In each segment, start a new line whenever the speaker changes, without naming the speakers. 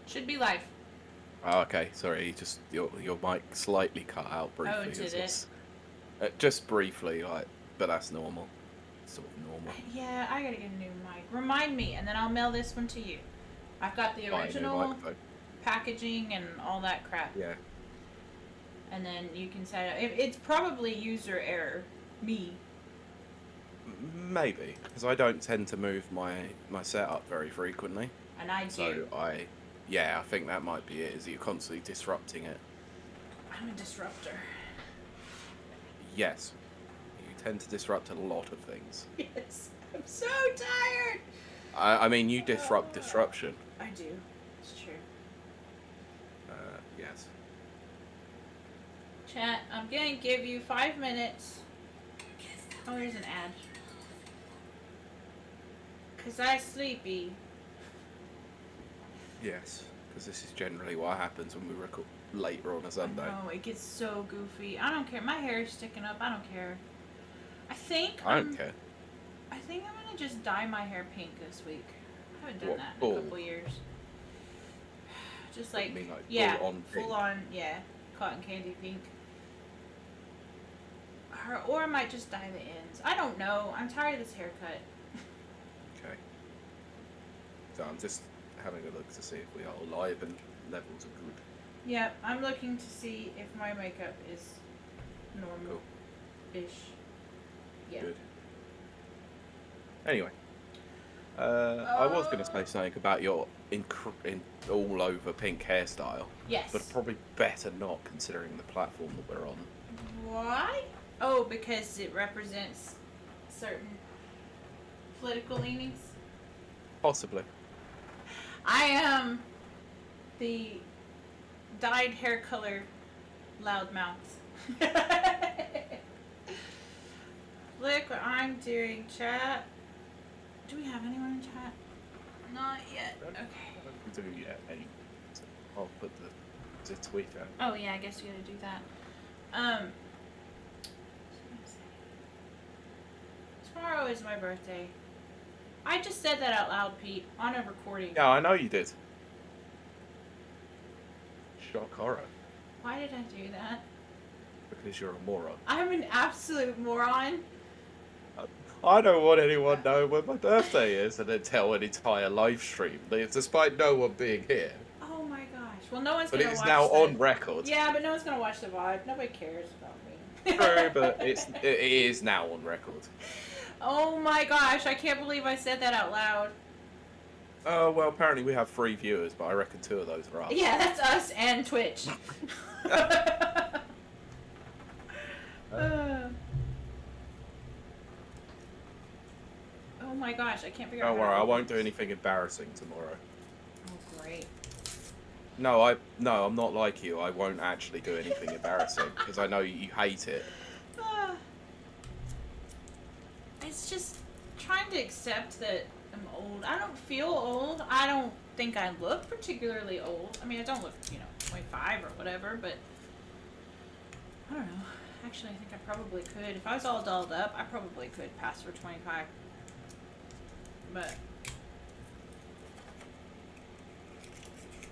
Should be live.
Oh, okay, sorry. Just your mic slightly cut out briefly.
Oh, did it?
Just briefly, but that's normal. Sort of normal.
Yeah, I gotta get a new mic. Remind me, and then I'll mail this one to you. I've got the original packaging and all that crap.
Yeah.
And then you can set it. It's probably user error. Me.
Maybe, because I don't tend to move my setup very frequently.
And I do.
So I think that might be it, is you're constantly disrupting it.
I'm a disruptor.
Yes. You tend to disrupt a lot of things.
Yes. I'm so tired.
I mean, you disrupt disruption.
I do. It's true.
Yes.
Chat, I'm gonna give you 5 minutes. Oh, there's an ad. 'Cause I'm sleepy.
Yes, because this is generally what happens when we record later on a Sunday.
Oh, it gets so goofy. I don't care. My hair is sticking up. I don't care. I
don't care.
I think I'm gonna just dye my hair pink this week. I haven't done
What,
that in
full?
a couple years. Just
You
like,
mean like
yeah,
full on pink?
full on, yeah, cotton candy pink. Or I might just dye the ends. I don't know. I'm tired of this haircut.
Okay. So I'm just having a look to see if we are live and levels are good.
Yep, I'm looking to see if my makeup is normal-ish. Yeah.
Good. Anyway, I was going to say something about your all over pink hairstyle.
Yes.
But probably better not, considering the platform that we're on.
Why? Oh, because it represents certain political leanings.
Possibly.
I am the dyed hair color loudmouth. Look what I'm doing, chat. Do we have anyone in chat? Not yet. Okay.
I don't do yet. Anyway, so I'll put the tweet out.
Oh yeah, I guess we gotta do that. Tomorrow is my birthday. I just said that out loud, Pete, on a recording.
Yeah, I know you did. Shock horror.
Why did I do that?
Because you're a moron.
I'm an absolute moron.
I don't want anyone knowing when my birthday is and then tell an entire live stream, despite no one being here.
Oh my gosh. Well, no one's
But
gonna watch
it's now
the...
on record.
Yeah, but no one's gonna watch the VOD. Nobody cares about me.
True, but it is now on record.
Oh my gosh, I can't believe I said that out loud.
Oh, well, apparently we have 3 viewers, but I reckon 2 of those are us.
Yeah, that's us and Twitch. Oh my gosh, I can't figure out.
Don't worry, I won't do anything embarrassing tomorrow.
Oh great.
No, I'm not like you. I won't actually do anything embarrassing because I know you hate it.
It's just trying to accept that I'm old. I don't feel old. I don't think I look particularly old. I mean, I don't look, 25 or whatever, but I don't know. Actually, I think I probably could. If I was all dolled up, I probably could pass for 25. But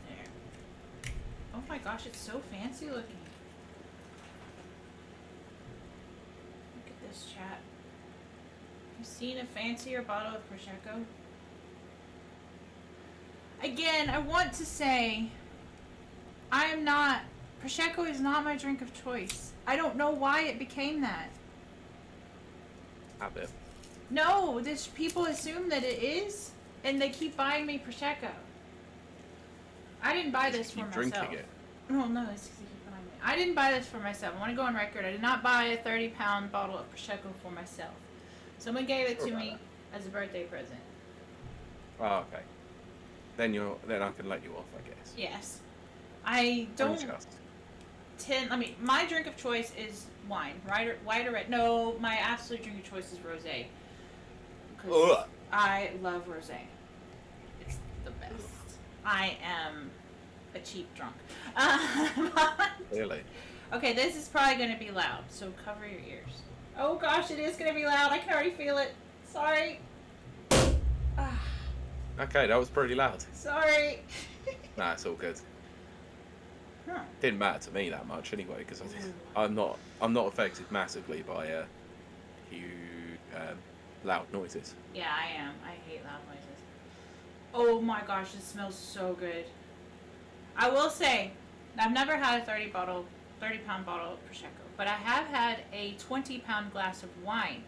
there. Oh my gosh, it's so fancy looking. Look at this, chat. You seen a fancier bottle of Prosecco? Again, I want to say I am not... Prosecco is not my drink of choice. I don't know why it became that.
Habit.
No, people assume that it is, and they keep buying me Prosecco. I didn't buy this for myself.
Drinking it.
Oh no, it's because they keep buying me. I didn't buy this for myself. I want to go on record. I did not buy a 30-pound bottle of Prosecco for myself. Someone gave it to me as a birthday present.
Oh, okay. Then I can let you off, I guess.
Yes. I don't my drink of choice is wine. White or red. No, my absolute drink of choice is rosé. Because I love rosé. It's the best. I am a cheap drunk.
Really?
Okay, this is probably going to be loud, so cover your ears. Oh gosh, it is going to be loud. I can already feel it. Sorry.
Okay, that was pretty loud.
Sorry.
Nah, it's all good.
Huh.
Didn't matter to me that much anyway, because I'm not affected massively by huge loud noises.
Yeah, I am. I hate loud noises. Oh my gosh, this smells so good. I will say, I've never had a 30-pound bottle of Prosecco, but I have had a 20-pound glass of wine.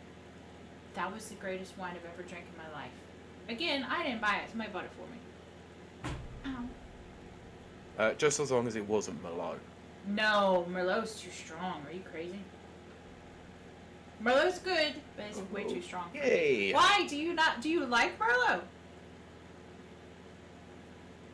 That was the greatest wine I've ever drank in my life. Again, I didn't buy it. Somebody bought it for me. Ow.
Just as long as it wasn't Merlot.
No, Merlot's too strong. Are you crazy? Merlot's good, but it's way too strong.
Yay!
Why do you like Merlot?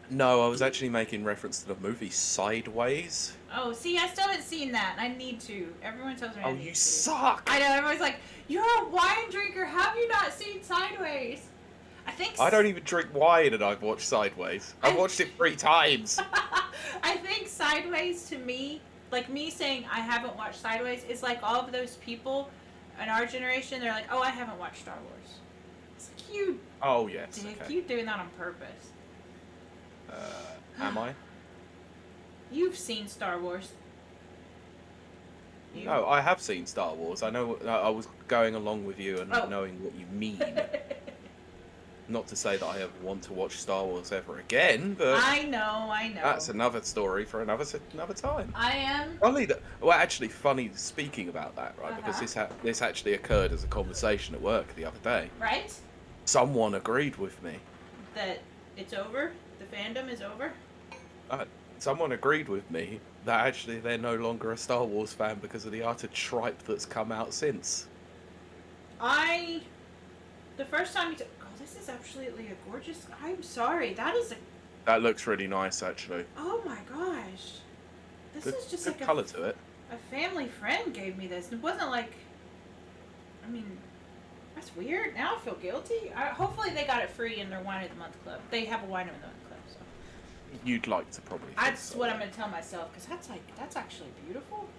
No, I was actually making reference to the movie Sideways.
Oh, see, I still haven't seen that. I need to. Everyone tells me I need to.
You suck!
I know, everyone's like, you're a wine drinker. Have you not seen Sideways?
I don't even drink wine and I've watched Sideways. I've watched it 3 times.
I think Sideways to me, like me saying I haven't watched Sideways, is like all of those people in our generation, they're like, oh, I haven't watched Star Wars. It's like, you
Oh, yes.
dick,
Okay.
you doing that on purpose.
Am I?
You've seen Star Wars.
No, I have seen Star Wars. I know. I was going along with you and knowing what you mean. Not to say that I ever want to watch Star Wars ever again, but
I know.
that's another story for another time.
I am.
Actually, funny speaking about that, right? Because this actually occurred as a conversation at work the other day.
Right?
Someone agreed with me.
That it's over? The fandom is over?
Someone agreed with me that actually they're no longer a Star Wars fan because of the utter tripe that's come out since.
The first time you this is absolutely a gorgeous, I'm sorry,
That looks really nice, actually.
Oh my gosh. This is just
good
like
colour to it.
A family friend gave me this. It wasn't like, I mean, that's weird. Now I feel guilty. Hopefully they got it free in their Wine of the Month club. They have a Wine of the Month club, so.
You'd like to probably.
That's what I'm going to tell myself, because that's actually beautiful.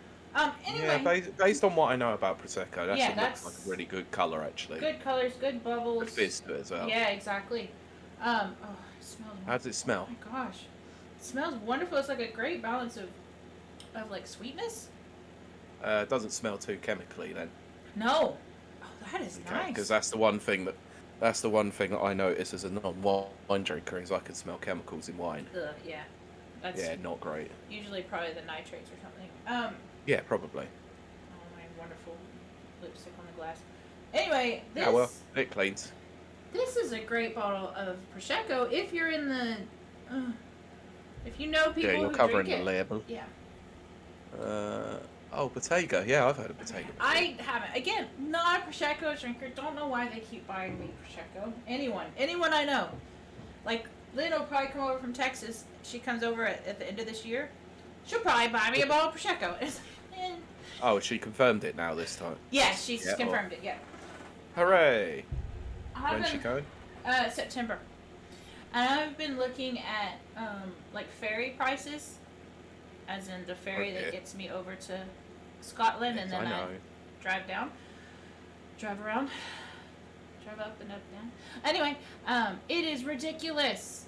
Anyway.
Yeah, based on what I know about Prosecco,
that's
looks like a really good colour, actually.
Good colours, good bubbles.
Good fizz to it as well.
Yeah, exactly. It smells wonderful.
How does it smell?
Oh my gosh. It smells wonderful. It's like a great balance of like sweetness.
It doesn't smell too chemically then.
No. Oh, that is nice.
Because that's the one thing that I notice as a non-wine drinker is I can smell chemicals in wine.
Ugh, yeah. That's
not great.
Usually probably the nitrates or something.
Yeah, probably.
Oh, my wonderful lipstick on the glass. Anyway, this.
Yeah, well, it cleans.
This is a great bottle of Prosecco. If you're in the, if you know people
you're
who
covering
drink
the
it.
label.
Yeah.
Bottega. Yeah, I've heard of Bottega.
I haven't. Again, not a Prosecco drinker. Don't know why they keep buying me Prosecco. Anyone I know. Like, Lynn will probably come over from Texas. She comes over at the end of this year. She'll probably buy me a bottle of Prosecco. It's like,
Oh, she confirmed it now this time.
Yeah, she's confirmed it, yeah.
Hooray! When's she going?
September. And I've been looking at, like, ferry prices. As in the ferry that gets me over to Scotland, and then I drive down. Drive around. Drive up and up and down. Anyway, it is ridiculous.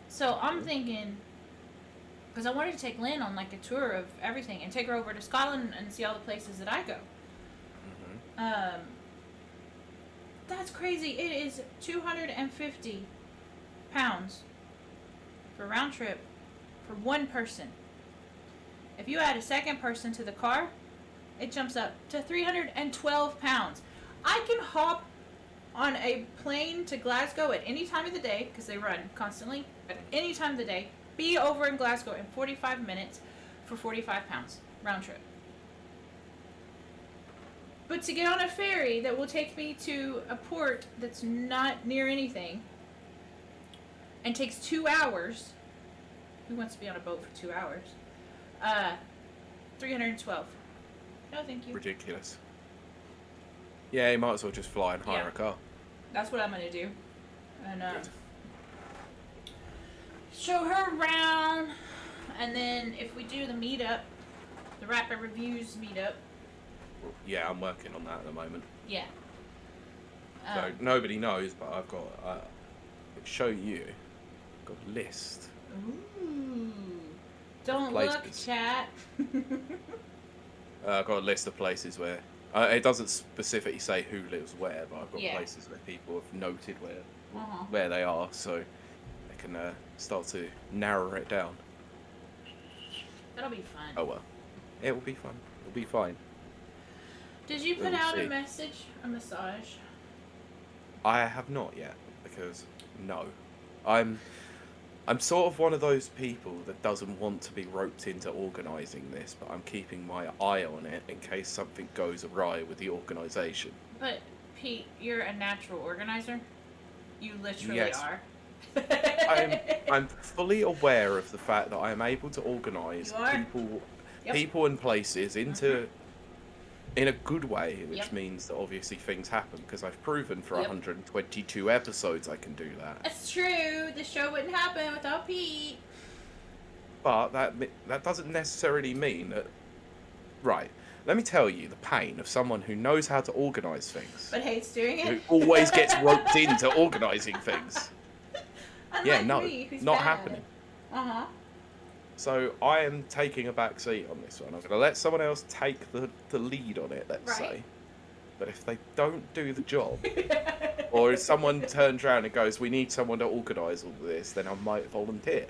So I'm thinking, because I wanted to take Lynn on like a tour of everything and take her over to Scotland and see all the places that I go. Mm-hmm. That's crazy. It is £250 for round trip for one person. If you add a second person to the car, it jumps up to £312. I can hop on a plane to Glasgow at any time of the day, because they run constantly, at any time of the day, be over in Glasgow in 45 minutes for £45 round trip. But to get on a ferry that will take me to a port that's not near anything and takes 2 hours, who wants to be on a boat for 2 hours? $312. No, thank you.
Ridiculous. Yeah, you might as well just fly and hire a car.
That's what I'm gonna do. And show her around, and then if we do the meetup, the Rapid Reviews meetup.
Yeah, I'm working on that at the moment.
Yeah.
So nobody knows, but I've got show you. Got a list.
Ooh. Don't
places.
look, chat.
I've got a list of places where it doesn't specifically say who lives where, but I've got
Yeah.
places where people have noted where they are, so they can start to narrow it down.
That'll be fun.
Oh well, it will be fun. It'll be fine.
Did you put out a massage?
I have not yet, because no, I'm sort of one of those people that doesn't want to be roped into organising this, but I'm keeping my eye on it in case something goes awry with the organisation.
But Pete, you're a natural organizer. You literally
Yes.
are.
I'm fully aware of the fact that I am able to organise people and places into in a good way, which means that obviously things happen, because I've proven for 122 episodes I can do that.
That's true. The show wouldn't happen without Pete.
But that doesn't necessarily mean that. Right. Let me tell you the pain of someone who knows how to organise things,
but hates doing it.
who always gets roped into organising things.
Unlike me, who's
not
bad
happening. So I am taking a back seat on this one. I'm going to let someone else take the lead on it, let's say. But if they don't do the job, or if someone turns around and goes, we need someone to organise all this, then I might volunteer.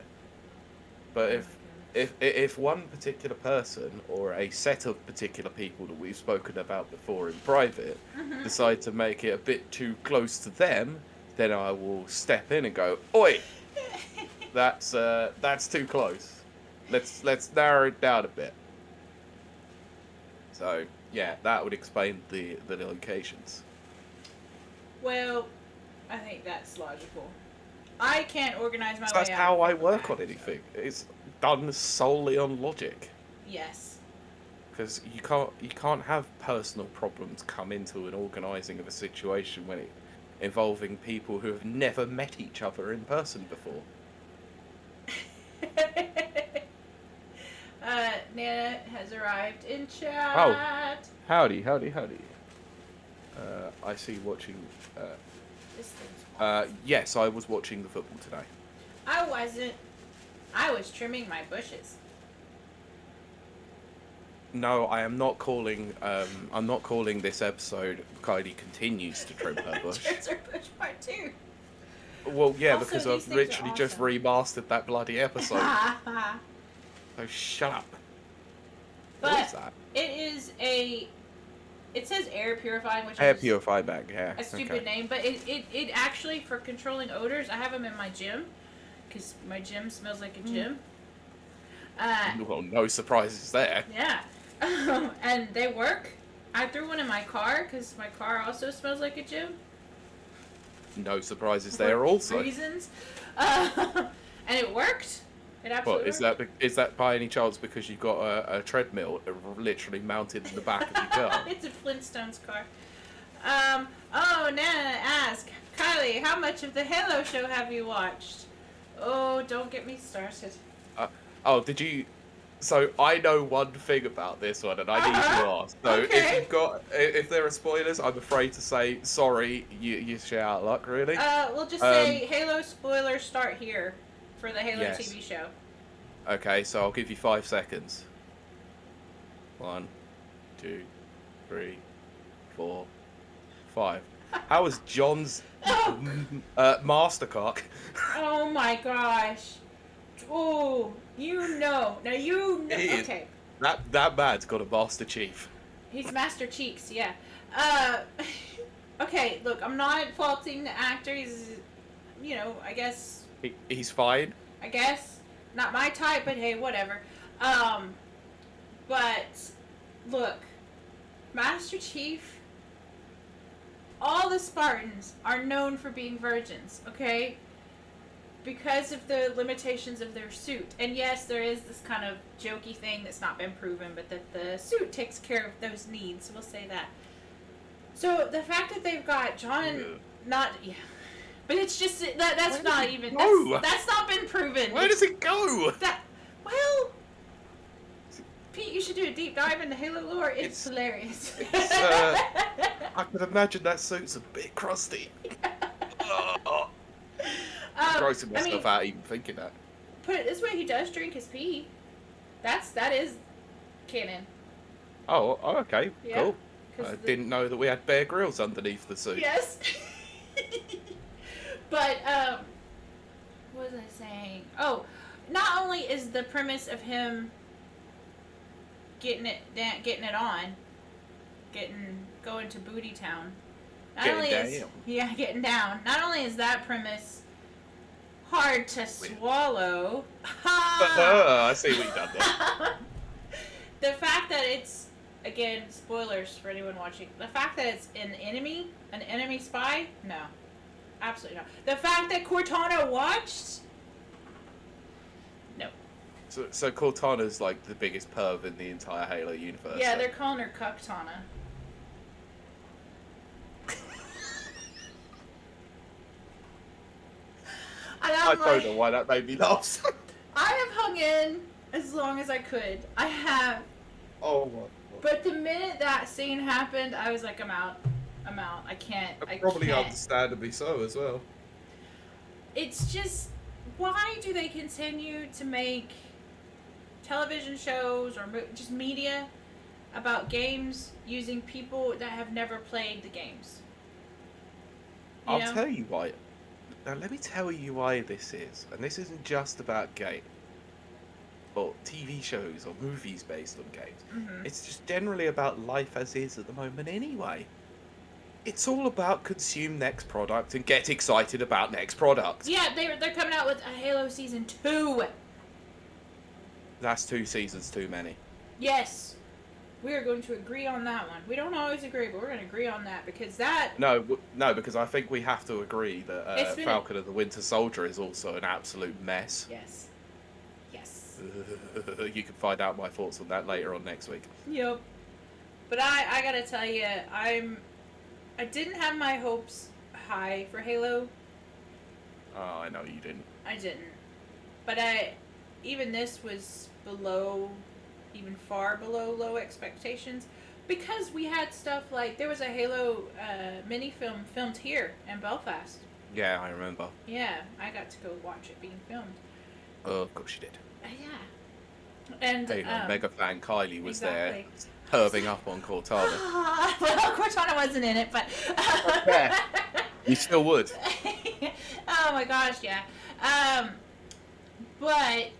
But if one particular person, or a set of particular people that we've spoken about before in private, decide to make it a bit too close to them, then I will step in and go, oi, that's too close. Let's narrow it down a bit. So yeah, that would explain the locations.
Well, I think that's logical. I can't organize my way out.
That's how I work on anything. It's done solely on logic.
Yes.
Because you can't have personal problems come into an organising of a situation when involving people who have never met each other in person before.
Nana has arrived in chat.
Oh, howdy. I see you watching.
This thing's
Yes, I was watching the football today.
I wasn't. I was trimming my bushes.
No, I am not calling. I'm not calling this episode Kylie continues to trim her bush.
Trims her bush part 2.
Well, yeah,
Also,
because
these
I've
things are
literally just
awesome.
remastered that bloody episode. So shut up.
But
what is that?
it is a. It says air purifying, which
Air
is
purify bag, yeah.
a stupid name, but it actually, for controlling odors, I have them in my gym, because my gym smells like a gym.
Well, no surprises there.
Yeah. And they work. I threw one in my car, because my car also smells like a gym.
No surprises there also.
Reasons. And it worked. It absolutely
What, is that by any chance because you've got a treadmill literally mounted in the back of your car?
It's a Flintstones car. Nana asked, Kylie, how much of the Halo show have you watched? Oh, don't get me started.
Did you? So I know one thing about this one, and I need to ask. So if there are spoilers, I'm afraid to say sorry. You share out luck, really.
We'll just say Halo spoilers start here for the Halo
Yes.
TV show.
Okay, so I'll give you 5 seconds. 1, 2, 3, 4, 5. How was John's Mastercock?
Oh my gosh. Oh, you know. Now you know.
He is.
Okay.
That man's got a Master Chief.
He's Master Cheeks, yeah. Okay, look, I'm not faulting the actor. He's, I guess.
He's fine.
I guess. Not my type, but hey, whatever. But, look. Master Chief, all the Spartans are known for being virgins, okay? Because of the limitations of their suit. And yes, there is this kind of jokey thing that's not been proven, but that the suit takes care of those needs, we'll say that. So, the fact that they've got John, but it's just, that's not even, that's not been proven.
Where does it go?
Well, Pete, you should do a deep dive into Halo lore. It's hilarious.
I can imagine that suit's a bit crusty. Oh, I'm grossing myself out even thinking that.
Put it this way, he does drink his pee. That is canon.
Oh, okay,
Yeah,
cool. I didn't know that we had Bear Grylls underneath the suit.
Yes. But, what was I saying? Oh, not only is the premise of him getting going to Booty Town. Getting down. Not only is that premise hard to swallow.
I see what you've done there.
The fact that it's, again, spoilers for anyone watching. The fact that it's an enemy spy, no, absolutely not. The fact that Cortana watched, no.
So Cortana's like the biggest perv in the entire Halo universe.
Yeah, they're calling her Cucktana.
I don't know why that made me laugh.
I have hung in as long as I could. I have.
Oh my God.
But the minute that scene happened, I was like, I'm out. I can't.
Probably understandably so as well.
It's just, why do they continue to make television shows or just media about games using people that have never played the games?
I'll tell you why. Now let me tell you why this is. And this isn't just about games. Or TV shows or movies based on games.
Mm-hmm.
It's just generally about life as is at the moment anyway. It's all about consume next product and get excited about next product.
Yeah, they're coming out with a Halo Season 2.
That's 2 seasons too many.
Yes. We are going to agree on that one. We don't always agree, but we're going to agree on that because that...
No, because I think we have to agree that Falcon and the Winter Soldier is also an absolute mess.
Yes.
You can find out my thoughts on that later on next week.
Yep. But I gotta tell you, I didn't have my hopes high for Halo.
Oh, I know you didn't.
I didn't. But even this was far below low expectations. Because we had stuff like, there was a Halo mini-film filmed here in Belfast.
Yeah, I remember.
Yeah, I got to go watch it being filmed.
Oh, of course you did.
Yeah. And
mega fan Kiley was
exactly.
there, perving up on Cortana.
Well, Cortana wasn't in it, but...
Yeah. You still would.
Oh my gosh, yeah. But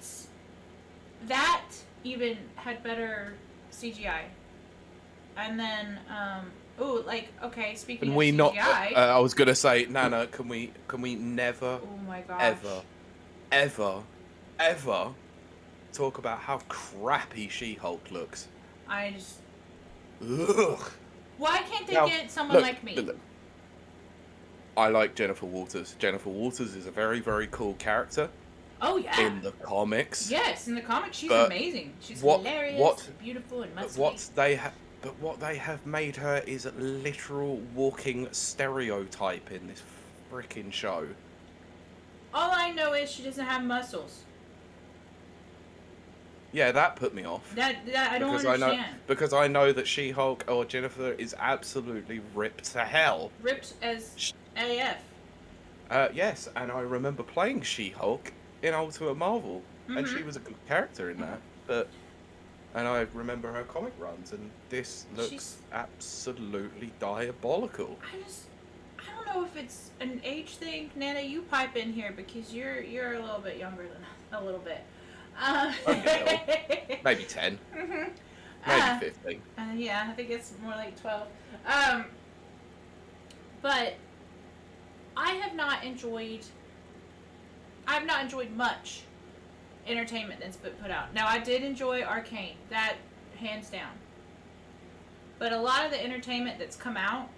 that even had better CGI. And then, okay, speaking of CGI...
I was going to say, Nana, can we never,
oh my gosh.
ever talk about how crappy She-Hulk looks?
I just...
Ugh.
Why can't they get someone like me?
Look. I like Jennifer Walters. Jennifer Walters is a very, very cool character.
Oh, yeah.
In the comics.
Yes, in the comics, she's amazing. She's hilarious, beautiful, and muscly.
What they have made her is a literal walking stereotype in this freaking show.
All I know is she doesn't have muscles.
Yeah, that put me off.
That I don't understand.
Because I know that She-Hulk or Jennifer is absolutely ripped to hell.
Ripped as AF.
Yes, and I remember playing She-Hulk in Ultimate Marvel, and she was a good character in that. And I remember her comic runs, and this looks absolutely diabolical.
I don't know if it's an age thing. Nana, you pipe in here because you're a little bit younger than us, a little bit.
Maybe 10.
Mm-hmm.
Maybe 15.
Yeah, I think it's more like 12. But I have not enjoyed much entertainment that's been put out. Now, I did enjoy Arcane, that hands down. But a lot of the entertainment that's come out,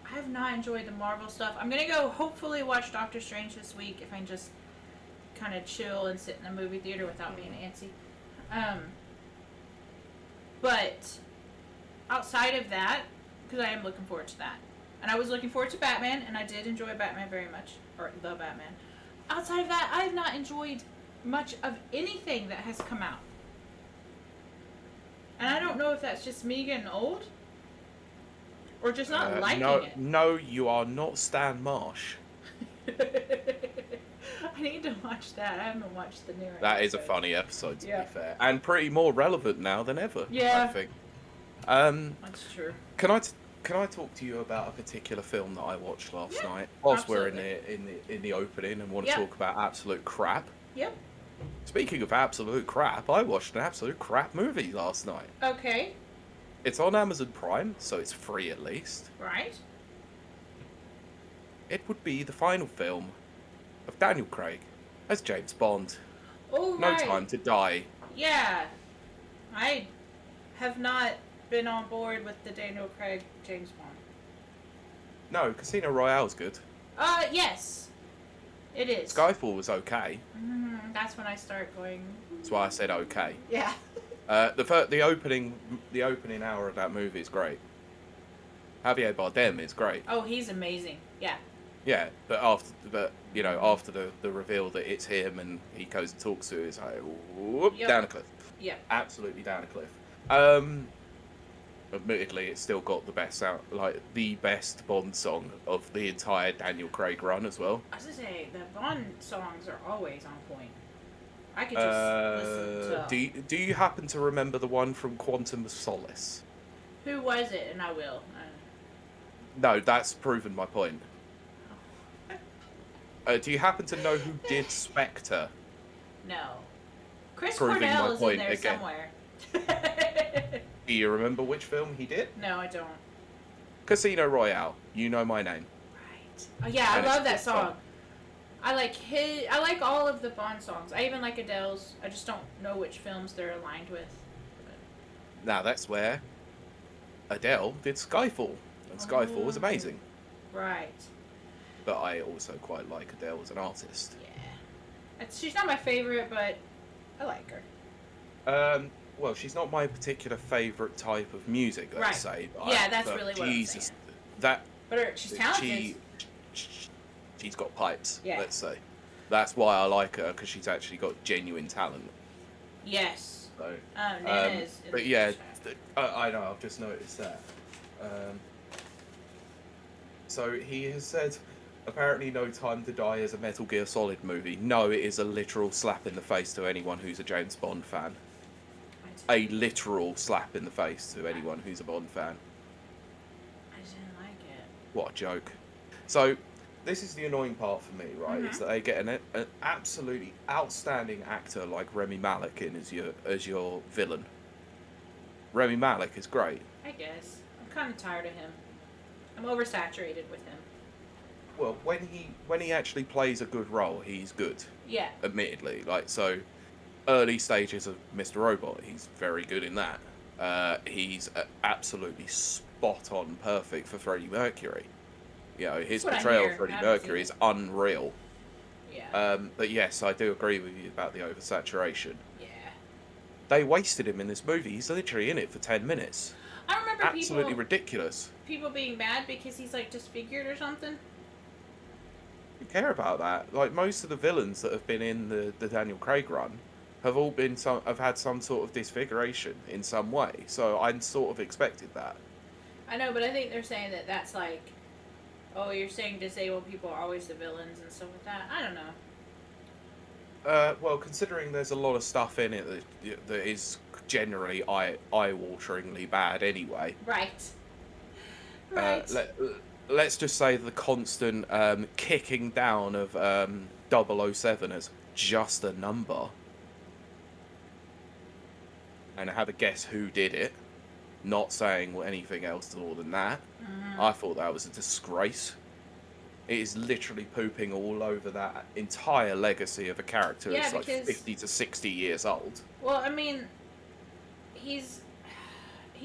I have not enjoyed the Marvel stuff. I'm gonna go hopefully watch Doctor Strange this week if I can just kind of chill and sit in the movie theater without being antsy. But outside of that, because I am looking forward to that. And I was looking forward to Batman, and I did enjoy Batman very much. Or the Batman. Outside of that, I have not enjoyed much of anything that has come out. And I don't know if that's just me getting old or just not liking
no,
it.
no, you are not Stan Marsh.
I need to watch that. I haven't watched the new
That is a
episode.
funny episode, to
Yeah.
be fair, and pretty more relevant now than ever.
Yeah.
I think.
That's true.
Can I talk to you about a particular film that I watched last night? Whilst
absolutely.
we're in the opening and want to
Yep.
talk about absolute crap.
Yep.
Speaking of absolute crap, I watched an absolute crap movie last night.
Okay.
It's on Amazon Prime, so it's free at least.
Right.
It would be the final film of Daniel Craig as James Bond.
Oh,
No
right.
Time to Die.
Yeah. I have not been on board with the Daniel Craig James Bond.
No, Casino Royale's good.
Yes. It is.
Skyfall was okay.
That's when I start going.
That's why I said okay.
Yeah.
The opening hour of that movie is great. Javier Bardem is great.
Oh, he's amazing. Yeah.
Yeah, but after the reveal that it's him and he goes and talks to it, it's like whoop,
Yep.
down a cliff.
Yeah.
Absolutely down a cliff. Admittedly, it's still got the best sound, like the best Bond song of the entire Daniel Craig run as well.
I was gonna say the Bond songs are always on point. I could just listen to.
Do you happen to remember the one from Quantum of Solace?
Who was it? And I will.
No, that's proven my point. Do you happen to know who did Spectre?
No. Chris
Proving my
Cornell is in
point
there
again.
somewhere.
Do you remember which film he did?
No, I don't.
Casino Royale. You Know My Name.
Right. Oh yeah, I
And it's
love that
good
song.
fun.
I like all of the Bond songs. I even like Adele's. I just don't know which films they're aligned with.
Now that's where Adele did Skyfall, and Skyfall was amazing.
Right.
But I also quite like Adele as an artist.
Yeah. She's not my favorite, but I like her.
Well, she's not my particular favourite type of music, let's say. But
Yeah, that's really what I'm saying.
That
But she's talented.
She's got pipes,
Yeah.
let's say. That's why I like her, because she's actually got genuine talent.
Yes.
So,
Nana is in
but
the
yeah,
chat.
I know, I've just noticed that. So he has said, apparently No Time to Die is a Metal Gear Solid movie. No, it is a literal slap in the face to anyone who's a James Bond fan. A literal slap in the face to anyone who's a Bond fan.
I didn't like it.
What a joke. So, this is the annoying part for me, right? Is that they get an absolutely outstanding actor like Rami Malek in as your villain. Rami Malek is great.
I guess. I'm kind of tired of him. I'm oversaturated with him.
Well, when he actually plays a good role, he's good.
Yeah.
Admittedly, early stages of Mr. Robot, he's very good in that. He's absolutely spot on perfect for Freddie Mercury. You know, his portrayal of Freddie Mercury is unreal.
Yeah.
But yes, I do agree with you about the oversaturation.
Yeah.
They wasted him in this movie. He's literally in it for 10 minutes.
I remember
Absolutely ridiculous.
people being mad because he's like disfigured or something.
You care about that? Like most of the villains that have been in the Daniel Craig run have all have had some sort of disfiguration in some way. So I sort of expected that.
I know, but I think they're saying that that's like, oh, you're saying disabled people are always the villains and stuff like that. I don't know.
Well, considering there's a lot of stuff in it that is generally eye-wateringly bad anyway.
Right. Right.
Let's just say the constant kicking down of 007 as just a number. And have a guess who did it. Not saying anything else more than that. I thought that was a disgrace. It is literally pooping all over that entire legacy of a character that's like 50 to 60 years old.
Well, I mean, he's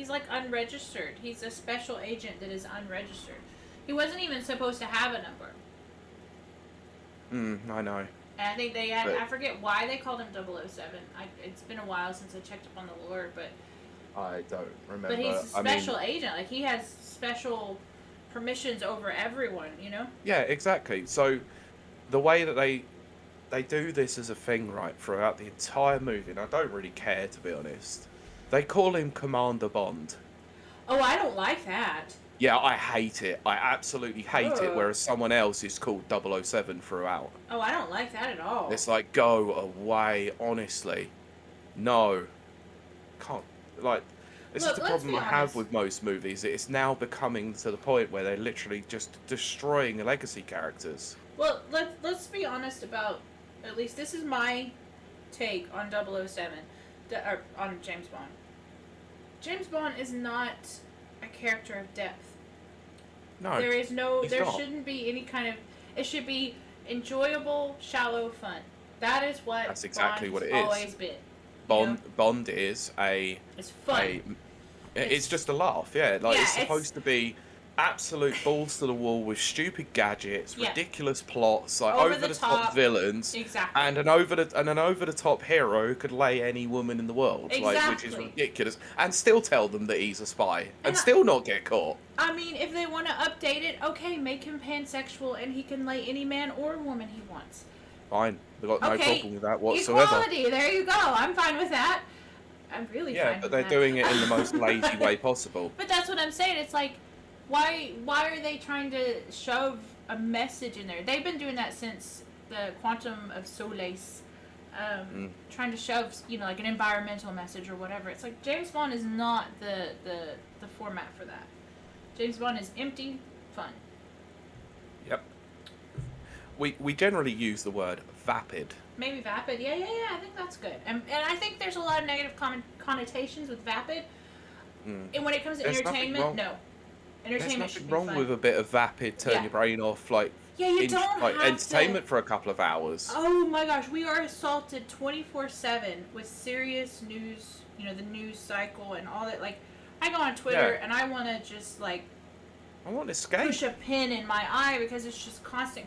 like unregistered. He's a special agent that is unregistered. He wasn't even supposed to have a number.
I know.
And I think they had, I forget why they called him 007. It's been a while since I checked up on the lore, but
I don't remember.
But he's a special agent. Like, he has special permissions over everyone, you know?
Yeah, exactly. So the way that they do this as a thing, right, throughout the entire movie, and I don't really care, to be honest, They call him Commander Bond.
Oh, I don't like that.
Yeah, I hate it. I absolutely hate it.
Ugh.
Whereas someone else is called 007 throughout.
Oh, I don't like that at all.
It's like, go away, honestly. No. Can't. Like, this is
Look,
the
let's
problem
be
I have
honest.
with most movies. It's now becoming to the point where they're literally just destroying legacy characters.
Well, let's be honest about, at least this is my take on 007, or on James Bond. James Bond is not a character of depth.
No,
There is no,
he's
there
not.
shouldn't be any kind of, it should be enjoyable, shallow fun. That is what
That's exactly
Bond
what
has
it is.
always been.
Bond is a
It's fun.
it's just a laugh, yeah. Like
Yeah,
it's supposed to be absolute balls to the wall with stupid gadgets,
Yeah.
ridiculous plots, like
Over
over
the
the top
top.
villains,
Exactly.
and an over the top hero who could lay any woman in the world, like which is
Exactly.
ridiculous, and still tell them that he's a spy and
And
still not get caught.
I mean, if they want to update it, okay, make him pansexual and he can lay any man or woman he wants.
Fine, we got no
Okay,
problem with that whatsoever.
Equality, there you go. I'm fine with that. I'm really
Yeah,
fine
but
with
they're
that.
doing it in the most lazy way possible.
But that's what I'm saying. It's like, why are they trying to shove a message in there? They've been doing that since the Quantum of Solace, trying to shove, like an environmental message or whatever. It's like James Bond is not the format for that. James Bond is empty fun.
Yep. We generally use the word vapid.
Maybe vapid. Yeah. I think that's good. And I think there's a lot of negative connotations with vapid. And when it comes to
There's nothing
entertainment,
wrong.
no.
There's
Entertainment should
nothing
be
wrong
fun.
with a bit of vapid, turn
Yeah.
your brain off, like
Yeah, you don't
like
have
entertainment
to.
for a couple of hours.
Oh my gosh, we are assaulted 24/7 with serious news. The news cycle and all that. Like, I go on Twitter
Yeah.
and I want to just like
I want to escape.
push a pin in my eye because it's just constant.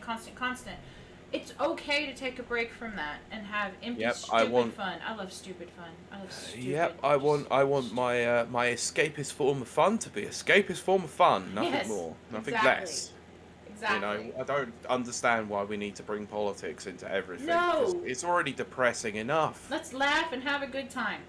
It's okay to take a break from that and have empty,
Yep,
stupid fun. I love stupid fun. I love stupid.
Yep, I want my my escapist form of fun to be escapist form of fun, nothing
Yes,
more, nothing
exactly.
less.
Exactly.
I don't understand why we need to bring politics into everything.
No.
'Cause it's already depressing enough.
Let's laugh and have a good time.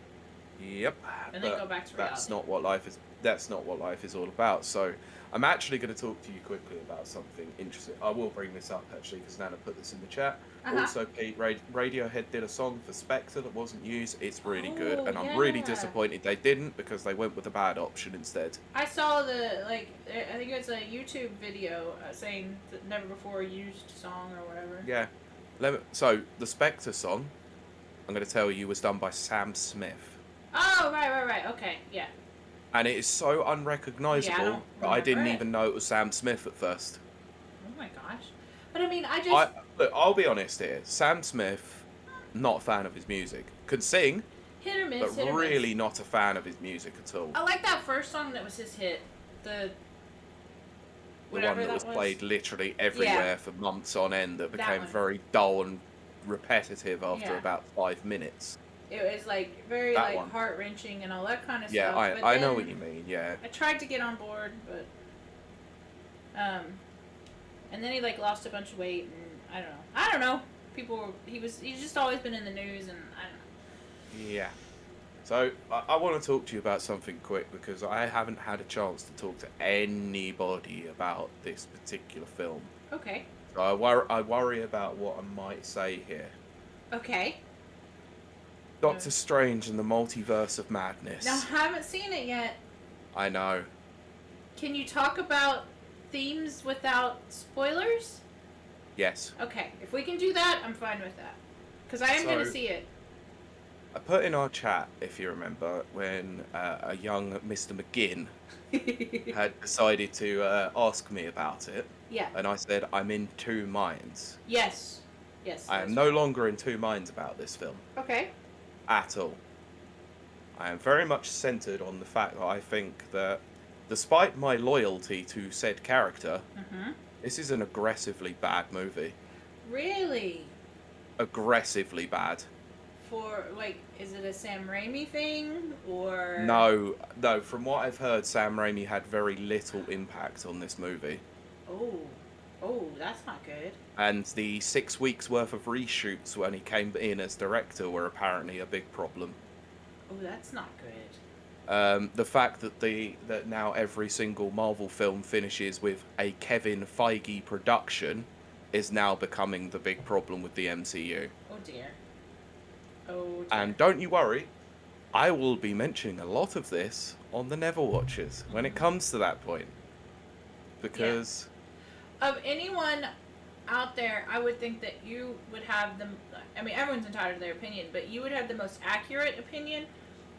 Yep.
And then
but
go back to
that's
reality.
not what life is. That's not what life is all about. So, I'm actually going to talk to you quickly about something interesting. I will bring this up actually because Nana put this in the chat.
Uh-huh.
Also, Pete, Radiohead did a song for Spectre that wasn't used. It's really good,
Oh,
and I'm really
yeah.
disappointed they didn't because they went with a bad option instead.
I saw I think it's a YouTube video saying the never before used song or whatever.
Yeah. So the Spectre song, I'm going to tell you, was done by Sam Smith.
Oh, right. Okay, yeah.
And it is so unrecognizable
don't
that I didn't
remember it.
even know it was Sam Smith at first.
Oh my gosh. But I mean, I just...
Look, I'll be honest here. Sam Smith, not a fan of his music. Could sing,
hit or miss,
but
hit or
really
miss.
not a fan of his music at all.
I like that first song that was his hit.
The
Whatever
one that was
was.
played literally everywhere for months on end that
That
became
one.
very dull and repetitive after
Yeah.
about 5 minutes.
It was like very
That one.
heart-wrenching and all that kind of
Yeah,
stuff. But
I know
then
what you mean, yeah.
I tried to get on board, but and then he lost a bunch of weight, and I don't know. He's just always been in the news, and I don't know.
Yeah. So, I want to talk to you about something quick because I haven't had a chance to talk to anybody about this particular film.
Okay.
So I worry about what I might say here.
Okay.
Doctor Strange and the Multiverse of Madness.
Now, I haven't seen it yet.
I know.
Can you talk about themes without spoilers?
Yes.
Okay. If we can do that, I'm fine with that. Because I am going to
So-
see it.
I put in our chat, if you remember, when a young Mr. McGinn had decided to ask me about it,
Yeah.
and I said, I'm in two minds.
Yes.
I am no longer in two minds about this film.
Okay.
At all. I am very much centered on the fact that I think that, despite my loyalty to said character,
Mm-hmm.
this is an aggressively bad movie.
Really?
Aggressively bad.
Is it a Sam Raimi thing, or...
No, from what I've heard, Sam Raimi had very little impact on this movie.
Oh, that's not good.
And the 6 weeks worth of reshoots when he came in as director were apparently a big problem.
Oh, that's not good.
The fact that now every single Marvel film finishes with a Kevin Feige production is now becoming the big problem with the MCU.
Oh dear. Oh dear.
And don't you worry, I will be mentioning a lot of this on the Never Watchers when it comes to that point. Because
of anyone out there, I would think that you would have the. I mean, everyone's entitled to their opinion, but you would have the most accurate opinion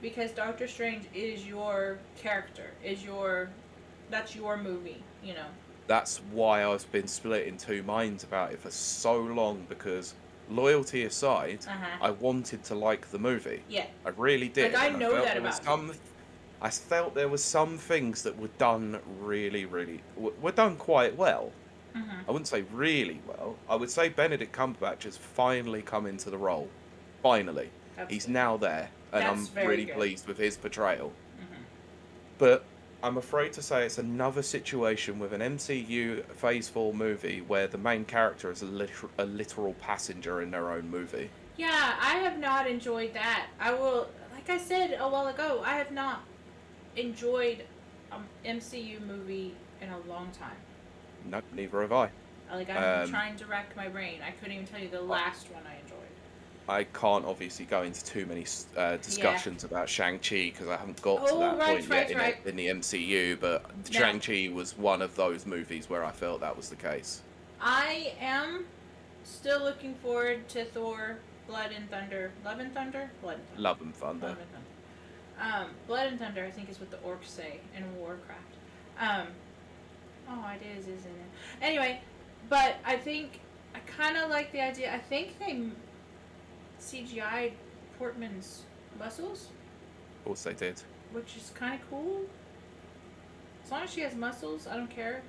because Doctor Strange is your character, that's your movie, you know.
that's why I've been split in two minds about it for so long, because loyalty aside, I wanted to like the movie.
Yeah.
I really did.
Like, I know that about you.
I felt there was some things that were done really, were done quite well. I wouldn't say really well. I would say Benedict Cumberbatch has finally come into the role. Finally. He's
good.
Now there, and
That's
I'm really
good.
pleased with his portrayal. But I'm afraid to say it's another situation with an MCU Phase 4 movie where the main character is a literal passenger in their own movie.
Yeah, I have not enjoyed that. I will, like I said a while ago, I have not enjoyed an MCU movie in a long time.
No, neither have I.
Like, I'm trying to rack my brain. I couldn't even tell you the last one I enjoyed.
I can't obviously go into too many discussions about Shang-Chi because I haven't got to that point yet in the MCU, but Shang-Chi was one of those movies where I felt that was the case.
I am still looking forward to Thor, Blood and Thunder. Love and Thunder? Blood and Thunder.
Love and Thunder.
Love and Thunder. Blood and Thunder, I think, is what the orcs say in Warcraft. It is, isn't it? Anyway, but I think I kind of like the idea. I think they CGI'd Portman's muscles.
Of course they did.
Which is kind of cool. As long as she has muscles, I don't care.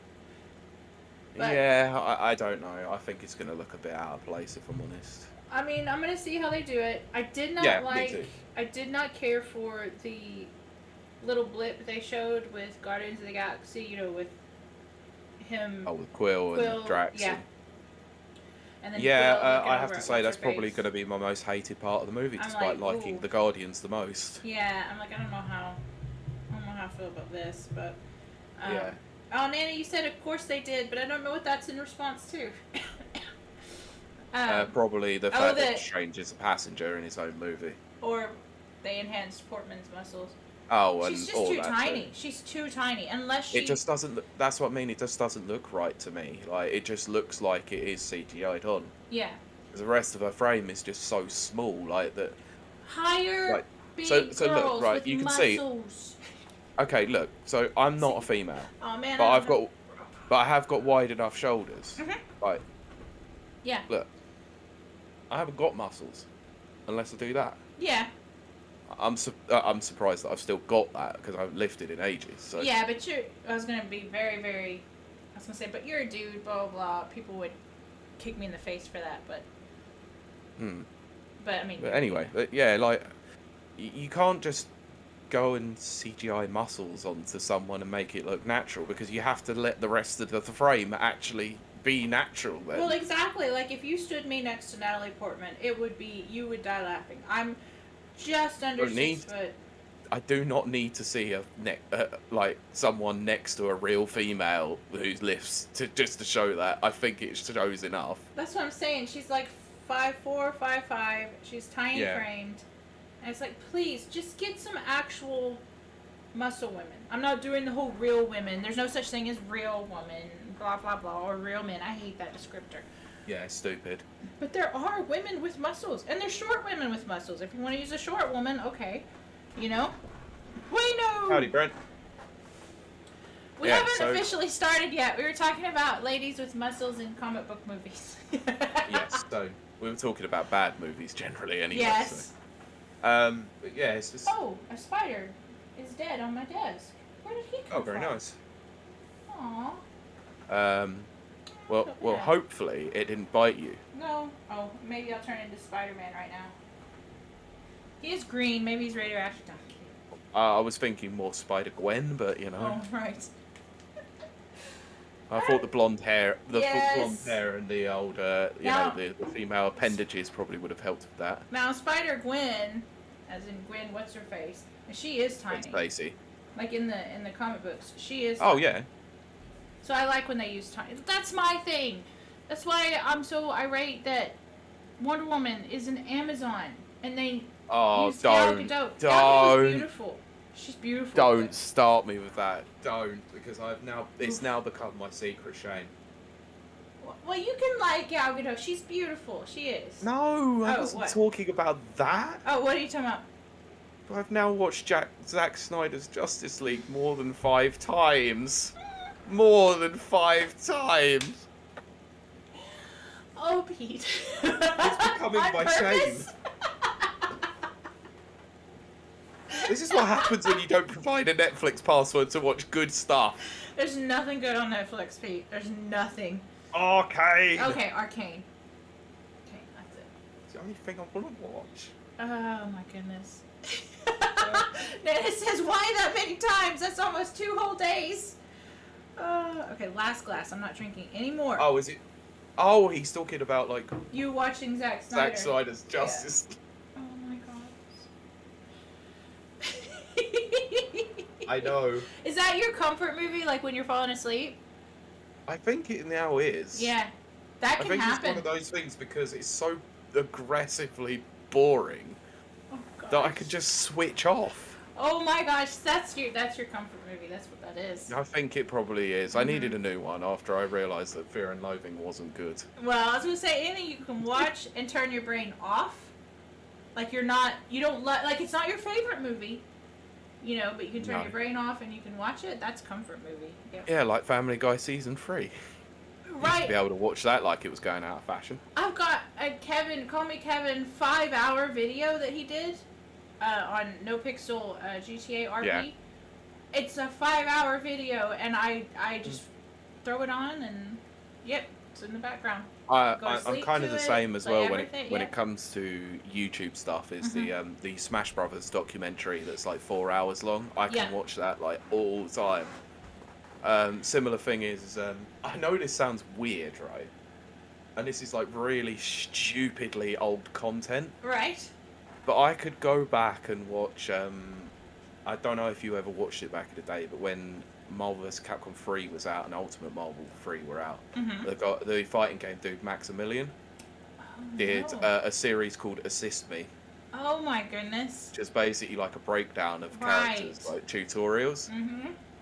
But,
yeah, I don't know. I think it's going to look a bit out of place, if I'm honest.
I mean, I'm going to see how they do it. I did not I did not care for the little blip they showed with Guardians of the Galaxy, you know, with him.
Oh, with Quill and Drax.
Yeah. And then
I have to say that's probably going to be my most hated part of the movie, despite liking the Guardians the most.
Yeah, I'm like, I don't know how I feel about this, but
yeah.
Oh, Nana, you said of course they did, but I don't know what that's in response to.
Probably the fact that Strange is a passenger in his own movie.
Or they enhanced Portman's muscles.
Oh, and
she's just
all
too
that
tiny.
too.
She's too tiny. Unless she.
It just doesn't. That's what I mean. It just doesn't look right to me. Like, it just looks like it is CGI'd on.
Yeah.
Because the rest of her frame is just so small, like that.
Higher, big
so
girls
look, right,
with
you can
muscles.
see. Okay, look. So I'm not a female.
Oh man.
But I have got wide enough shoulders. Right.
Yeah.
Look. I haven't got muscles, unless I do that.
Yeah.
I'm surprised that I've still got that because I haven't lifted in ages. So.
Yeah, but I was gonna be very, very. I was gonna say, but you're a dude, blah blah blah. People would kick me in the face for that, but. But I mean.
But anyway, yeah, like you can't just go and CGI muscles onto someone and make it look natural, because you have to let the rest of the frame actually be natural then.
Well, exactly. Like, if you stood me next to Natalie Portman, you would die laughing. I'm just under 6 foot.
I do not need to see like someone next to a real female who lifts just to show that. I think it shows enough.
That's what I'm saying. She's like 5'4", 5'5". She's tiny framed. And it's like, please, just get some actual muscle women. I'm not doing the whole real women. There's no such thing as real woman, blah, blah, blah, or real men. I hate that descriptor.
Yeah, it's stupid.
But there are women with muscles. And there's short women with muscles. If you want to use a short woman, okay. You know? We know!
Howdy, Brent.
We haven't officially started yet. We were talking about ladies with muscles in comic book movies.
Yes, so we were talking about bad movies generally anyway.
Yes.
So. But yeah, it's just...
Oh, a spider is dead on my desk. Where did he come from?
Oh, very nice.
Aww.
Well, hopefully it didn't bite you.
No. Oh, maybe I'll turn into Spider-Man right now. He is green. Maybe he's radioactive.
I was thinking more Spider-Gwen, but you know.
Oh, right.
I thought the blonde hair, blonde hair and the old, the female appendages probably would have helped with that.
Now, Spider-Gwen as in Gwen. What's her face? And she is tiny.
Stacy.
Like in the comic books, she is.
Oh
tiny.
yeah.
So I like when they use tiny. That's my thing. That's why I'm so irate that Wonder Woman is an Amazon and they use Gal Gadot. Gal Gadot's beautiful. She's beautiful.
Don't start me with that. Don't, because it's now become my secret shame.
Well, you can like Gal Gadot. She's beautiful. She is.
No, I wasn't talking about that.
Oh, what are you talking about?
I've now watched Zack Snyder's Justice League more than 5 times. More than 5 times.
Oh, Pete.
It's becoming my shame. This is what happens when you don't provide a Netflix password to watch good stuff.
There's nothing good on Netflix, Pete. There's nothing.
Arcane.
Okay, Arcane. Okay, that's it.
It's the only thing I want to watch.
Oh my goodness. It says why that many times? That's almost 2 whole days. Okay, last glass. I'm not drinking anymore.
Oh, is it? Oh, he's talking about like
you watching Zack Snyder.
Zack Snyder's Justice.
Yeah. Oh my god.
I know.
Is that your comfort movie, like when you're falling asleep?
I think it now is.
Yeah, that can happen.
I think it's one of those things because it's so aggressively boring that I could just switch off.
Oh my gosh, that's your comfort movie. That's what that is.
I think it probably is. I needed a new one after I realised that Fear and Loathing wasn't good.
Well, I was gonna say anything you can watch and turn your brain off. Like you don't like it's not your favorite movie, but you can turn your brain off and you can watch it. That's comfort movie. Yep.
Yeah, like Family Guy season 3.
Right.
To be able to watch that like it was going out of fashion.
I've got a Call Me Kevin 5-hour video that he did on No Pixel GTA RP. Yeah. It's a 5-hour video, and I just throw it on, and yep, it's in the background.
I'm kind of the same as well when it comes to YouTube stuff. Is the Smash Brothers documentary that's like 4 hours long. I can watch that like all the time. Similar thing is, I know this sounds weird, right? And this is like really stupidly old content.
Right.
But I could go back and watch, I don't know if you ever watched it back in the day, but when Marvel vs. Capcom 3 was out and Ultimate Marvel 3 were out, the fighting game dude, Maximilian, did a series called Assist Me.
Oh my goodness.
Which is basically like a breakdown of characters, like tutorials.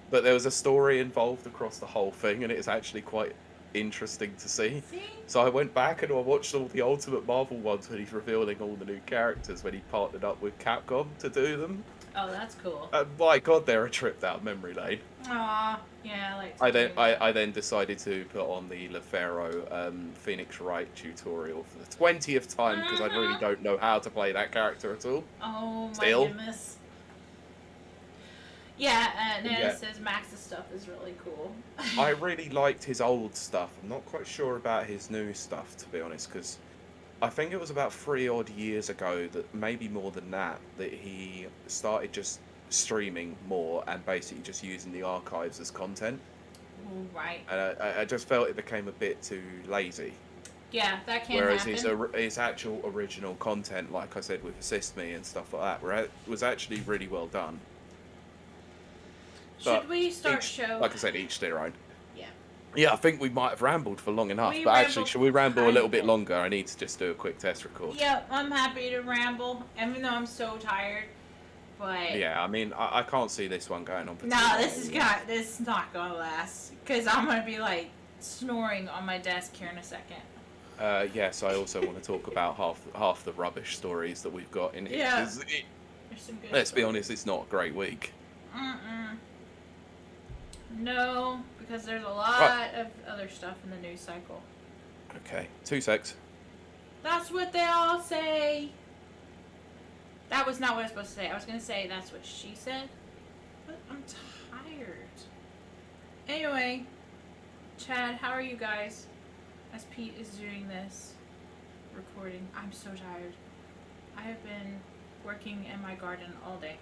But there was a story involved across the whole thing, and it was actually quite interesting to see. So I went back and I watched all the Ultimate Marvel ones when he's revealing all the new characters when he partnered up with Capcom to do them.
Oh, that's cool.
And my god, they're a trip down memory lane.
Aw, yeah, I like
I then decided to put on the LeFaro Phoenix Wright tutorial for the 20th time because I really don't know how to play that character at all.
Oh my goodness. Yeah, and it says Max's stuff is really cool.
I really liked his old stuff. I'm not quite sure about his new stuff, to be honest, because I think it was about 3 odd years ago, that maybe more than that he started just streaming more and basically just using the archives as content.
Right.
And I just felt it became a bit too lazy.
Yeah, that can
happen.
Whereas
his actual original content, like I said, with Assist Me and stuff like that, was actually really well done.
Should we start show?
Like I said, each their own.
Yeah.
Yeah, I think we might have rambled for long enough, but actually, should we ramble a little bit longer? I need to just do a quick test record.
Yeah, I'm happy to ramble, even though I'm so tired. But
yeah, I mean, I can't see this one going on for
this is not gonna last, because I'm gonna be like snoring on my desk here in a second.
Yes, I also want to talk about half the rubbish stories that we've got in here.
Yeah. There's some good
let's be honest, it's not a great week.
No, because there's a lot of other stuff in the news cycle.
Okay, 2 secs.
That's what they all say. That was not what I was supposed to say. I was going to say that's what she said, but I'm tired. Anyway, Chad, how are you guys? As Pete is doing this recording, I'm so tired. I have been working in my garden all day.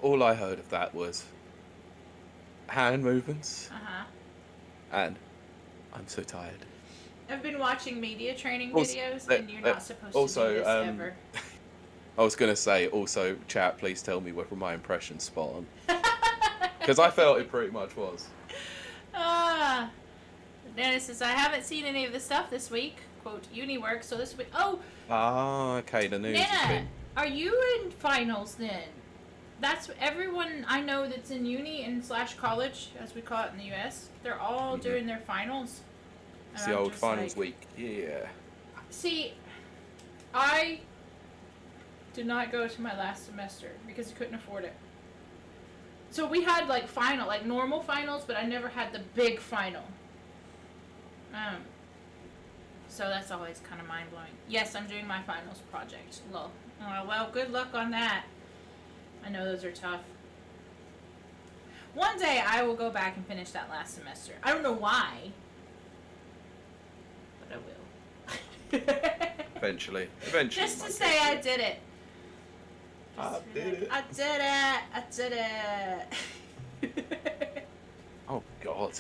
All I heard of that was hand movements. And I'm so tired.
I've been watching media training videos, and you're not supposed to do this ever.
I was gonna say also, chat. Please tell me whether my impression's spot on, because I felt it pretty much was.
Ah. Nana says, I haven't seen any of the stuff this week. Quote, uni work, so this week. Oh!
Ah, okay, the news has
Nana,
been...
are you in finals then? That's everyone I know that's in uni and / college, as we call it in the US. They're all doing their finals.
It's the old finals week. Yeah.
See, I did not go to my last semester because I couldn't afford it. So we had like normal finals, but I never had the big final. So that's always kind of mind-blowing. Yes, I'm doing my finals project. Lol. Oh, well, good luck on that. I know those are tough. One day I will go back and finish that last semester. I don't know why, but I will.
Eventually.
Just to say I did it.
I did it.
I did it.
Oh, God.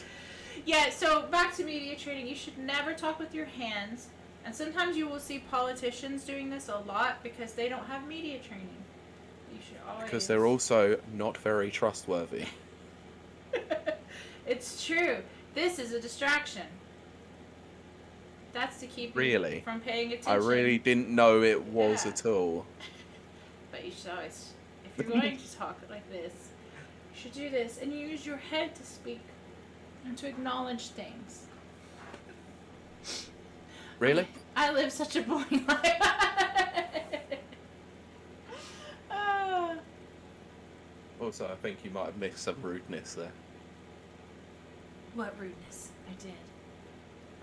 Yeah, so back to media training. You should never talk with your hands. And sometimes you will see politicians doing this a lot because they don't have media training. You should always...
Because they're also not very trustworthy.
It's true. This is a distraction. That's to keep
Really?
you from paying attention.
I really didn't know it was at all.
But you should always, if you're going to talk like this, you should do this and use your head to speak and to acknowledge things.
Really?
I live such a boring life.
Also, I think you might have missed some rudeness there.
What rudeness? I did.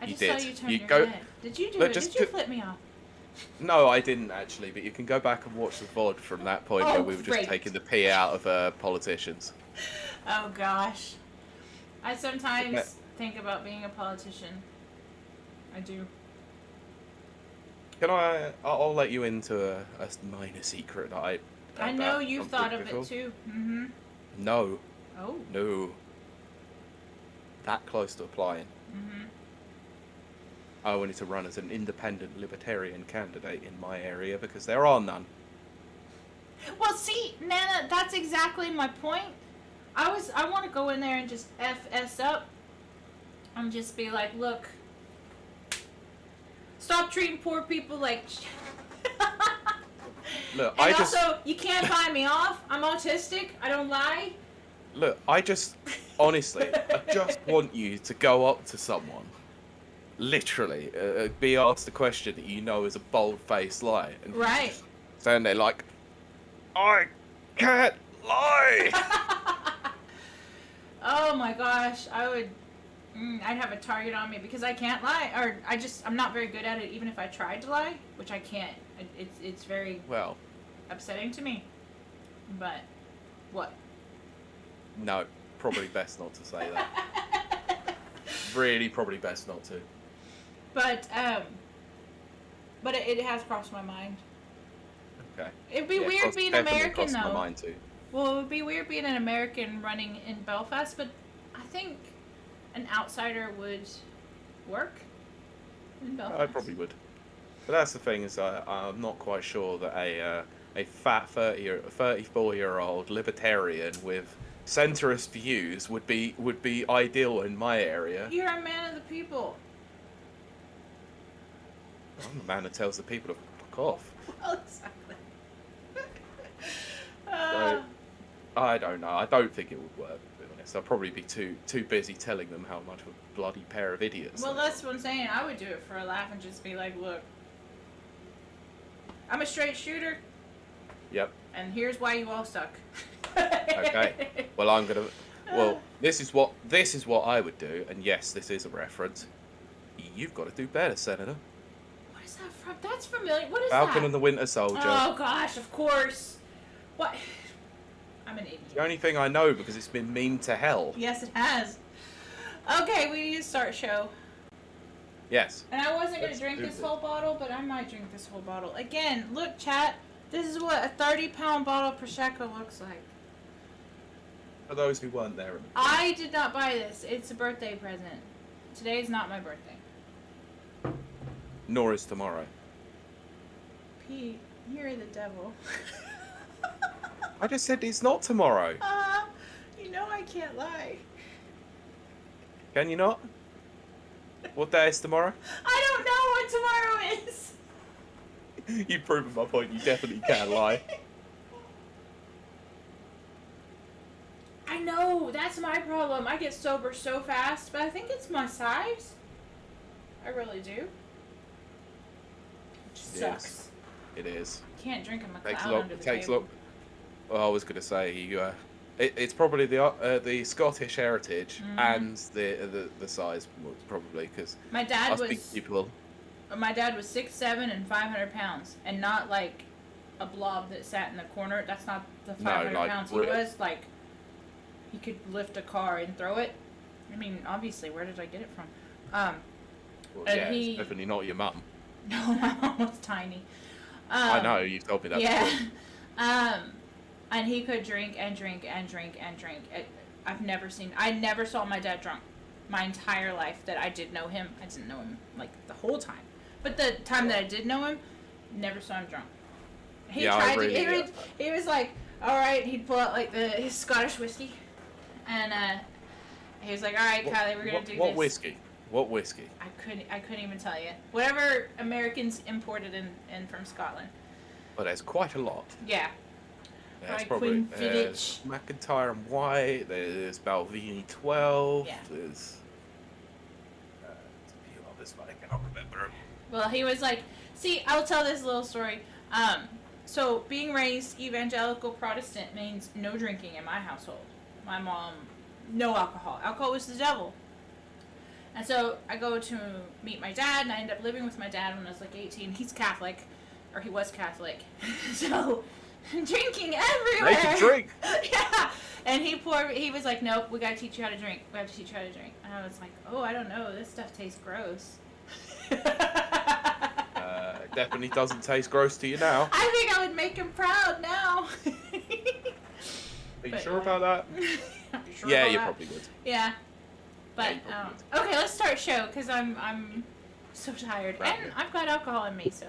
I
You
just
did.
saw you turn
You
your
go-
head. Did you do
Look,
it?
just
Did you
do-
flip me off?
No, I didn't actually, but you can go back and watch the VOD from that point where we were just
great.
taking the pee out of politicians.
Oh gosh. I sometimes
Submit.
think about being a politician. I do.
I'll let you into a minor secret that
I know you've thought of
before.
it too. Mm-hmm.
No.
Oh.
No. That close to applying.
Mm-hmm.
I wanted to run as an independent libertarian candidate in my area because there are none.
Well, see, Nana, that's exactly my point. I want to go in there and just FS up and just be like, look, stop treating poor people like
Look,
and also, you can't buy me off. I'm autistic. I don't lie.
Look, I honestly, I just want you to go up to someone, literally, be asked a question that you know is a bold-faced lie, and
Right.
stand there like, I can't lie.
Oh my gosh, I would. I'd have a target on me because I can't lie, or I'm not very good at it. Even if I tried to lie, which I can't. It's very
Well,
upsetting to me. But what?
no, probably best not to say that. Really, probably best not to.
But it has crossed my mind.
Okay.
It'd be weird being
definitely
American
crossed my
though.
mind too.
Well, it would be weird being an American running in Belfast, but I think an outsider would work in Belfast.
I probably would. But that's the thing, is I'm not quite sure that a fat 34-year-old libertarian with centrist views would be ideal in my area.
You're a man of the people.
I'm the man that tells the people to fuck off.
Well, exactly.
So, I don't know. I don't think it would work, to be honest. I'll probably be too busy telling them how much of a bloody pair of idiots.
Well, that's what I'm saying. I would do it for a laugh and just be like, look, I'm a straight shooter,
Yep.
and here's why you all suck.
Okay. Well, this is what I would do, and yes, this is a reference. You've got to do better, Senator.
What is that from? That's familiar. What is
Falcon
that?
and the Winter Soldier.
Oh gosh, of course. What? I'm an idiot.
The only thing I know because it's been memed to hell.
Yes, it has. Okay, we need to start show.
Yes.
And I wasn't going
Let's
to drink
do
this
this.
whole bottle, but I might drink this whole bottle. Again, look, chat. This is what a 30-pound bottle of Prosecco looks like.
For those who weren't there.
I did not buy this. It's a birthday present. Today is not my birthday.
Nor is tomorrow.
Pete, You're the devil.
I just said it's not tomorrow.
You know I can't lie.
Can you not? What day is tomorrow?
I don't know what tomorrow is.
You've proven my point. You definitely can lie.
I know, that's my problem. I get sober so fast, but I think it's my size. I really do. Which sucks.
It is.
Can't drink a McLeod
Takes
under the table.
long. Well, I was going to say it's probably the Scottish heritage and the size probably because
my dad was 6'7" and 500 pounds, and not like a blob that sat in the corner. That's not the 500 pounds. He was like, he could lift a car and throw it. I mean, obviously, where did I get it from?
Well, yeah, it's definitely not your mum.
No, my mom was tiny.
I know, you've told me that before.
And he could drink and drink and drink and drink. I never saw my dad drunk my entire life that I did know him. I didn't know him, like, the whole time. But the time that I did know him, never saw him drunk. He tried to, he was like, alright, he'd pull out, like, his Scottish whiskey. And, he was like, alright, Kylie, we're gonna do this.
What whiskey?
I couldn't even tell you. Whatever Americans imported in from Scotland.
Well, there's quite a lot.
Yeah.
There's probably McIntyre and White. There's Balvenie 12.
Yeah.
There's a few others, but I cannot remember them.
Well, he was like, see, I'll tell this little story. So being raised evangelical Protestant means no drinking in my household. My mom, no alcohol. Alcohol was the devil. And so I go to meet my dad, and I end up living with my dad when I was like 18. He's Catholic, or he was Catholic. So drinking everywhere.
Make him drink.
Yeah. And he was like, nope, we gotta teach you how to drink. We have to teach you how to drink. And I was like, oh, I don't know. This stuff tastes gross.
It definitely doesn't taste gross to you now.
I think I would make him proud now.
Are you sure about that?
Yeah,
you probably would.
Yeah. But, okay, let's start show, because I'm so tired.
Right.
And I've got alcohol in me, so.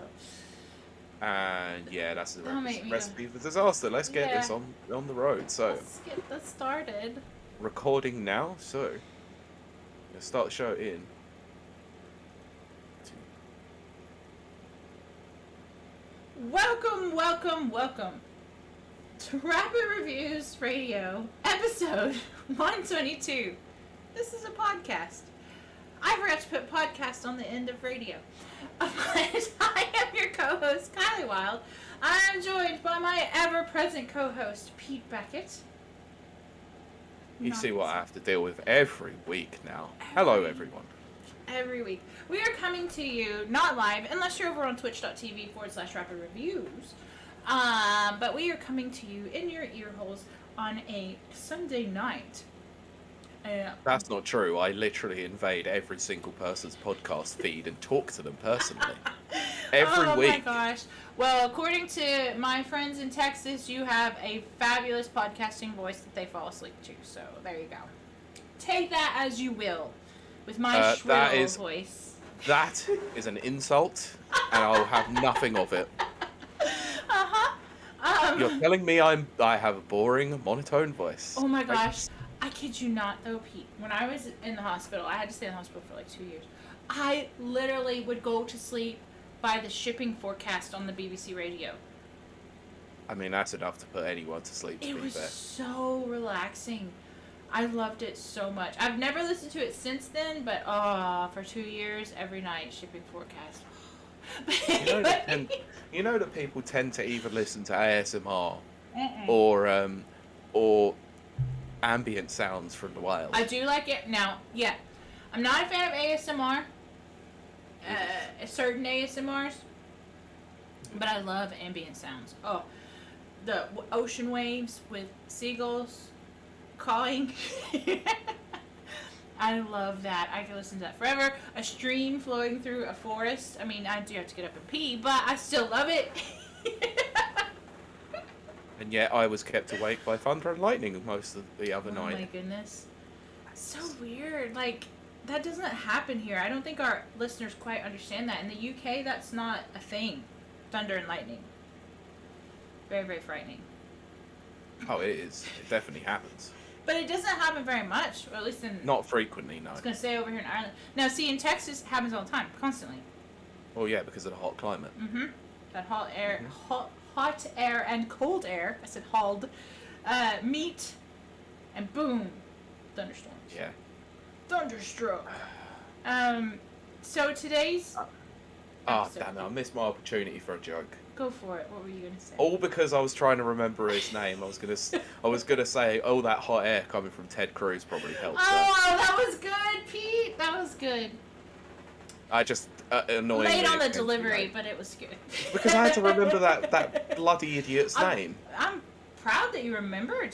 And yeah, that's the
Don't make me
recipe for disaster. Let's get this on the road. So
let's get this started.
Recording now. So let's start the show in.
Welcome, welcome, welcome to Rapid Reviews Radio, episode 122. This is a podcast. I forgot to put podcast on the end of radio. But I am your co-host, Kiley Wilde. I am joined by my ever-present co-host, Pete Beckett.
You see what I have to deal with every week now. Hello, everyone.
Every week. We are coming to you, not live, unless you're over on twitch.tv/Rapid Reviews. But we are coming to you in your ear holes on a Sunday night.
That's not true. I literally invade every single person's podcast feed and talk to them personally. Every week.
Oh my gosh. Well, according to my friends in Texas, you have a fabulous podcasting voice that they fall asleep to. So there you go. Take that as you will. With my shrill voice.
That is an insult, and I'll have nothing of it. You're telling me I have a boring, monotone voice.
Oh my gosh. I kid you not, though, Pete. When I was in the hospital, I had to stay in the hospital for like 2 years. I literally would go to sleep by the shipping forecast on the BBC radio.
I mean, that's enough to put anyone to sleep, to be fair.
It was so relaxing. I loved it so much. I've never listened to it since then, but for 2 years, every night, shipping forecast.
You know that people tend to either listen to ASMR or ambient sounds from the wild.
I do like it. Now, yeah, I'm not a fan of ASMR, certain ASMRs, but I love ambient sounds. Oh, the ocean waves with seagulls cawing. I love that. I can listen to that forever. A stream flowing through a forest. I mean, I do have to get up and pee, but I still love it.
And yet I was kept awake by thunder and lightning most of the other night.
Oh my goodness. So weird. Like, that doesn't happen here. I don't think our listeners quite understand that. In the UK, that's not a thing. Thunder and lightning. Very, very frightening.
Oh, it is. It definitely happens.
But it doesn't happen very much, or at least in...
Not frequently, no.
I was going to say over here in Ireland. Now, see, in Texas, it happens all the time, constantly.
Well, yeah, because of the hot climate.
Mm-hmm. That hot air, hot air and cold air, I said hauled, meet, and boom, thunderstorms.
Yeah.
Thunderstruck. So today's...
damn it, I missed my opportunity for a joke.
Go for it. What were you going to say?
All because I was trying to remember his name. I was gonna say, oh, that hot air coming from Ted Cruz probably helps.
Oh, that was good, Pete. That was good.
I just annoyingly
Late on the delivery, but it was good.
Because I had to remember that bloody idiot's name.
I'm proud that you remembered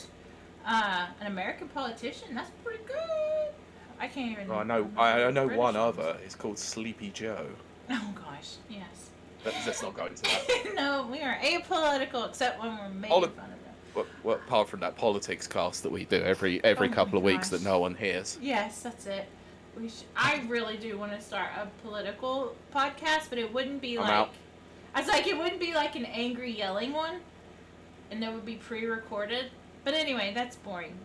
an American politician. That's pretty good. I can't even.
Well, I know one other. It's called Sleepy Joe.
Oh gosh, yes.
Let's not go into that.
No, we are apolitical except when we're making fun of them.
Well, apart from that politics cast that we do every couple of weeks that no one hears.
Yes, that's it. I really do want to start a political podcast, but it wouldn't be
I'm out.
I was like, it wouldn't be like an angry yelling one, and that would be pre-recorded. But anyway, that's boring.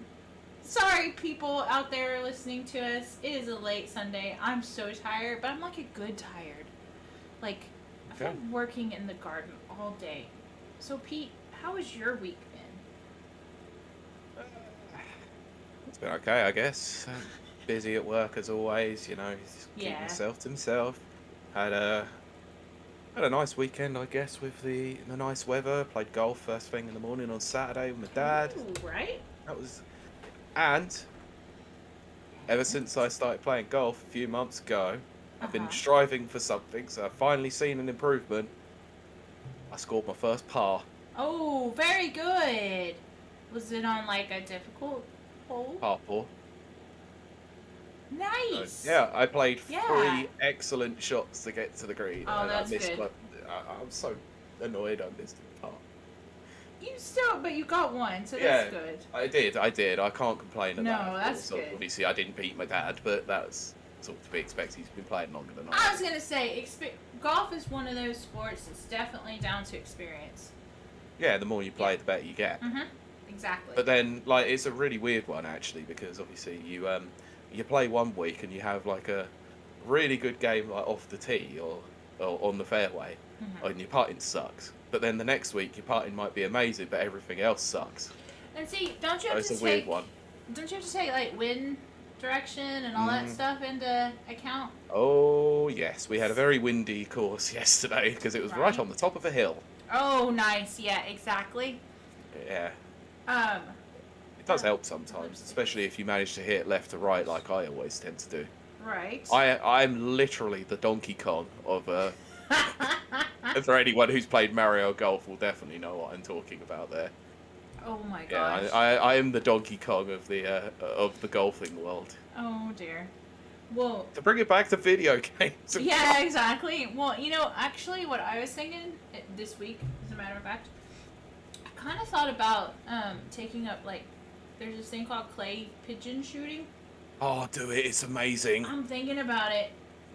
Sorry, people out there listening to us. It is a late Sunday. I'm so tired, but I'm like a good tired. Like, I've been working in the garden all day. So, Pete, how has your week been?
It's been okay, I guess. Busy at work as always, you know, keeping himself to himself. Had a nice weekend, I guess, with the nice weather. Played golf first thing in the morning on Saturday with my dad.
Ooh, right?
And ever since I started playing golf a few months ago, I've been striving for something, so I've finally seen an improvement. I scored my first par.
Oh, very good. Was it on like a difficult hole?
Par 4.
Nice.
So, yeah, I played 3 excellent shots to get to the green.
Oh, that's good.
I'm so annoyed I missed the par.
But you got one, so that's good.
I did. I can't complain at that.
No, that's good.
Obviously, I didn't beat my dad, but that's sort of to be expected. He's been playing longer than I
I
have.
was going to say, golf is one of those sports that's definitely down to experience.
Yeah, the more you play, the better you get.
Mm-hmm. Exactly.
But then, like, it's a really weird one, actually, because obviously you play one week and you have, like, a really good game, like, off the tee or on the fairway, and your putting sucks. But then the next week, your putting might be amazing, but everything else sucks.
And see, don't you have
It's a weird one.
Don't you have to take, like, wind direction and all that stuff into account?
Oh, yes. We had a very windy course yesterday because it was right on the top of a hill.
Oh, nice. Yeah, exactly.
Yeah. It does help sometimes, especially if you manage to hit left to right like I always tend to do.
Right.
I'm literally the Donkey Kong of... for anyone who's played Mario Golf will definitely know what I'm talking about there.
Oh my gosh.
Yeah, I am the Donkey Kong of the golfing world.
Oh dear. Well,
to bring it back to video games.
Yeah, exactly. Well, actually what I was thinking this week, as a matter of fact, I kind of thought about taking up, like, there's this thing called clay pigeon shooting.
Oh, do it. It's amazing.
I'm thinking about it,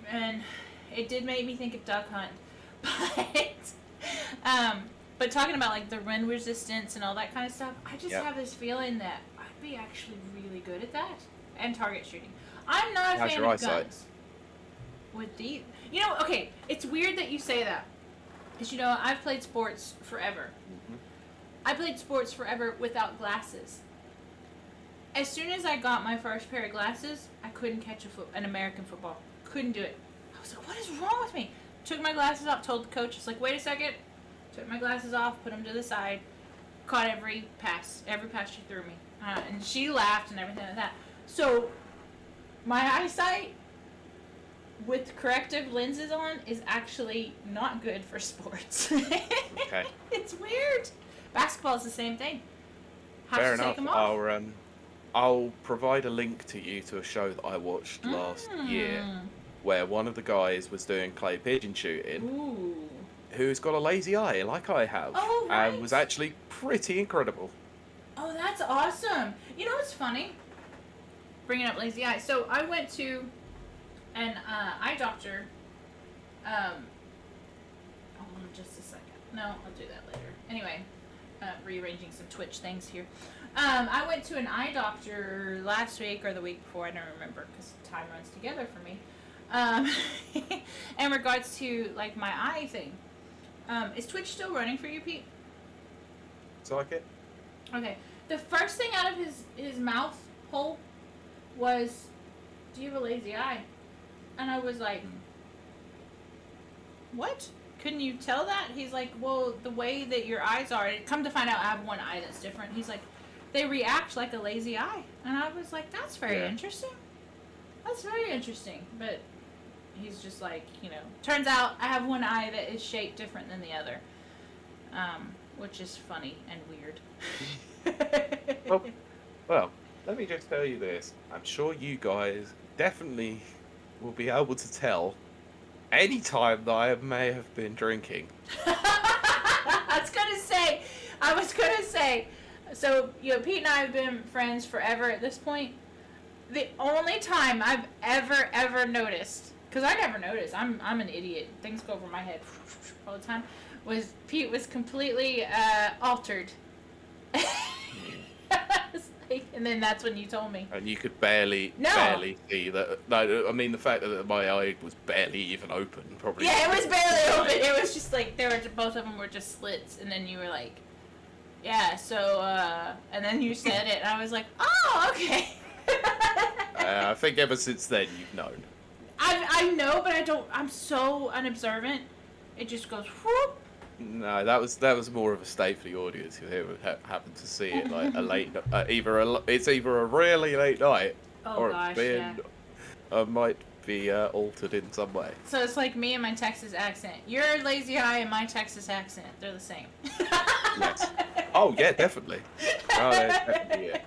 and it did make me think of duck hunt. But talking about, like, the wind resistance and all that kind of stuff, I just have this feeling that I'd be actually really good at that. And target shooting. I'm not a fan of guns. With these... okay, it's weird that you say that. Because, I've played sports forever. I played sports forever without glasses. As soon as I got my first pair of glasses, I couldn't catch an American football. Couldn't do it. I was like, what is wrong with me? Took my glasses off, told the coach, like, wait a second. Took my glasses off, put them to the side. Caught every pass she threw me. And she laughed and everything like that. So, my eyesight with corrective lenses on is actually not good for sports.
Okay.
It's weird. Basketball is the same thing. Have
Fair
to
enough.
take them off.
I'll provide a link to you to a show that I watched last year, where one of the guys was doing clay pigeon shooting.
Ooh.
Who's got a lazy eye like I have, and was actually pretty incredible.
Oh, that's awesome. What's funny? Bringing up lazy eye. So I went to an eye doctor. Hold on just a second. No, I'll do that later. Anyway, rearranging some Twitch things here. I went to an eye doctor last week or the week before. I don't remember because time runs together for me. In regards to like my eye thing, is Twitch still running for you, Pete?
It's like it.
Okay. The first thing out of his mouth hole was, "Do you have a lazy eye?" And I was like, "What? Couldn't you tell that?" He's like, "Well, the way that your eyes are, come to find out I have one eye that's different." He's like, "They react like a lazy eye." And I was like, "That's very interesting. That's very interesting." But he's just like, turns out I have one eye that is shaped different than the other. Which is funny and weird.
Well, let me just tell you this. I'm sure you guys definitely will be able to tell any time that I may have been drinking.
I was gonna say, so Pete and I have been friends forever at this point. The only time I've ever noticed, because I never noticed, I'm an idiot. Things go over my head all the time. Was Pete was completely altered. And then that's when you told me.
And you could barely see that. No, I mean the fact that my eye was barely even open, probably.
Yeah, it was barely open. It was just like both of them were just slits, and then you were like, "Yeah." So, and then you said it, and I was like, "Oh, okay."
I think ever since then you've known.
I know, but I don't. I'm so unobservant. It just goes whoop.
No, that was more of a state for the audience who happened to see it like a late, it's either a really late night, or it might be altered in some way.
So it's like me and my Texas accent. Your lazy eye and my Texas accent, they're the same.
Yes. Oh yeah, definitely. Oh, definitely, yeah.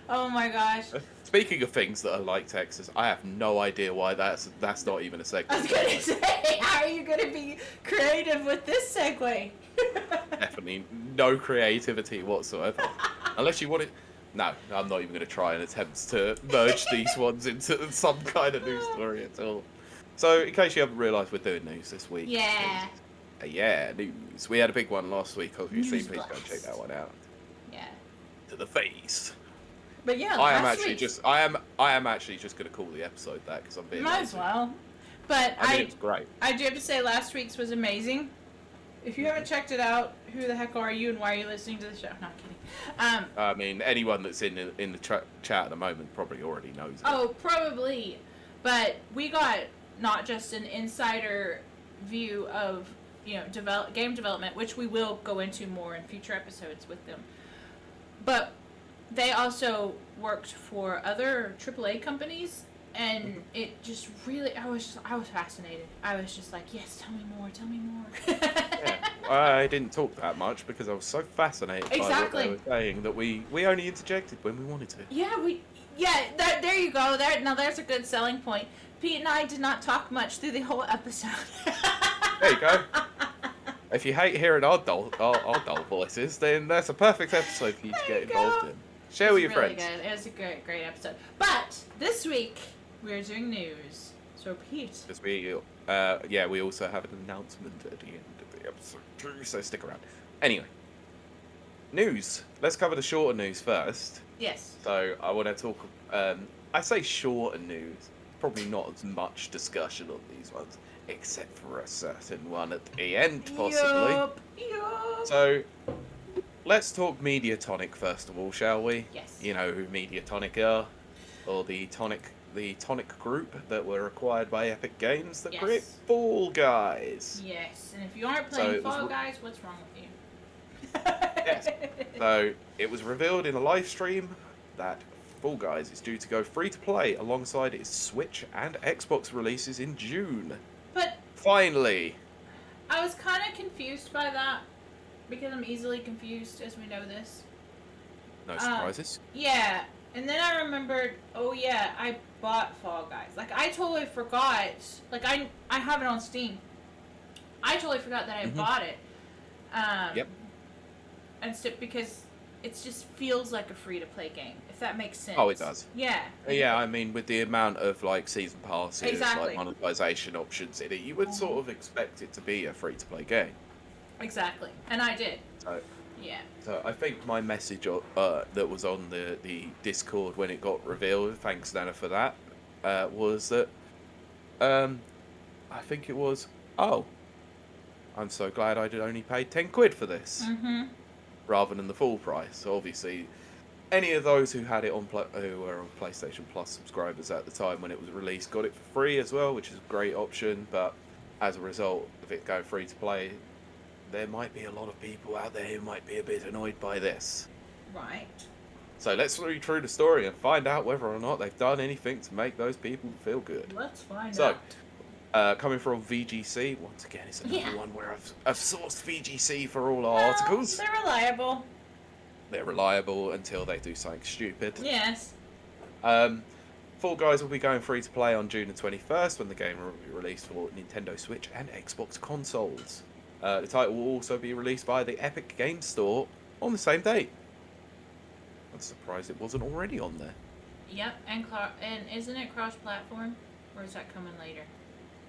Oh my gosh.
Speaking of things that are like Texas, I have no idea why that's not even a segue.
I was gonna say, how are you gonna be creative with this segue?
Definitely no creativity whatsoever. Unless you want it. No, I'm not even going to try and attempt to merge these ones into some kind of news story at all. So, in case you haven't realised, we're doing news this week.
Yeah.
News. We had a big one last week, obviously. Please go check that one out.
Yeah.
To the face.
But yeah,
I am actually just going to call the episode that because I'm being.
Might as well. But
I mean, it's great.
I do have to say, last week's was amazing. If you haven't checked it out, who the heck are you and why are you listening to the show? Not kidding.
I mean, anyone that's in the chat at the moment probably already knows it.
Oh, probably. But we got not just an insider view of game development, which we will go into more in future episodes with them. But they also worked for other AAA companies, and it just really, I was fascinated. I was just like, yes, tell me more.
Yeah, I didn't talk that much because I was so fascinated by what they were saying that we only interjected when we wanted to.
There you go. There's a good selling point. Pete and I did not talk much through the whole episode.
There you go. If you hate hearing our dull voices, then that's a perfect episode for you to get involved in. Share with your friends.
Good. It was a great episode. But this week we're doing news. So Pete.
Because we also have an announcement at the end of the episode too, so stick around. Anyway, news. Let's cover the shorter news first.
Yes.
So I want to talk. I say shorter news. Probably not as much discussion on these ones, except for a certain one at the end, possibly.
Yup.
So, let's talk Mediatonic first of all, shall we?
Yes.
You know who Mediatonic are, or the Tonic group that were acquired by Epic Games that create Fall Guys.
Yes, and if you aren't playing Fall Guys, what's wrong with you?
Yes. So it was revealed in a live stream that Fall Guys is due to go free to play alongside its Switch and Xbox releases in June.
But
finally,
I was kind of confused by that because I'm easily confused, as we know this.
No surprises.
Yeah, and then I remembered. Oh yeah, I bought Fall Guys. Like I totally forgot. Like I have it on Steam. I totally forgot that I bought it.
Yep.
And because it just feels like a free-to-play game, if that makes sense.
Oh, it does.
Yeah.
Yeah, I mean, with the amount of like season passes,
Exactly.
like monetization options in it, you would sort of expect it to be a free-to-play game.
Exactly, and I did.
So,
Yeah.
So I think my message that was on the Discord when it got revealed, thanks Nana for that, was that I think it was, oh, I'm so glad I did only pay 10 quid for this
Mm-hmm.
rather than the full price. So obviously, any of those who had it on who were on PlayStation Plus subscribers at the time when it was released got it for free as well, which is a great option. But as a result of it going free to play, there might be a lot of people out there who might be a bit annoyed by this.
Right.
So let's read through the story and find out whether or not they've done anything to make those people feel good.
Let's find
So,
out.
coming from VGC, once again, it's another one where I've sourced VGC for all our
Well,
articles.
they're reliable.
They're reliable until they do something stupid.
Yes.
Fall Guys will be going free to play on June the 21st when the game will be released for Nintendo Switch and Xbox consoles. The title will also be released by the Epic Games Store on the same date. I'm surprised it wasn't already on there.
Yep, and isn't it cross-platform, or is that coming later?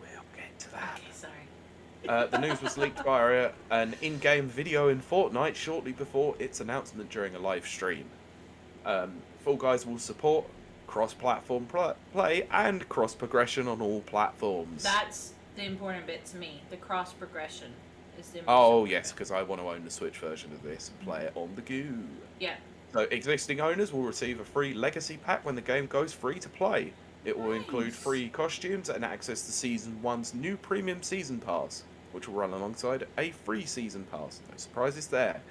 We'll get to that.
Okay, sorry.
The news was leaked via an in-game video in Fortnite shortly before its announcement during a live stream. Fall Guys will support cross-platform play and cross-progression on all platforms.
That's the important bit to me. The cross-progression is the important
Oh, yes,
bit.
because I want to own the Switch version of this and play it on the go.
Yeah.
So existing owners will receive a free Legacy Pack when the game goes free to play. It will include
Nice.
free costumes and access to Season 1's new Premium Season Pass, which will run alongside a free Season Pass. No surprises there.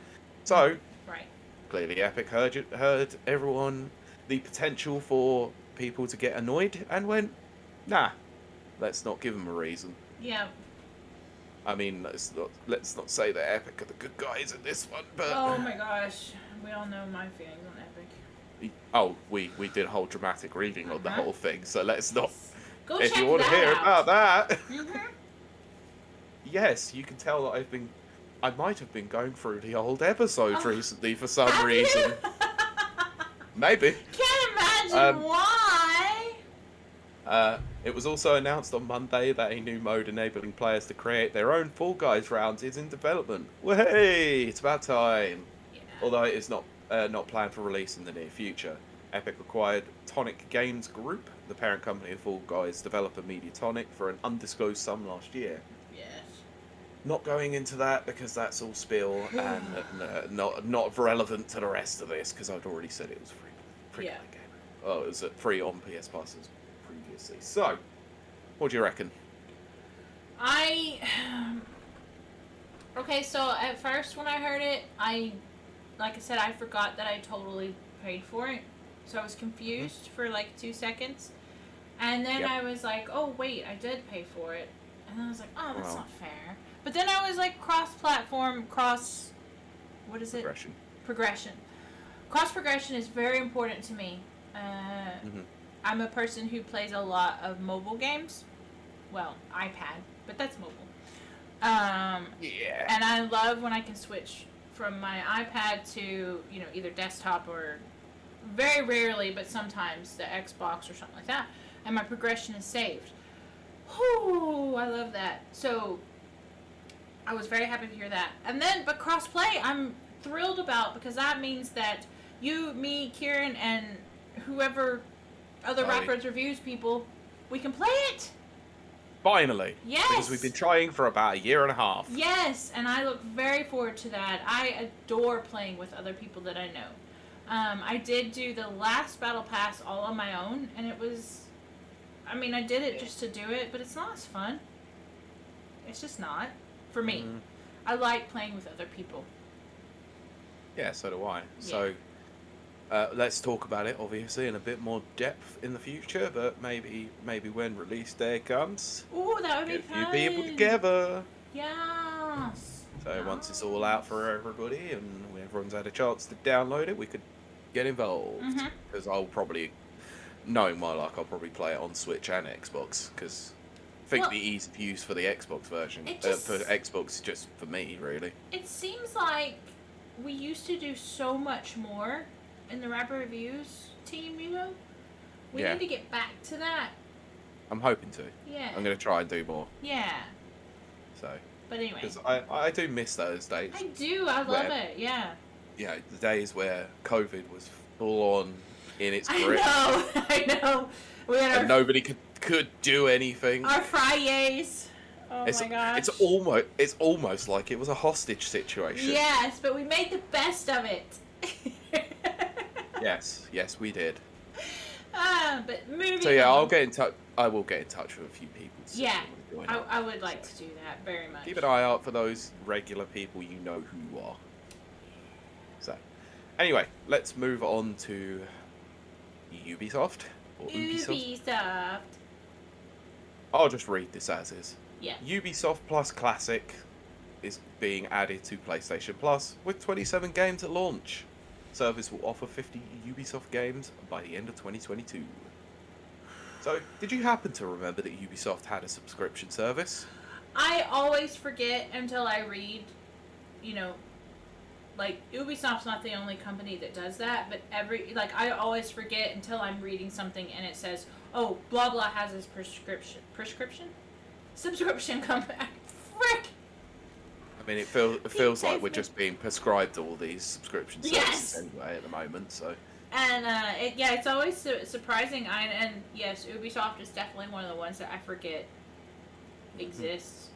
So,
Right.
clearly Epic heard everyone, the potential for people to get annoyed, and went, nah, let's not give them a reason.
Yeah.
I mean, let's not say that Epic are the good guys in this one, but...
Oh my gosh. We all know my feelings on Epic.
Oh, we did a whole dramatic reading on the whole thing, so let's not...
Go
If
check
you want to
that
hear
out.
about that...
Mm-hmm.
Yes, you can tell that I might have been going through the old episodes
Oh,
recently for some
have
reason.
you?
Maybe.
Can't imagine why.
It was also announced on Monday that a new mode enabling players to create their own Fall Guys rounds is in development. Hey, it's about time.
Yeah.
Although it is not planned for release in the near future. Epic acquired Tonic Games Group, the parent company of Fall Guys developer Mediatonic, for an undisclosed sum last year.
Yes.
Not going into that because that's all spill and not relevant to the rest of this because I'd already said it was free
Yeah.
game. Oh, it was free on PS Plus previously. So, what do you reckon?
Okay, so at first when I heard it, like I said, I forgot that I totally paid for it. So I was confused for like 2 seconds. And then
Yep.
I was like, oh wait, I did pay for it. And then I was like, oh, that's
Wow.
not fair. But then I was like, cross-platform, what is it? Progression. Cross-progression is very important to me. I'm a person who plays a lot of mobile games. Well, iPad, but that's mobile.
Yeah.
And I love when I can switch from my iPad to, either desktop or very rarely, but sometimes the Xbox or something like that. And my progression is saved. Whoo, I love that. So I was very happy to hear that. And then, but cross-play, I'm thrilled about because that means that you, me, Kieran, and whoever other
Right.
Rapids Reviews people, we can play it.
Finally.
Yes.
Because we've been trying for about a year and a half.
Yes, and I look very forward to that. I adore playing with other people that I know. I did do the last Battle Pass all on my own, and it was... I did it just to do it, but it's not as fun. It's just not. For me. I like playing with other people.
Yeah, so do I.
Yeah.
So, let's talk about it, obviously, in a bit more depth in the future, but maybe when release day comes,
Ooh, that would be
get a
fun.
few people together.
Yes.
So once it's all out for everybody and everyone's had a chance to download it, we could get involved. Because I'll probably, knowing my luck, I'll probably play it on Switch and Xbox. Because I think the ease of use for the Xbox version, for Xbox, just for me, really.
It seems like we used to do so much more in the Rapper Reviews team, We
Yeah.
need to get back to that.
I'm hoping to.
Yeah.
I'm going to try and do more.
Yeah.
So,
But anyway.
Because I do miss those days.
I do. I love it. Yeah.
Yeah, the days where COVID was full on in its
I
grip.
know. I know. We had
And nobody could do anything.
our Fridays. Oh my gosh.
It's almost like it was a hostage situation.
Yes, but we made the best of it.
Yes, we did.
But moving
So yeah,
on.
I will get in touch with a few people.
Yeah, I would like to do that very much.
Keep an eye out for those regular people you know who you are. So, anyway, let's move on to Ubisoft. Or
Ubisoft.
I'll just read this as is.
Yeah.
Ubisoft Plus Classic is being added to PlayStation Plus with 27 games at launch. Service will offer 50 Ubisoft games by the end of 2022. So, did you happen to remember that Ubisoft had a subscription service?
I always forget until I read, like, Ubisoft's not the only company that does that, but I always forget until I'm reading something and it says, oh, blah blah has his subscription come back. Frick!
I mean, it feels like we're just being prescribed all these subscription services anyway at the moment, so...
And, it's always surprising, and yes, Ubisoft is definitely one of the ones that I forget exists.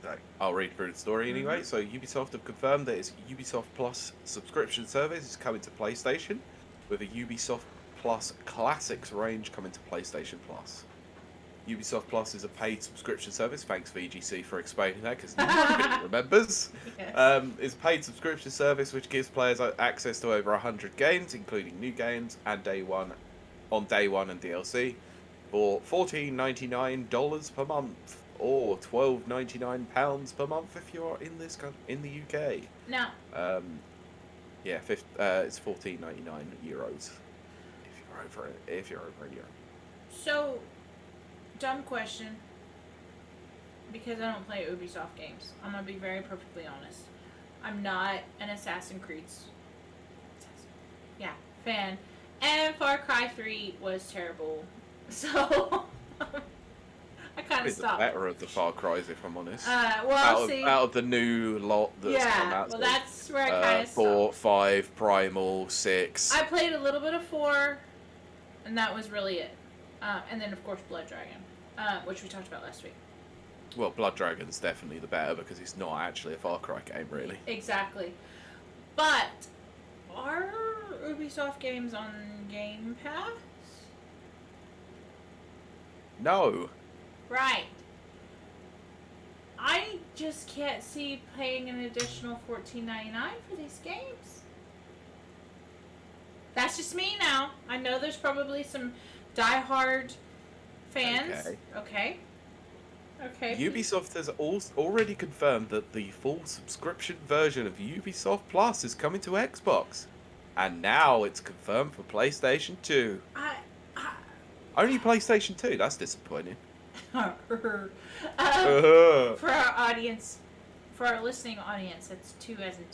So, I'll read through the story anyway. So, Ubisoft have confirmed that its Ubisoft Plus subscription service is coming to PlayStation, with a Ubisoft Plus Classics range coming to PlayStation Plus. Ubisoft Plus is a paid subscription service. Thanks VGC for explaining that, because nobody remembers.
Yes.
It's a paid subscription service which gives players access to over 100 games, including new games and day one and DLC, for $14.99 per month, or £12.99 per month if you're in the UK.
Now.
It's €14.99 if you're over a euro.
So, dumb question, because I don't play Ubisoft games. I'm gonna be very perfectly honest. I'm not an Assassin's Creed fan, and Far Cry 3 was terrible. So I kind of stopped.
The better of the Far Cries, if I'm honest.
Out
of the new lot that's come out.
Well, that's where I kind of stopped.
4, 5, Primal, 6.
I played a little bit of 4, and that was really it. And then, of course, Blood Dragon, which we talked about last week.
Well, Blood Dragon's definitely the better because it's not actually a Far Cry game, really.
Exactly. But are Ubisoft games on Game Pass?
No.
Right. I just can't see paying an additional $14.99 for these games. That's just me now. I know there's probably some diehard fans. Okay.
Ubisoft has already confirmed that the full subscription version of Ubisoft Plus is coming to Xbox. And now it's confirmed for PlayStation 2. Only PlayStation 2, that's disappointing.
For our audience, for our listening audience, that's 2 as in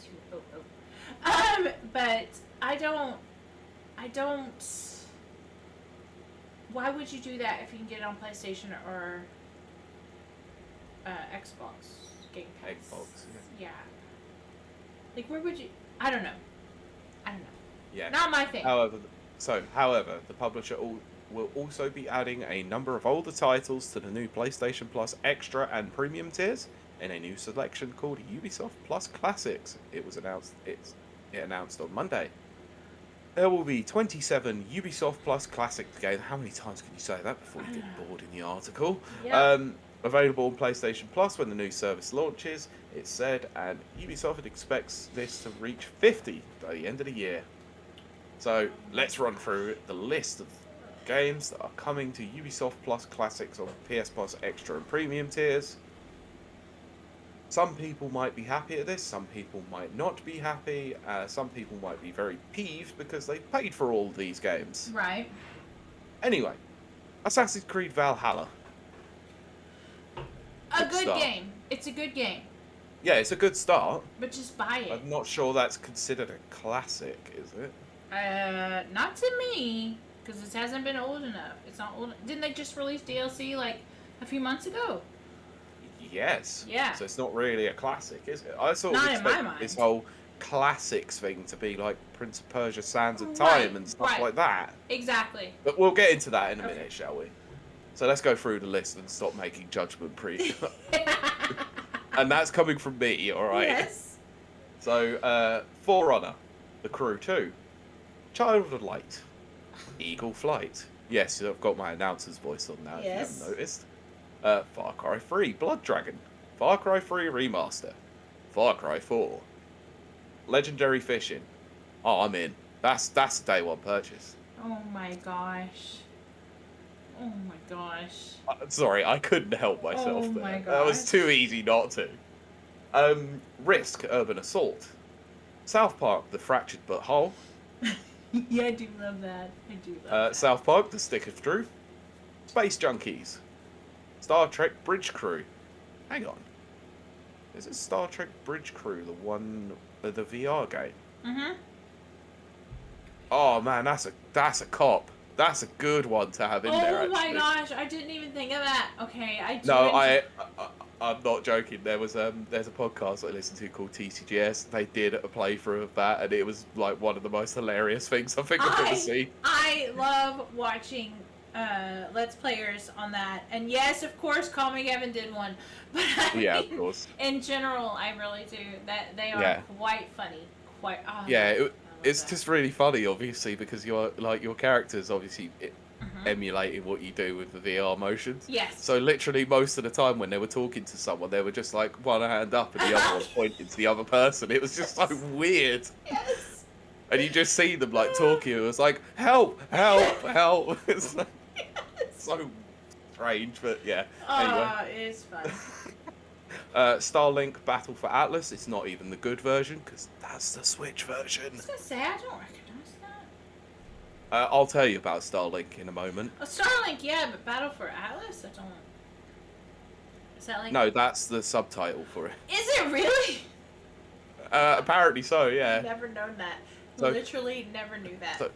2. But I don't. Why would you do that if you can get it on PlayStation or Xbox Game Pass?
Xbox,
yeah. Like, where would you? I don't know.
Yeah.
Not my thing.
However, the publisher will also be adding a number of older titles to the new PlayStation Plus Extra and Premium tiers in a new selection called Ubisoft Plus Classics. It announced on Monday. There will be 27 Ubisoft Plus Classic games. How many times can you say that before you get bored in the article?
Yeah.
Available on PlayStation Plus when the new service launches, it said, and Ubisoft expects this to reach 50 by the end of the year. So let's run through the list of games that are coming to Ubisoft Plus Classics on PS Plus Extra and Premium tiers. Some people might be happy at this, some people might not be happy, some people might be very peeved because they paid for all these games.
Right.
Anyway, Assassin's Creed Valhalla.
A good game. It's a good game.
Yeah, it's a good start.
But just buy it.
I'm not sure that's considered a classic, is it?
Not to me, because it hasn't been old enough. It's not old. Didn't they just release DLC like a few months ago?
Yes.
Yeah.
So it's not really a classic, is it? I sort of
Not in my
expect this
mind.
whole classics thing to be like Prince of Persia: Sands of
Right,
Time and stuff
right.
like that.
Exactly.
But we'll get into that in a
Okay.
minute, shall we? So let's go through the list and stop making judgment and that's coming from me, all right?
Yes.
So, Forerunner, The Crew 2, Child of Light, Eagle Flight. Yes, I've got my announcer's voice on now, if you
Yes.
haven't noticed. Far Cry 3, Blood Dragon, Far Cry 3 Remaster, Far Cry 4, Legendary Fishing. Oh, I'm in. That's a day one purchase.
Oh my gosh. Oh my gosh.
Sorry, I couldn't help myself
Oh
there.
my
That was
gosh.
too easy not to. Risk, Urban Assault, South Park, The Fractured But Whole,
Yeah, I do love that. I do love that.
South Park, The Stick of Truth, Space Junkies, Star Trek Bridge Crew. Hang on. Is it Star Trek Bridge Crew, the one, the VR game?
Mm-hmm.
Oh man, that's a cop. That's a good one to have in there.
Oh my
Actually.
gosh, I didn't even think of that. Okay, I do.
No, I'm not joking. There's a podcast I listen to called TCGS. They did a playthrough of that, and it was like one of the most hilarious things I think I've ever seen.
I love watching Let's Players on that. And yes, of course, Call Me Kevin did one. But I
Yeah,
mean,
of course.
in general, I really do. That they are
Yeah.
quite funny. Quite. Oh,
Yeah,
I love
it's
that.
just really funny, obviously, because your characters obviously
Mhm.
emulating what you do with the VR motions.
Yes.
So literally, most of the time when they were talking to someone, they were just like one hand up and the other one pointing to the other person. It was just so weird.
Yes.
And you just see them like talking. It was like, help, help, help. It's like, so strange, but yeah. Anyway.
It is fun.
Starlink Battle for Atlas. It's not even the good version because that's the Switch version.
I was gonna say, I don't recognize that.
I'll tell you about Starlink in a moment.
Oh, Starlink, yeah, but Battle for Atlas, I don't. Is that like?
No, that's the subtitle for it.
Is it really?
Apparently so, yeah.
Never known that.
So-
Literally never knew that.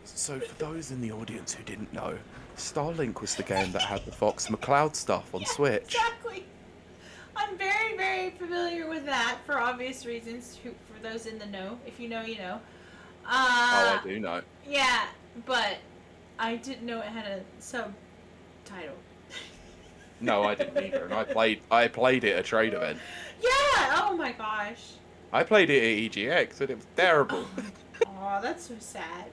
So for those in the audience who didn't know, Starlink was the game that had the Fox McCloud stuff on
Yeah,
Switch.
Exactly. I'm very, very familiar with that for obvious reasons. For those in the know, if you know, you know.
Oh, I do know.
Yeah, but I didn't know it had a subtitle.
No, I didn't either, and I played it at a trade event.
Yeah. Oh my gosh.
I played it at EGX, and it was terrible.
Oh, that's so sad.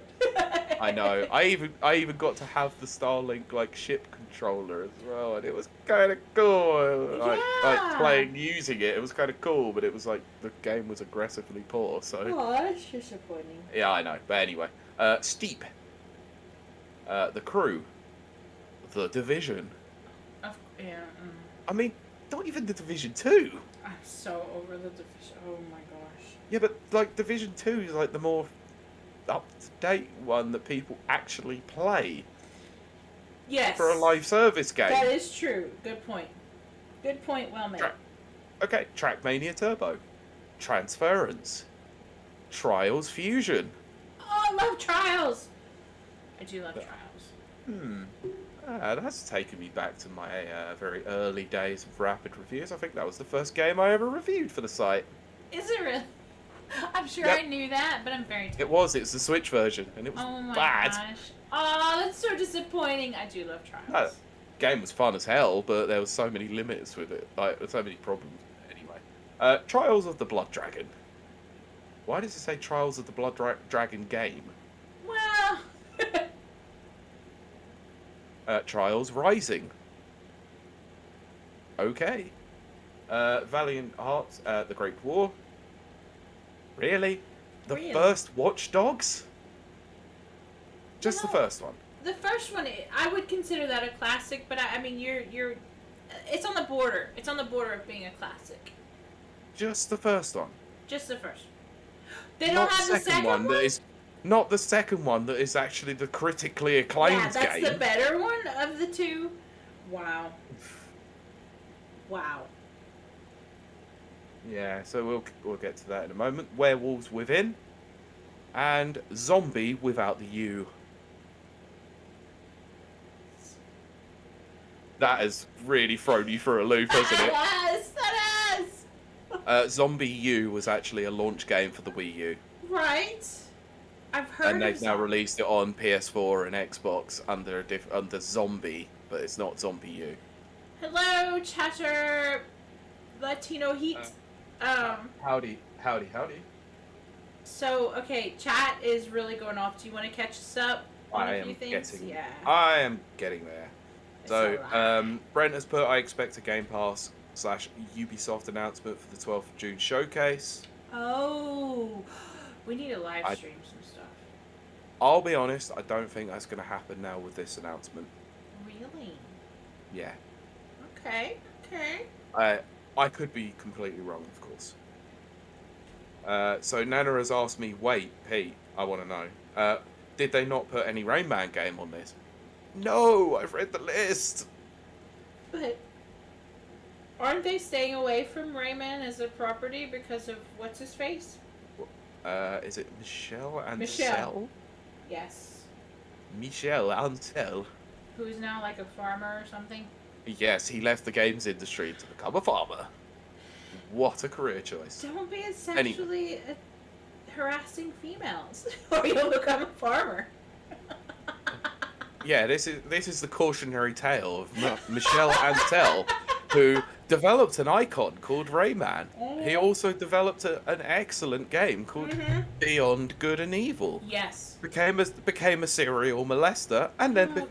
I know. I even got to have the Starlink like ship controller as well, and it was kind of cool. Like
Yeah.
using it, it was kind of cool, but it was like the game was aggressively poor. So
Oh, that's disappointing.
yeah, I know. But anyway, Steep, The Crew, The Division.
Yeah.
I mean, not even The Division 2.
I'm so over the division. Oh my gosh.
Yeah, but like Division 2 is like the more up-to-date one that people actually play
Yes.
for a live service game.
That is true. Good point. Good point. Well made.
Okay, Trackmania Turbo, Transference, Trials Fusion.
Oh, I love Trials. I do love Trials.
That's taken me back to my very early days of rapid reviews. I think that was the first game I ever reviewed for the site.
Is it really? I'm sure
Yep.
I knew that, but I'm very.
It's the Switch version, and it was
Oh my
bad.
gosh. Oh, that's so disappointing. I do love Trials.
No, game was fun as hell, but there was so many limits with it, like so many problems. Anyway, Trials of the Blood Dragon. Why does it say Trials of the Blood Dragon game?
Well.
Trials Rising. Okay. Valiant Hearts, The Great War. Really? The
Really?
first Watch Dogs? Just the
No.
first one.
The first one, I would consider that a classic, but I mean, you're, it's on the border. It's on the border of being a classic.
Just the first one.
Just the first. They don't have the second one.
that is not the second one that is actually the critically acclaimed
Yeah, that's
game.
the better one of the two. Wow. Wow.
Yeah, so we'll get to that in a moment. Werewolves Within, and Zombie Without the U. That has really thrown you for a loop, hasn't it? Zombie U was actually a launch game for the Wii U.
Right. I've heard.
And they've
of
now released it on PS4 and Xbox under under Zombie, but it's not Zombie U.
Hello, chatter, Latino heat.
Howdy.
So okay, chat is really going off. Do you want to catch us up on a few things?
I am getting there.
It's
So, Brent has put, I expect a Game Pass / Ubisoft announcement for the 12th of June showcase.
Oh, we need to live stream some stuff.
I'll be honest, I don't think that's going to happen now with this announcement.
Really?
Yeah.
Okay.
I could be completely wrong, of course. So Nana has asked me, wait, Pete, I want to know, did they not put any Rain Man game on this? No, I've read the list.
But aren't they staying away from Rayman as a property because of what's his face?
Is it Michel Ancel?
Michel. Yes.
Michel Ancel.
Who's now like a farmer or something?
Yes, he left the games industry to become a farmer. What a career choice.
Don't be sexually harassing females, or you'll become a farmer.
Yeah, this is the cautionary tale of Michel Ancel, who developed an icon called Rayman. He also developed an excellent game called Beyond Good and Evil.
Yes.
Became a serial molester, and then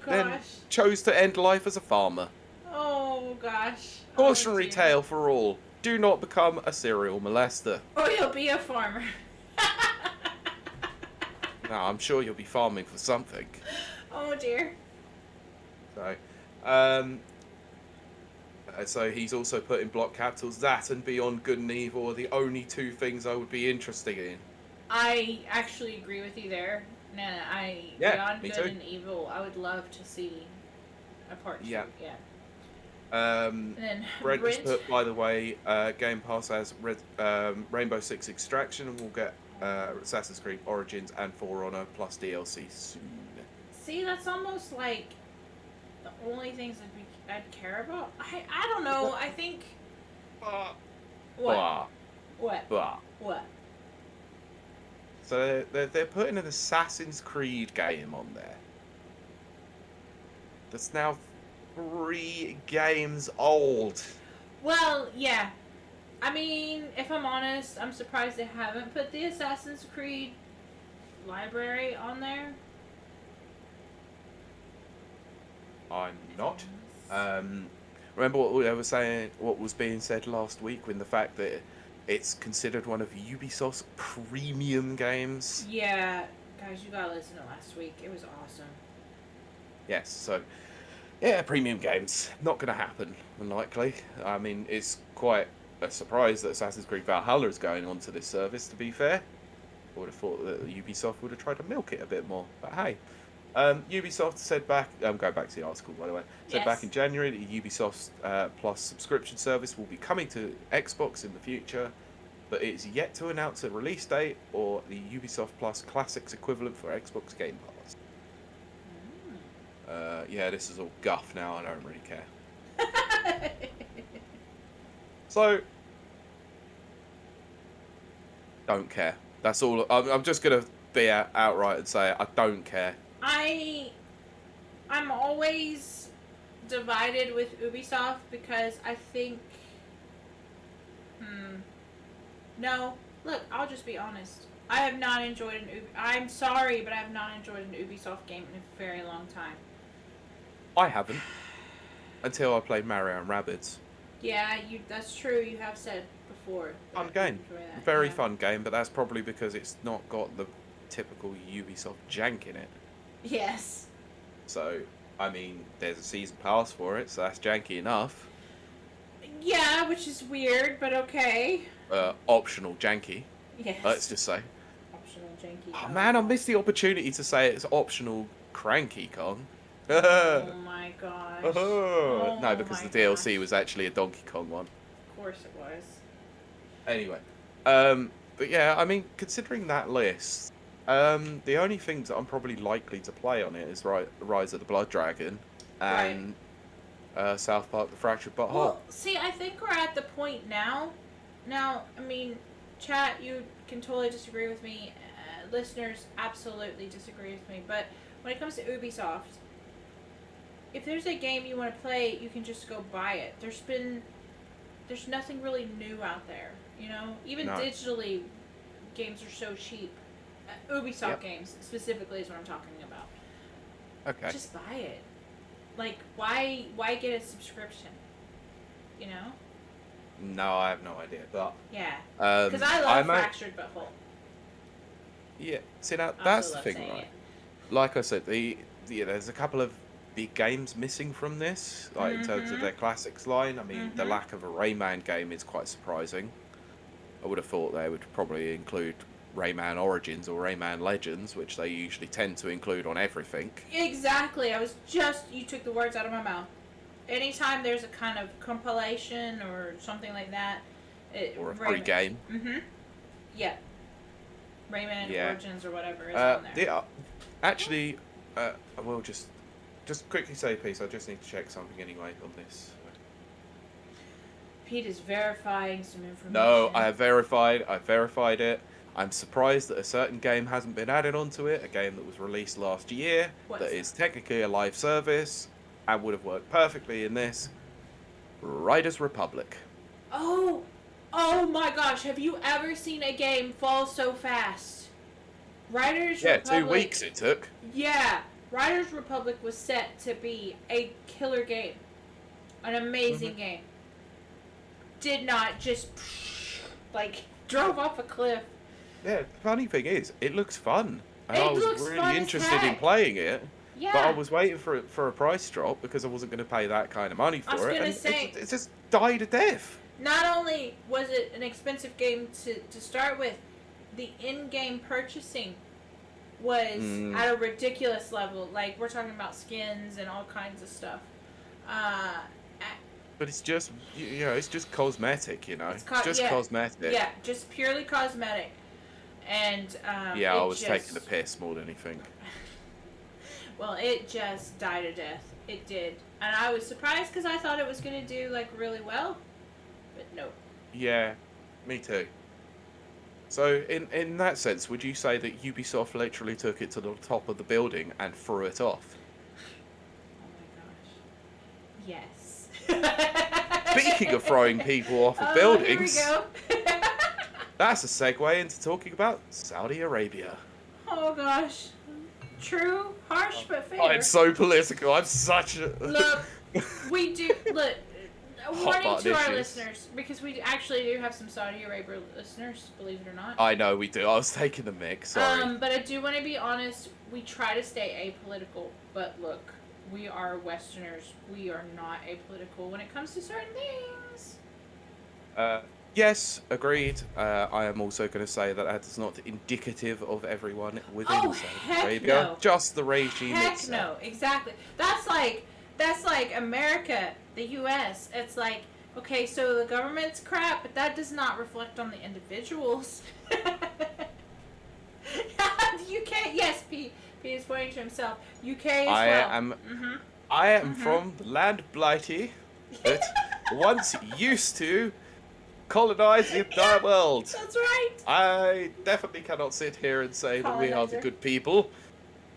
chose to end life as a farmer.
Oh gosh.
Cautionary tale for all. Do not become a serial molester.
Or you'll be a farmer.
No, I'm sure you'll be farming for something.
Oh dear.
So he's also put in block capitals, that and Beyond Good and Evil are the only two things I would be interested in.
I actually agree with you there. Beyond Good and Evil, I would love to see a part 2. Yeah.
Brent has put, by the way, Game Pass has Rainbow Six Extraction, and we'll get Assassin's Creed Origins and For Honor plus DLC soon.
See, that's almost like the only things I'd care about. I don't know. I think. What?
So they're putting an Assassin's Creed game on there. That's now 3 games old.
Well, yeah. I mean, if I'm honest, I'm surprised they haven't put the Assassin's Creed library on there.
I'm not. Remember what they were saying? What was being said last week, when the fact that it's considered one of Ubisoft's premium games.
Yeah, guys, you gotta listen to last week. It was awesome.
Yes, so yeah, premium games not going to happen, unlikely. I mean, it's quite a surprise that Assassin's Creed Valhalla is going onto this service. To be fair, I would have thought that Ubisoft would have tried to milk it a bit more. But hey. Ubisoft said back, I'm going back to the article by the way, said back in January that Ubisoft's Plus subscription service will be coming to Xbox in the future, but it's yet to announce a release date or the Ubisoft Plus Classics equivalent for Xbox Game Pass. Yeah, this is all guff now, I don't really care. So, don't care. That's all. I'm just going to be outright and say I don't care.
I'm always divided with Ubisoft because I think no, look, I'll just be honest. I have not enjoyed I'm sorry, but I have not enjoyed an Ubisoft game in a very long time.
I haven't. Until I played Mario and Rabbids.
Yeah, that's true. You have said before.
Fun game. Very fun game, but that's probably because it's not got the typical Ubisoft jank in it.
Yes.
So, I mean, there's a season pass for it, so that's janky enough.
Yeah, which is weird, but okay.
Optional janky.
Yes.
Let's just say.
Optional janky.
Oh man, I missed the opportunity to say it's optional cranky Kong.
Oh my gosh.
Oh, no, because the DLC was actually a Donkey Kong one.
Of course it was.
Anyway, but yeah, I mean, considering that list, the only things that I'm probably likely to play on it is Rise of the Blood Dragon and South Park: The Fractured But Whole.
Well, see, I think we're at the point now Now, I mean, chat, you can totally disagree with me. Listeners absolutely disagree with me. But when it comes to Ubisoft, if there's a game you want to play, you can just go buy it. There's nothing really new out there, you know? Even digitally, games are so cheap. Ubisoft games, specifically, is what I'm talking about.
Okay.
Just buy it. Like, why get a subscription? You know?
No, I have no idea, but...
Yeah. Because I love
might...
Fractured But Whole.
Yeah, see, now, that's the thing, right? Like I said, there's a couple of big games missing from this, like in terms of their classics line. I mean, the lack of a Rayman game is quite surprising. I would have thought they would probably include Rayman Origins or Rayman Legends, which they usually tend to include on everything.
Exactly. You took the words out of my mouth. Anytime there's a kind of compilation or something like that,
or a free game.
Yeah. Rayman Origins or whatever is on there.
Actually, I will just quickly say, Pete, I just need to check something anyway on this.
Pete is verifying some information.
No, I verified it. I'm surprised that a certain game hasn't been added onto it, a game that was released last year, that is technically a live service, and would have worked perfectly in this. Riders Republic.
Oh my gosh, have you ever seen a game fall so fast? Riders Republic...
2 weeks it took.
Yeah, Riders Republic was set to be a killer game. An amazing game. Did not just, drove off a cliff.
Yeah, the funny thing is, it looks fun. And I was really interested in playing it.
Yeah.
But I was waiting for a price drop because I wasn't going to pay that kind of money for it. It just died a death.
Not only was it an expensive game to start with, the in-game purchasing was at a ridiculous level. Like, we're talking about skins and all kinds of stuff.
But it's just, it's just cosmetic, It's just cosmetic.
Yeah, just purely cosmetic. And,
I was taking the piss more than anything.
Well, it just died a death. It did. And I was surprised because I thought it was going to do, really well. But no.
Yeah, me too. So, in that sense, would you say that Ubisoft literally took it to the top of the building and threw it off?
Oh my gosh. Yes.
Speaking of throwing people off of buildings,
here we go.
that's a segue into talking about Saudi Arabia.
Oh gosh. True, harsh, but fair.
I'm so political. I'm such a...
Look, we do... Look, warning to our listeners, because we actually do have some Saudi Arabia listeners, believe it or not.
I know we do. I was taking the mix, sorry.
But I do want to be honest. We try to stay apolitical, but look, we are Westerners. We are not apolitical when it comes to certain things.
Yes, agreed. I am also going to say that is not indicative of everyone within Saudi Arabia.
No.
Just the regime itself.
No, exactly. That's like America, the U.S. It's like, okay, so the government's crap, but that does not reflect on the individuals. UK, yes, Pete is pointing to himself. UK as well.
I am from the land of Blighty that once used to colonize the entire world.
That's right.
I definitely cannot sit here and say that we are the good people,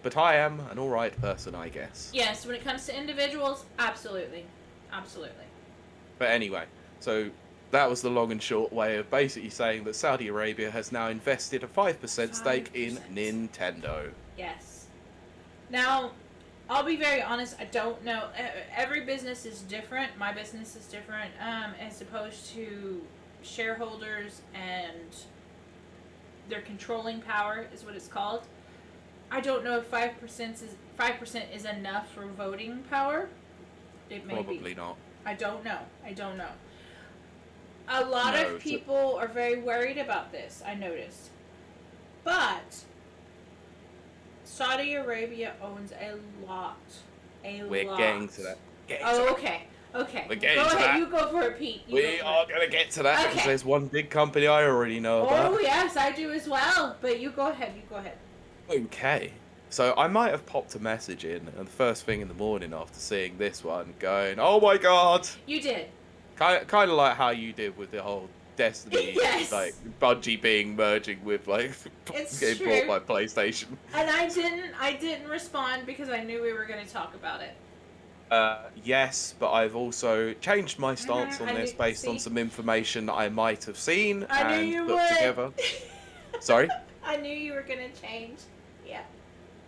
but I am an alright person, I guess.
Yes, when it comes to individuals, absolutely. Absolutely.
But anyway, so that was the long and short way of basically saying that Saudi Arabia has now invested a 5% stake in Nintendo.
Yes. Now, I'll be very honest, I don't know. Every business is different. My business is different, as opposed to shareholders and their controlling power is what it's called. I don't know if 5% is enough for voting power. It may
Probably not.
I don't know. A lot of people are very worried about this, I noticed. But Saudi Arabia owns a lot.
We're getting to that.
Okay.
We're getting to that.
You go for it, Pete.
We are going to get to that because there's one big company I already know about.
Oh, yes, I do as well. But you go ahead.
Okay. So I might have popped a message in, and the first thing in the morning after seeing this one, going, "Oh my God!"
You did.
Kind of like how you did with the whole Destiny,
Yes.
like Bungie being merging with like
It's
getting
true.
bought by PlayStation.
And I didn't respond because I knew we were going to talk about it.
Yes, but I've also changed my stance on
I
this
knew,
based on
see?
some information that I might have seen
I knew
and
you
put
would.
together. Sorry?
I knew you were going to change. Yeah.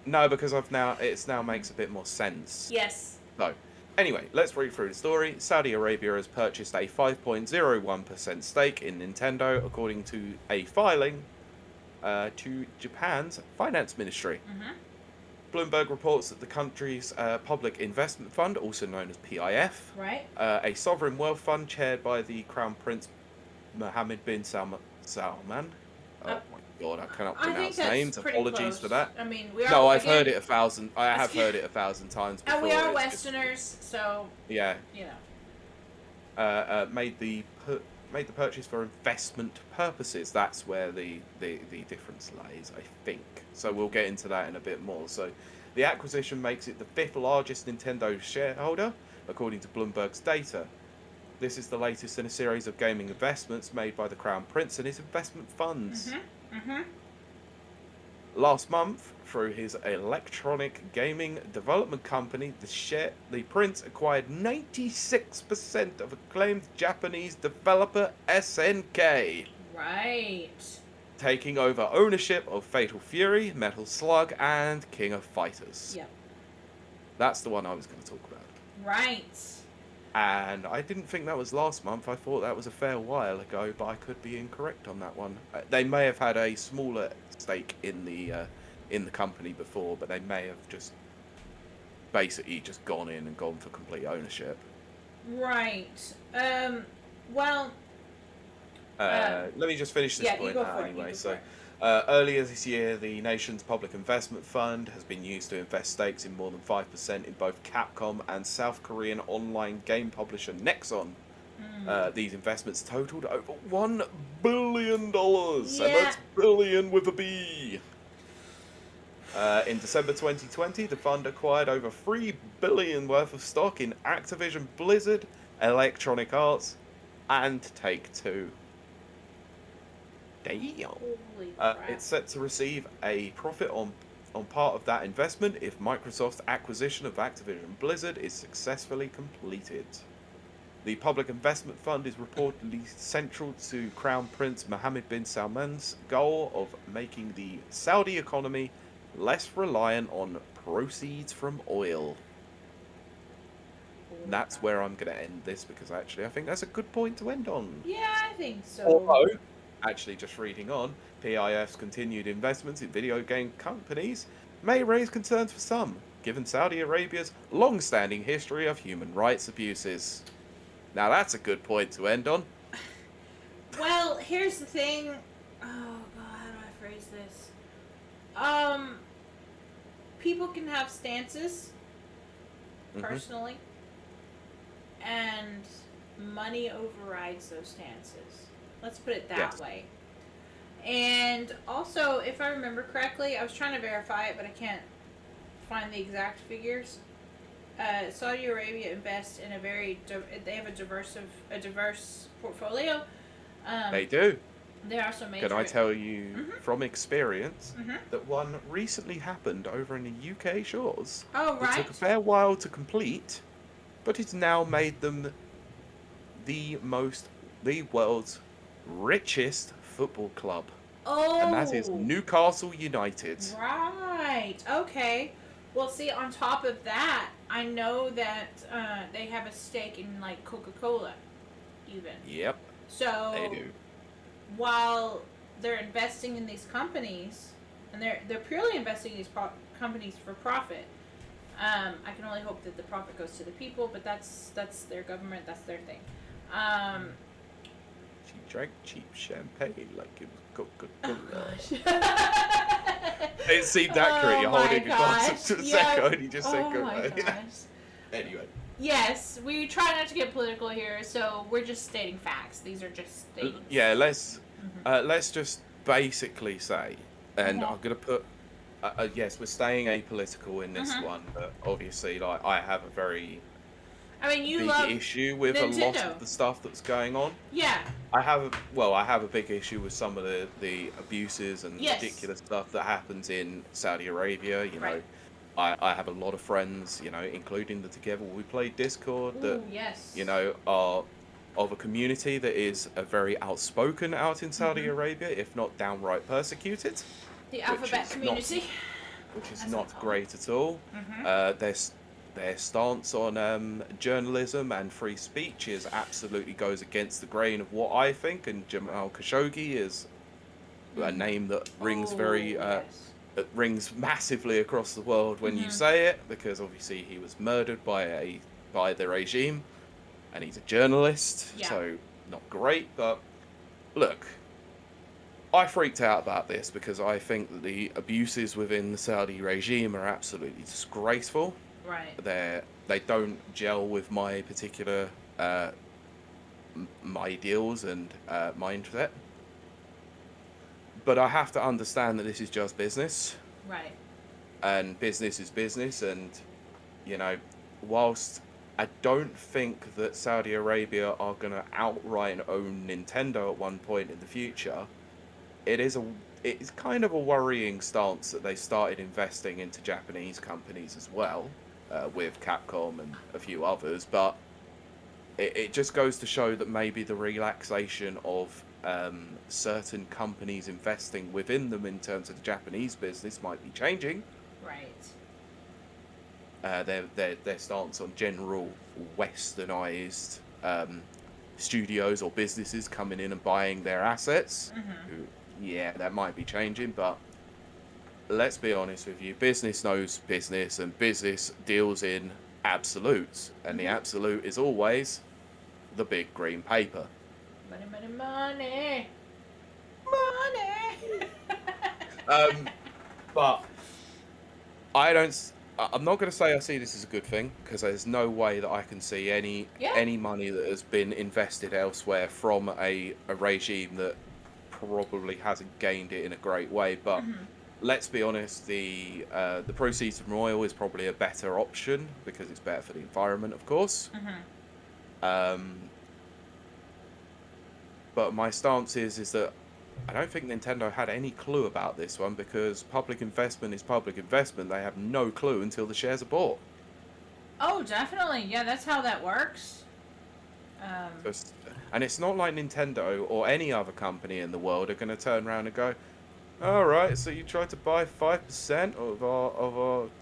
No, because it's now makes a bit more sense.
Yes.
So, anyway, let's read through the story. Saudi Arabia has purchased a 5.01% stake in Nintendo, according to a filing to Japan's finance ministry.
Mm-hmm.
Bloomberg reports that the country's public investment fund, also known as PIF,
Right.
a sovereign wealth fund chaired by the Crown Prince Mohammed bin Salman. Oh my god, I cannot
I think
pronounce
that's
names.
pretty
Apologies
close.
for that.
I mean, we are.
No, I've
again,
heard it a thousand. I have heard it 1,000 times before.
And we are
It's just-
Westerners, so
yeah.
you know.
Made the purchase for investment purposes. That's where the difference lies, I think. So we'll get into that in a bit more. So the acquisition makes it the 5th largest Nintendo shareholder, according to Bloomberg's data. This is the latest in a series of gaming investments made by the Crown Prince and his investment funds. Last month, through his electronic gaming development company, the Prince acquired 96% of acclaimed Japanese developer SNK,
Right.
taking over ownership of Fatal Fury, Metal Slug, and King of Fighters.
Yep.
That's the one I was going to talk about.
Right.
And I didn't think that was last month. I thought that was a fair while ago, but I could be incorrect on that one. They may have had a smaller stake in the company before, but they may have just basically just gone in and gone for complete ownership.
Right. Well.
Let me just finish this point out anyway. So, earlier this year, the nation's public investment fund has been used to invest stakes in more than 5% in both Capcom and South Korean online game publisher Nexon. These investments totaled over $1 billion, and that's billion with a B. In December 2020, the fund acquired over $3 billion worth of stock in Activision Blizzard, Electronic Arts, and Take-Two. Damn.
Holy crap.
It's set to receive a profit on part of that investment if Microsoft's acquisition of Activision Blizzard is successfully completed. The public investment fund is reportedly central to Crown Prince Mohammed bin Salman's goal of making the Saudi economy less reliant on proceeds from oil. And that's where I'm going to end this, because actually I think that's a good point to end on.
Yeah, I think so.
Although, actually just reading on, PIF's continued investments in video game companies may raise concerns for some, given Saudi Arabia's long-standing history of human rights abuses. Now that's a good point to end on.
Well, here's the thing. Oh god, how do I phrase this? People can have stances, personally, and money overrides those stances. Let's put it that way. And also, if I remember correctly, I was trying to verify it, but I can't find the exact figures. Saudi Arabia invests in they have a diverse portfolio.
They do.
They also major.
Can I tell you from experience that one recently happened over in the UK shores?
Oh, right.
It took a fair while to complete, but it's now made them the world's richest football club.
Oh.
And that is Newcastle United.
Right. Okay. Well, see, on top of that, I know that they have a stake in, like, Coca-Cola, even.
Yep.
So
They do.
While they're investing in these companies, and they're purely investing in these companies for profit, I can only hope that the profit goes to the people, but that's their government, that's their thing.
She drank cheap champagne like it was Coca-Cola.
Oh, gosh.
It seemed accurate. You're holding a glass of Prosecco and you just said
Oh my
Coca-Cola.
gosh.
Anyway.
Yes, we try not to get political here, so we're just stating facts. These are just things.
Yeah, let's just basically say, and I'm gonna put, yes, we're staying apolitical in this one, but obviously, like, I have a very
I mean, you
big
love
issue with a lot
Nintendo.
of the stuff that's going on.
Yeah.
I have a big issue with some of the abuses and
Yes.
ridiculous stuff that happens in Saudi Arabia. You know,
Right.
I have a lot of friends, you know, including the Together We Play Discord, that,
Ooh, yes.
you know, are of a community that is very outspoken out in Saudi Arabia, if not downright persecuted,
The alphabet
is not
community.
which is
That's what
not
I call
great at all.
Mm-hmm.
Their stance on journalism and free speech is absolutely goes against the grain of what I think. And Jamal Khashoggi is a name that rings
Oh, yes.
that rings massively across the world when you say it, because obviously he was murdered by the regime, and he's a journalist,
Yeah.
so not great. But look, I freaked out about this because I think that the abuses within the Saudi regime are absolutely disgraceful.
Right.
They don't gel with my particular my ideals and mindset. But I have to understand that this is just business,
Right.
and business is business. And you know, whilst I don't think that Saudi Arabia are going to outright own Nintendo at one point in the future, it's kind of a worrying stance that they started investing into Japanese companies as well, with Capcom and a few others. But it just goes to show that maybe the relaxation of certain companies investing within them in terms of the Japanese business might be changing.
Right.
Their stance on general westernized studios or businesses coming in and buying their assets. Yeah, that might be changing, but let's be honest with you. Business knows business, and business deals in absolutes, and the absolute is always the big green paper.
Money, money, money. Money.
But I'm not going to say I see this as a good thing, because there's no way that I can see any money that has been invested elsewhere from a regime that probably hasn't gained it in a great way. But let's be honest, the proceeds from oil is probably a better option because it's better for the environment, of course. But my stance is that I don't think Nintendo had any clue about this one, because public investment is public investment. They have no clue until the shares are bought.
Oh, definitely. Yeah, that's how that works.
And it's not like Nintendo or any other company in the world are going to turn around and go, all right, so you tried to buy 5% of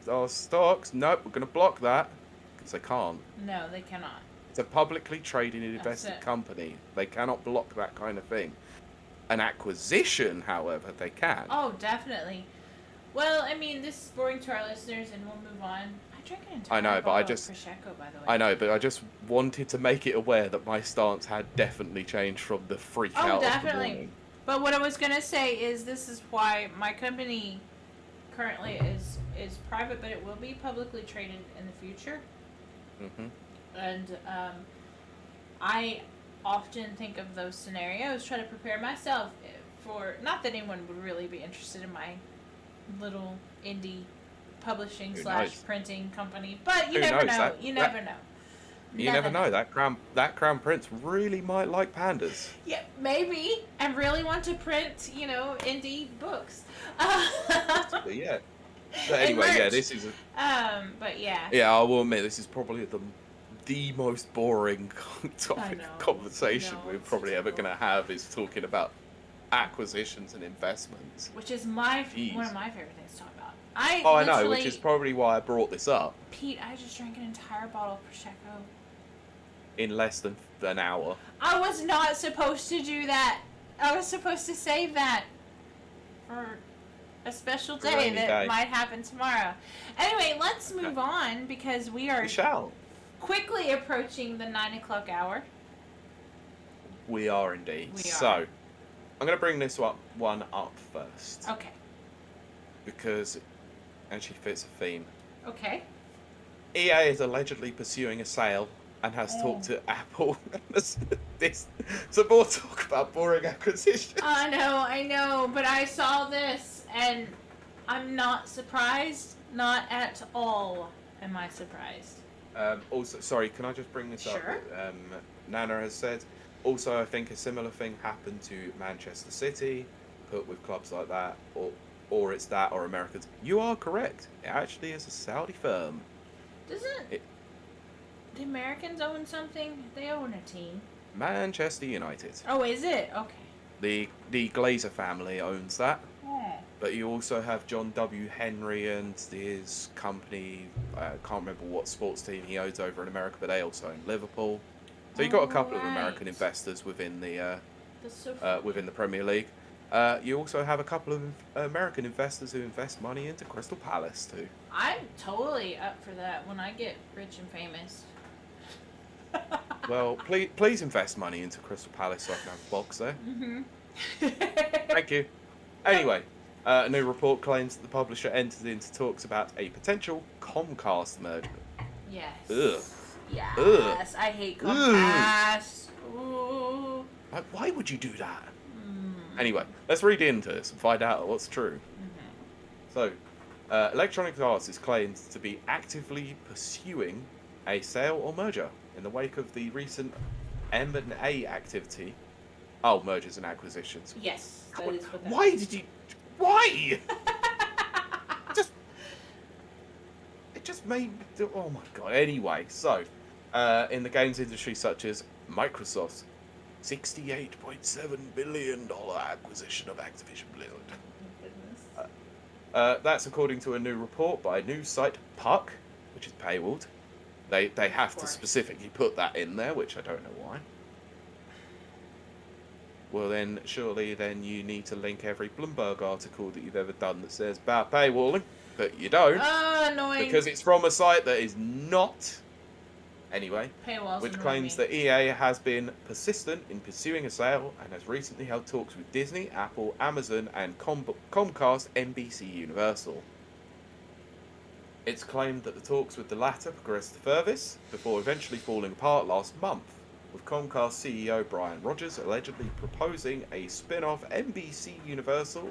our stocks. Nope, we're going to block that, because they can't.
No, they cannot.
It's a publicly traded and invested company. They cannot block that kind of thing. An acquisition, however, they can.
Oh, definitely. Well, I mean, this is boring to our listeners, and we'll move on. I drank an entire bottle of Prosecco, by the way.
I know, but I just wanted to make it aware that my stance had definitely changed from the freak out of the morning.
But what I was going to say is this is why my company currently is private, but it will be publicly traded in the future. And I often think of those scenarios, try to prepare myself for, not that anyone would really be interested in my little indie publishing / printing company, but you never know. You never know.
You never know. That crown prince really might like pandas.
Yeah, maybe, and really want to print, indie books.
But yeah. But anyway, yeah, this is
but yeah.
Yeah, I will admit, this is probably the most boring conversation we're probably ever going to have, is talking about acquisitions and investments.
Which is one of my favorite things to talk about.
I know, which is probably why I brought this up.
Pete, I just drank an entire bottle of Prosecco.
In less than an hour.
I was not supposed to do that. I was supposed to save that for a special day that might happen tomorrow. Anyway, let's move on, because we shall. Quickly approaching the 9 o'clock hour.
We are indeed. So, I'm going to bring this one up first.
Okay.
Because it actually fits a theme.
Okay.
EA is allegedly pursuing a sale and has talked to Apple. So more talk about boring acquisitions.
I know, but I saw this and I'm not surprised. Not at all am I surprised.
Also, sorry, can I just bring this up?
Sure.
Nana has said. Also, I think a similar thing happened to Manchester City, put with clubs like that, or it's that, or Americans. You are correct. It actually is a Saudi firm.
Doesn't
It,
the Americans own something? They own a team.
Manchester United.
Oh, is it? Okay.
The Glazer family owns that.
Oh.
But you also have John W. Henry and his company. I can't remember what sports team he owns over in America, but they also own Liverpool. So you've got a couple of American investors within the
That's so funny.
within the Premier League. You also have a couple of American investors who invest money into Crystal Palace too.
I'm totally up for that when I get rich and famous.
Well, please invest money into Crystal Palace so I can have a box there. Thank you. Anyway, a new report claims that the publisher entered into talks about a potential Comcast merger.
Yes.
Ugh.
Yes.
Ugh.
I hate Comcast. Ooh.
Like, why would you do that?
Mm.
Anyway, let's read into this and find out what's true.
Mm-hmm.
So, Electronic Arts is claimed to be actively pursuing a sale or merger in the wake of the recent M&A activity. Oh, mergers and acquisitions.
Yes. That is what that
Why did you? Why? just it just made. Oh my god. Anyway, so in the games industry, such as Microsoft's $68.7 billion acquisition of Activision Blizzard. That's according to a new report by news site Puck, which is paywalled. They have to specifically put that in there, which I don't know why. Well then, surely then you need to link every Bloomberg article that you've ever done that says about paywalling, but you don't.
Annoying.
Because it's from a site that is not. Anyway,
Paywalls
which
annoy
claims
me.
that EA has been persistent in pursuing a sale and has recently held talks with Disney, Apple, Amazon, and Comcast NBC Universal. It's claimed that the talks with the latter progressed the furthest before eventually falling apart last month, with Comcast CEO Brian Rogers allegedly proposing a spin-off NBC Universal.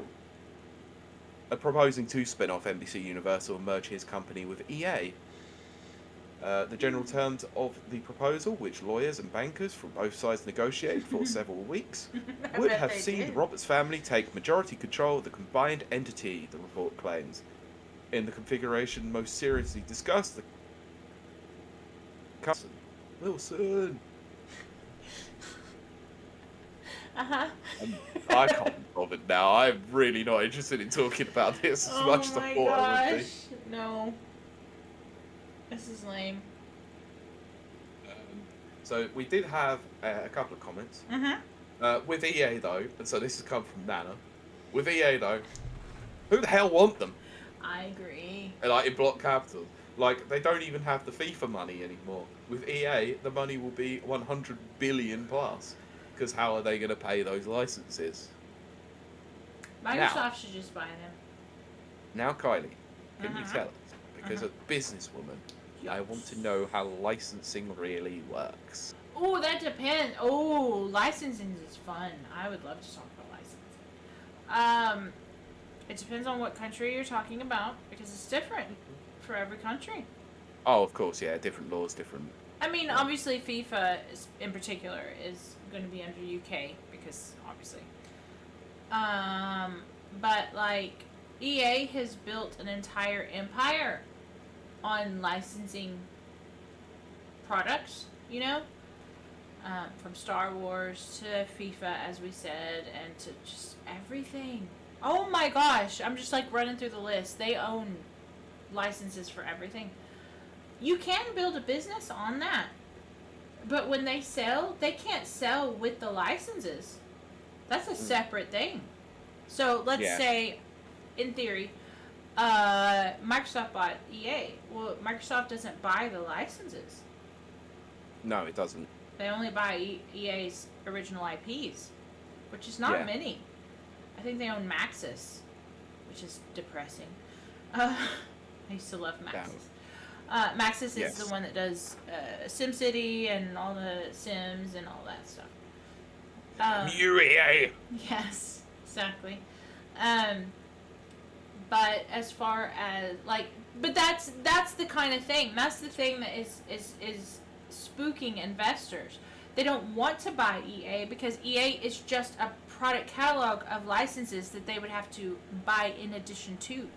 Proposing to spin off NBC Universal and merge his company with EA. The general terms of the proposal, which lawyers and bankers from both sides negotiated for several weeks, would have seen the Roberts family take majority control of the combined entity, the report claims. In the configuration most seriously discussed, the cousin Wilson. I can't be bothered now. I'm really not interested in talking about this as much as I thought I would be.
No. This is lame.
So we did have a couple of comments. With EA though, and so this has come from Nana. With EA though, who the hell want them?
I agree.
Like in block capital. Like they don't even have the FIFA money anymore. With EA, the money will be 100 billion plus. Because how are they going to pay those licenses?
Microsoft should just buy them.
Now, Kylie, can you tell us? Because a businesswoman, I want to know how licensing really works.
Oh, that depends. Oh, licensing is fun. I would love to talk about licensing. It depends on what country you're talking about because it's different for every country.
Oh, of course, yeah. Different laws, different.
I mean, obviously, FIFA in particular is going to be under UK because obviously. But like EA has built an entire empire on licensing products, you know, from Star Wars to FIFA, as we said, and to just everything. Oh my gosh, I'm just like running through the list. They own licenses for everything. You can build a business on that. But when they sell, they can't sell with the licenses. That's a separate thing. So let's say, in theory, Microsoft bought EA. Well, Microsoft doesn't buy the licenses.
No, it doesn't.
They only buy EA's original IPs, which is not many. I think they own Maxis, which is depressing. I used to love Maxis. Maxis is the one that does SimCity and all the Sims and all that stuff.
EA.
Yes, exactly. But as far as like but that's the kind of thing. That's the thing that is spooking investors. They don't want to buy EA because EA is just a product catalog of licenses that they would have to buy in addition to.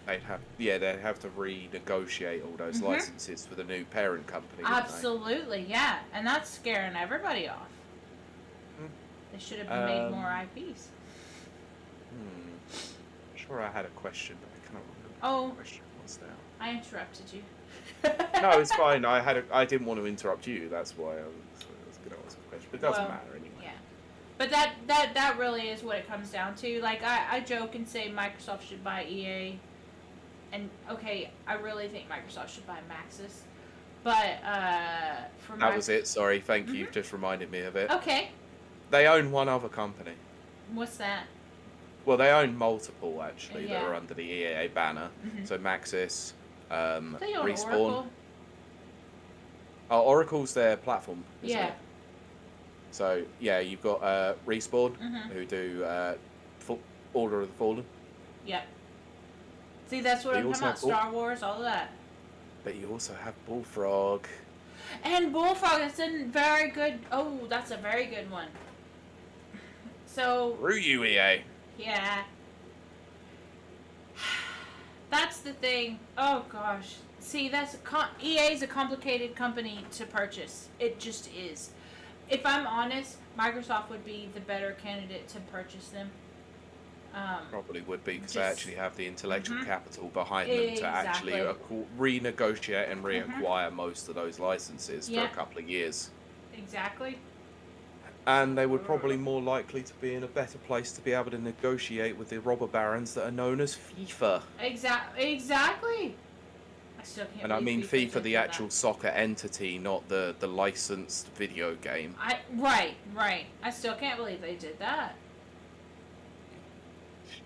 They'd have to renegotiate all those licenses for the new parent company.
Absolutely, yeah, and that's scaring everybody off. They should have made more IPs.
I'm sure I had a question, but I cannot remember what the question was now.
I interrupted you.
No, it's fine. I didn't want to interrupt you. That's why I was going to ask a question, but it doesn't matter anyway.
Yeah, but that really is what it comes down to. Like I joke and say Microsoft should buy EA, and okay, I really think Microsoft should buy Maxis, but
that was it. Sorry, thank you. Just reminded me of it.
Okay.
They own one other company.
What's that?
Well, they own multiple actually that are under the EA banner. So Maxis,
They own
Respawn.
Oracle.
Oh, Oracle's their platform, isn't
Yeah.
it? So yeah, you've got Respawn who do Order of the Fallen.
Yep. See, that's what I'm talking about. Star Wars, all of that.
But you also have Bullfrog.
And Bullfrog, that's a very good. Oh, that's a very good one. So.
Screw you, EA.
Yeah. That's the thing. Oh gosh. See, EA is a complicated company to purchase. It just is. If I'm honest, Microsoft would be the better candidate to purchase them.
Probably would be because they actually have the intellectual capital behind them to actually renegotiate and reacquire most of those licenses for a couple of years.
Exactly.
And they would probably more likely to be in a better place to be able to negotiate with the robber barons that are known as FIFA.
Exactly. I still can't.
And I mean FIFA, the actual soccer entity, not the licensed video game.
Right. I still can't believe they did that.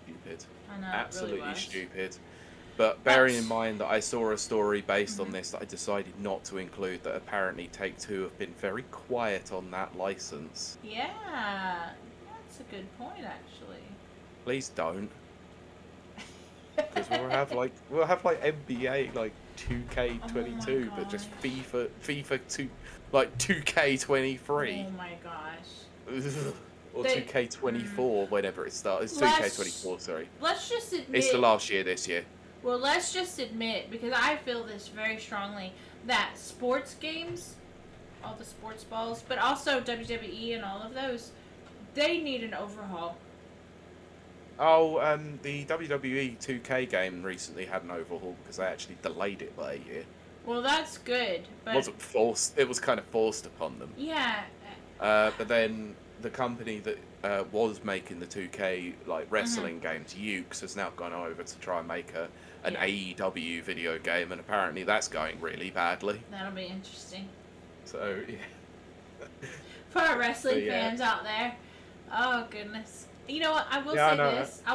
Stupid.
I know,
absolutely
it really was.
Stupid. But bearing in mind that I saw a story based on this that I decided not to include, that apparently Take-Two have been very quiet on that license.
Yeah, that's a good point, actually.
Please don't. Because we'll have like NBA like 2K22, but just FIFA 2 like 2K23.
Oh my gosh.
Or 2K24 whenever it starts. It's 2K24, sorry.
Let's just admit
it's the last year this year.
Well, let's just admit, because I feel this very strongly, that sports games, all the sports balls, but also WWE and all of those, they need an overhaul.
Oh, the WWE 2K game recently had an overhaul because they actually delayed it by a year.
Well, that's good, but
It wasn't forced. It was kind of forced upon them.
Yeah.
But then the company that was making the 2K like wrestling games, Ukes, has now gone over to try and make an AEW video game, and apparently that's going really badly.
That'll be interesting.
So, yeah.
For our wrestling fans out there. Oh, goodness. You know what? I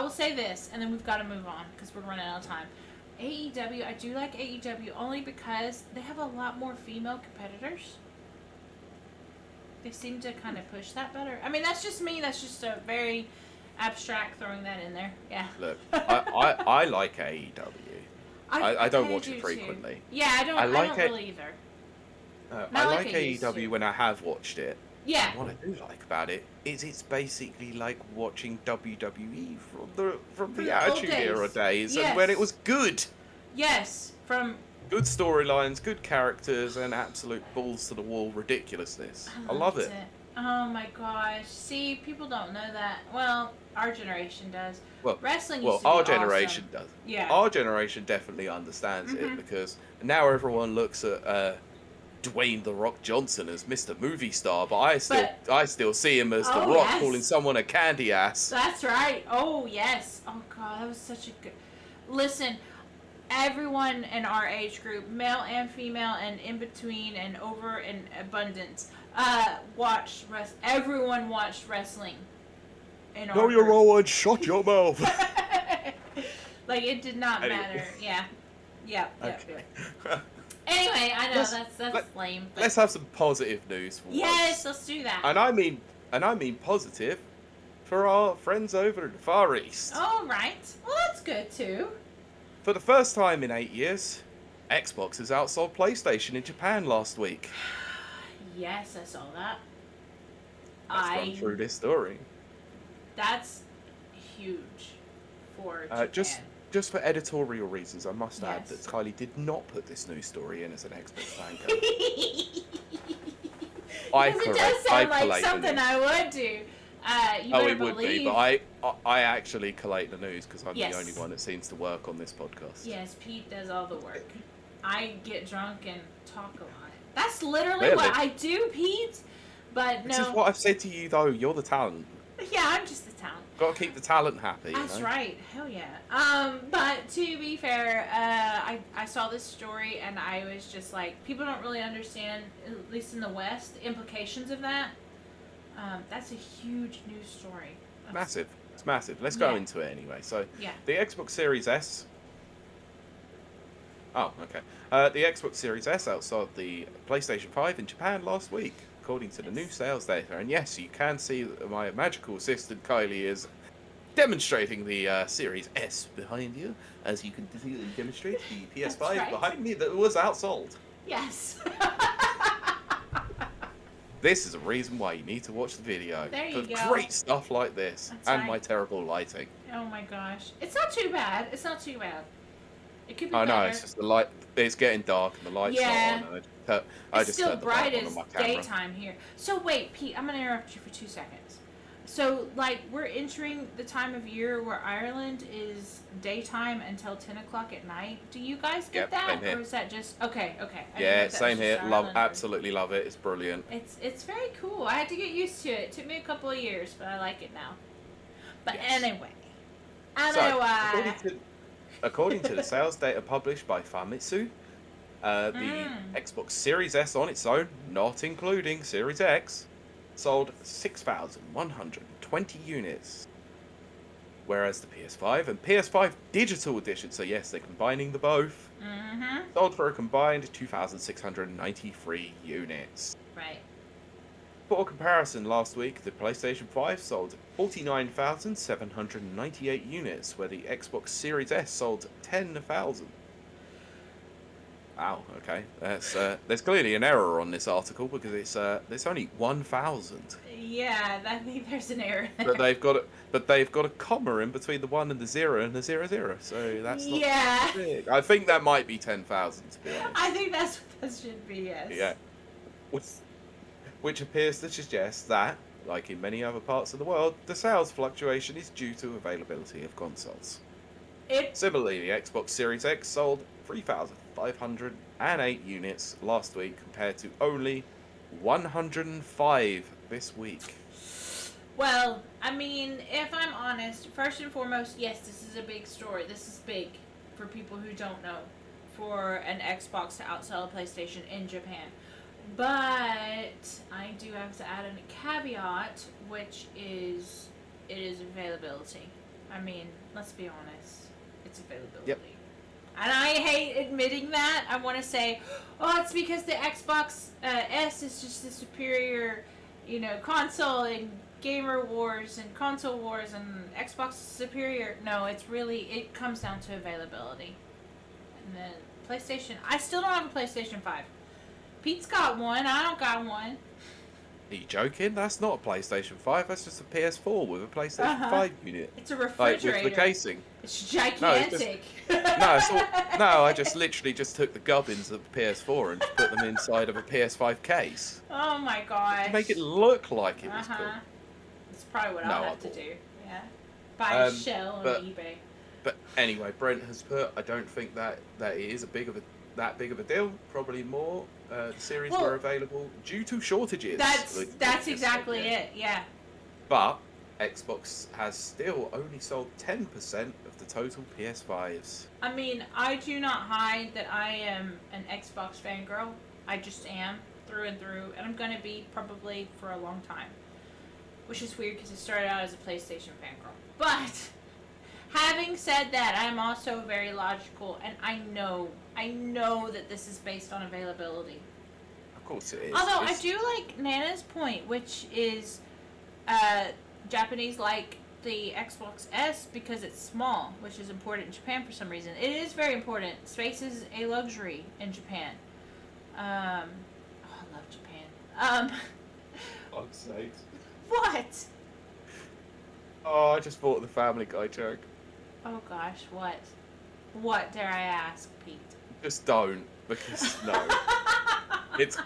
will say this, and then we've got to move on because we're running out of time. AEW, I do like AEW only because they have a lot more female competitors. They seem to kind of push that better. I mean, that's just me. That's just a very abstract throwing that in there. Yeah.
Look, I like AEW. I don't watch it frequently.
Too. Yeah, I don't really either.
I like AEW when I have watched it.
Yeah.
And what I do like about it is it's basically like watching WWE from the Attitude Era days, and when it was good.
Yes, from
good storylines, good characters, and absolute balls to the wall ridiculousness. I love it.
Oh my gosh! See, people don't know that. Well, our generation does. Well, wrestling. Used to
our
be
generation
awesome.
does.
Yeah.
Our generation definitely understands it because now everyone looks at Dwayne "The Rock" Johnson as Mr. Movie Star, but I still see him as The Rock calling someone a candy ass.
That's right. Oh yes. Oh god, that was such a good. Listen, everyone in our age group, male and female, and in between, and over in abundance, watched everyone watched wrestling.
No, you're wrong. Shut your mouth.
Like it did not matter. Yeah. Yep. Anyway, I know that's lame. But
let's have some positive news for
yes, let's do that.
And I mean positive for our friends over in the Far East.
All right. Well, that's good too.
For the first time in 8 years, Xbox has outsold PlayStation in Japan last week.
Yes, I saw that.
Let's run through this story.
That's huge for Japan.
Just for editorial reasons, I must add that Kiley did not put this news story in as an Xbox fan.
Because it does sound like something I would do.
It would be, but I actually collate the news because I'm the only one that seems to work on this podcast.
Yes, Pete does all the work. I get drunk and talk a lot. That's literally what I do, Pete. But no.
This is what I've said to you, though. You're the talent.
Yeah, I'm just the talent.
Got to keep the talent happy.
That's right. Hell yeah. But to be fair, I saw this story and I was just like, people don't really understand, at least in the West, the implications of that. That's a huge news story.
Massive. It's massive. Let's go into it anyway. So, the Xbox Series S. Oh, okay. The Xbox Series S outsold the PlayStation 5 in Japan last week, according to the new sales data. And yes, you can see that my magical assistant Kiley is demonstrating the Series S behind you, as you can demonstrate the PS5 behind me that was outsold.
Yes.
This is a reason why you need to watch the video.
There you
go. Great stuff like this. That's my terrible lighting.
Oh my gosh. It's not too bad. It's not too bad. It could be better.
No, it's just the light. It's getting dark and the light's not on.
It's still bright as daytime here. So wait, Pete, I'm going to interrupt you for 2 seconds. So, like, we're entering the time of year where Ireland is daytime until 10 o'clock at night. Do you guys get that? Or is that just... Okay.
Yeah, same here. Absolutely love it. It's brilliant.
It's very cool. I had to get used to it. It took me a couple of years, but I like it now. But anyway.
According to the sales data published by Famitsu, the Xbox Series S on its own, not including Series X, sold 6,120 units. Whereas the PS5 and PS5 Digital Edition, so yes, they're combining the both, sold for a combined 2,693 units.
Right.
For comparison, last week, the PlayStation 5 sold 49,798 units, where the Xbox Series S sold 10,000. Wow, okay. There's clearly an error on this article because it's only 1,000.
Yeah, I think there's an error there.
But they've got a comma in between the 1 and the 0 and the 00. So that's not big. I think that might be 10,000 to be honest.
I think that's what that should be. Yes.
Yeah. Which appears to suggest that, like in many other parts of the world, the sales fluctuation is due to availability of consoles. Similarly, the Xbox Series X sold 3,508 units last week compared to only 105 this week.
Well, I mean, if I'm honest, first and foremost, yes, this is a big story. This is big for people who don't know, for an Xbox to outsell a PlayStation in Japan. But I do have to add a caveat, which is it is availability. I mean, let's be honest. It's availability.
Yep.
And I hate admitting that. I want to say, oh, it's because the Xbox S is just the superior, console in gamer wars and console wars, and Xbox is superior. No, it comes down to availability. And then PlayStation, I still don't have a PlayStation 5. Pete's got one. I don't got one.
Are you joking? That's not a PlayStation 5. That's just a PS4 with a PlayStation 5 unit.
It's a refrigerator.
Like, with the casing.
It's gigantic.
I just literally took the gubbins of the PS4 and just put them inside of a PS5 case.
Oh my gosh.
To make it look like it was cool.
That's probably what I'll have to do. Yeah. Buy a shell on eBay.
But anyway, Brent has put, I don't think that it is that big of a deal. Probably more. The series were available due to shortages.
That's exactly it. Yeah.
But Xbox has still only sold 10% of the total PS5s.
I mean, I do not hide that I am an Xbox fangirl. I just am through and through, and I'm gonna be probably for a long time. Which is weird because I started out as a PlayStation fangirl. But having said that, I'm also very logical, and I know that this is based on availability.
Of course it is.
Although I do like Nana's point, which is Japanese like the Xbox S because it's small, which is important in Japan for some reason. It is very important. Space is a luxury in Japan. I love Japan.
God's sakes.
What?
Oh, I just thought of the Family Guy joke.
Oh gosh, what? What dare I ask, Pete?
Just don't, because no. It's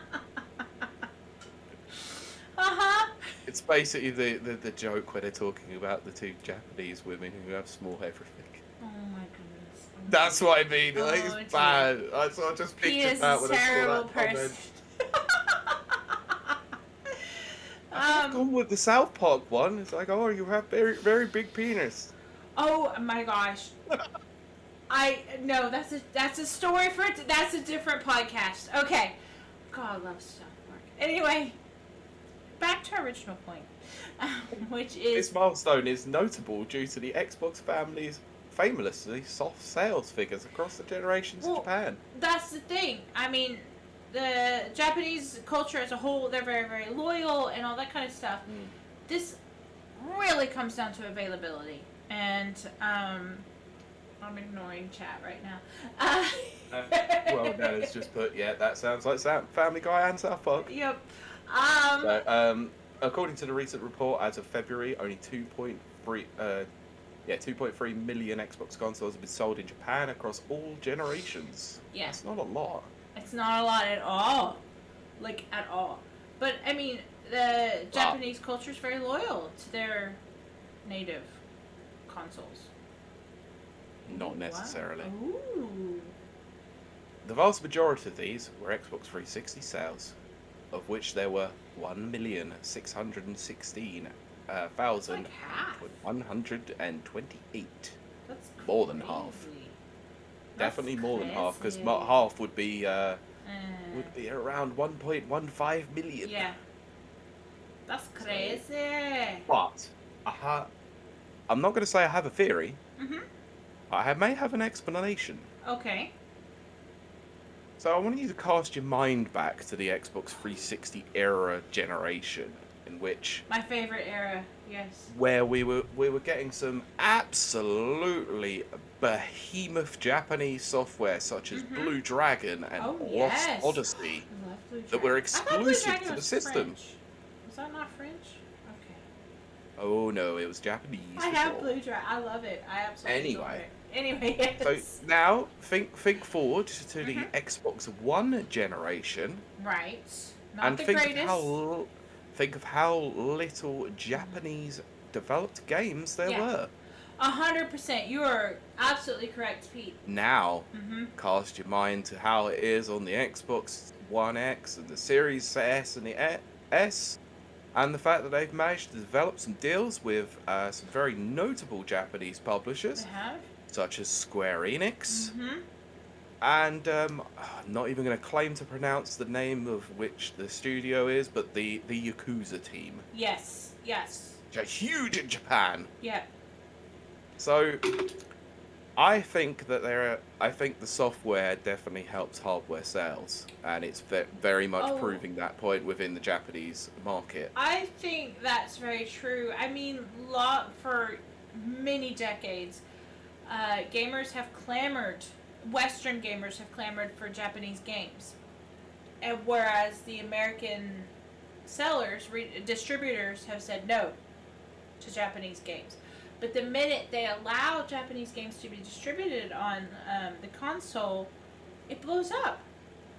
It's basically the joke where they're talking about the two Japanese women who have small everything.
Oh my goodness.
That's what I mean.
Oh,
Like, it's bad. I just
He
pictured
is
that
a
when I saw
terrible
that comment.
person.
I've gone with the South Park one. It's like, oh, you have very, very big penis.
Oh my gosh. No, that's a story for that's a different podcast. Okay. God, I love South Park. Anyway, back to our original point, which is
This milestone is notable due to the Xbox family's famously soft sales figures across the generations in Japan.
That's the thing. I mean, the Japanese culture as a whole, they're very, very loyal and all that kind of stuff. This really comes down to availability. And I'm ignoring chat right now.
Well, Nana's just put, yeah, that sounds like Family Guy and South Park.
Yep.
So, according to the recent report, as of February, only 2.3 million Xbox consoles have been sold in Japan across all generations.
Yeah.
That's not a lot.
It's not a lot at all. Like, at all. But, I mean, the Japanese culture is very loyal to their native consoles.
Not necessarily.
Wow. Ooh.
The vast majority of these were Xbox 360 sales, of which there were 1,616,128.
That's
More than
crazy.
half.
That's
Definitely more than half, because
crazy.
half would be around 1.15 million.
Yeah. That's crazy.
But I'm not going to say I have a theory.
Mm-hmm.
I may have an explanation.
Okay.
So I want you to cast your mind back to the Xbox 360 era generation, in which
My favorite era, yes.
where we were getting some absolutely behemoth Japanese software such as Blue Dragon and
Oh,
Lost
yes.
Odyssey
I love Blue
that were
Dragon. I thought Blue
exclusive
Dragon
to the
was
system.
French. Was that not French? Okay.
Oh no, it was Japanese.
I have
before.
Blue Dragon. I love it. I absolutely love
Anyway.
it. Anyway, yes.
So now think forward to the Xbox One generation.
Right. Not
And
the
think
greatest.
of how little Japanese developed games there
Yeah.
were.
100%. You are absolutely correct, Pete.
Now,
Mm-hmm.
cast your mind to how it is on the Xbox One X and the Series S and the S, and the fact that they've managed to develop some deals with some very notable Japanese publishers,
They have.
such as Square Enix.
Mm-hmm.
And I'm not even going to claim to pronounce the name of which the studio is, but the Yakuza team.
Yes. Yes.
Which are huge in Japan.
Yeah.
So I think that I think the software definitely helps hardware sales, and it's very much
Oh.
proving that point within the Japanese market.
I think that's very true. I mean, for many decades, Western gamers have clamored for Japanese games. And whereas the American distributors have said no to Japanese games. But the minute they allow Japanese games to be distributed on the console, it blows up.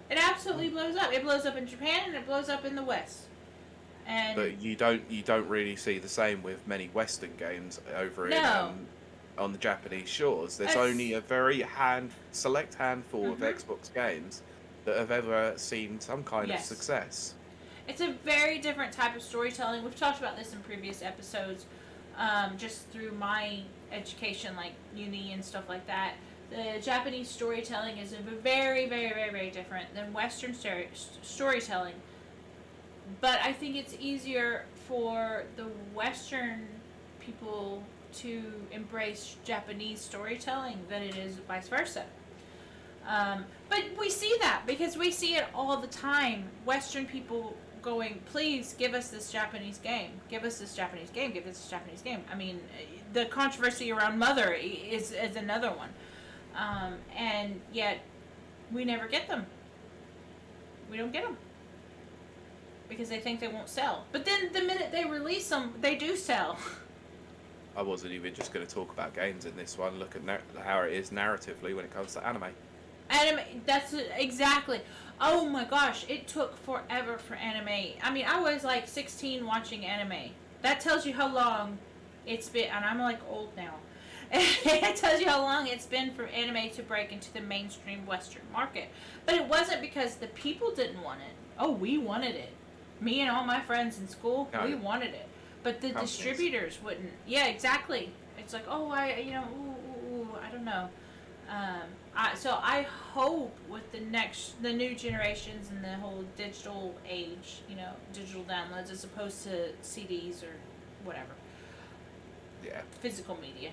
It absolutely blows up. It blows up in Japan and it blows up in the West. And
But you don't really see the same with many Western games over
No.
on the Japanese shores. There's
It's-
only a very select handful of
Mhm.
Xbox games that have ever seen some kind of
Yes.
success.
it's a very different type of storytelling. We've talked about this in previous episodes, just through my education, like uni and stuff like that. The Japanese storytelling is very, very, very, very different than Western storytelling. But I think it's easier for the Western people to embrace Japanese storytelling than it is vice versa. But we see that because we see it all the time. Western people going, please give us this Japanese game. Give us this Japanese game. Give us this Japanese game. I mean, the controversy around Mother is another one. And yet, we never get them. We don't get them. Because they think they won't sell. But then the minute they release them, they do sell.
I wasn't even just going to talk about games in this one. Look at how it is narratively when it comes to anime.
Anime, that's exactly. Oh my gosh, it took forever for anime. I mean, I was like 16 watching anime. That tells you how long it's been, and I'm like old now. It tells you how long it's been for anime to break into the mainstream Western market. But it wasn't because the people didn't want it. Oh, we wanted it. Me and all my friends in school, we wanted it. But the distributors wouldn't. Yeah, exactly. It's like, oh, I don't know. So I hope with the new generations and the whole digital age, digital downloads as opposed to CDs or whatever.
Yeah. Physical
media.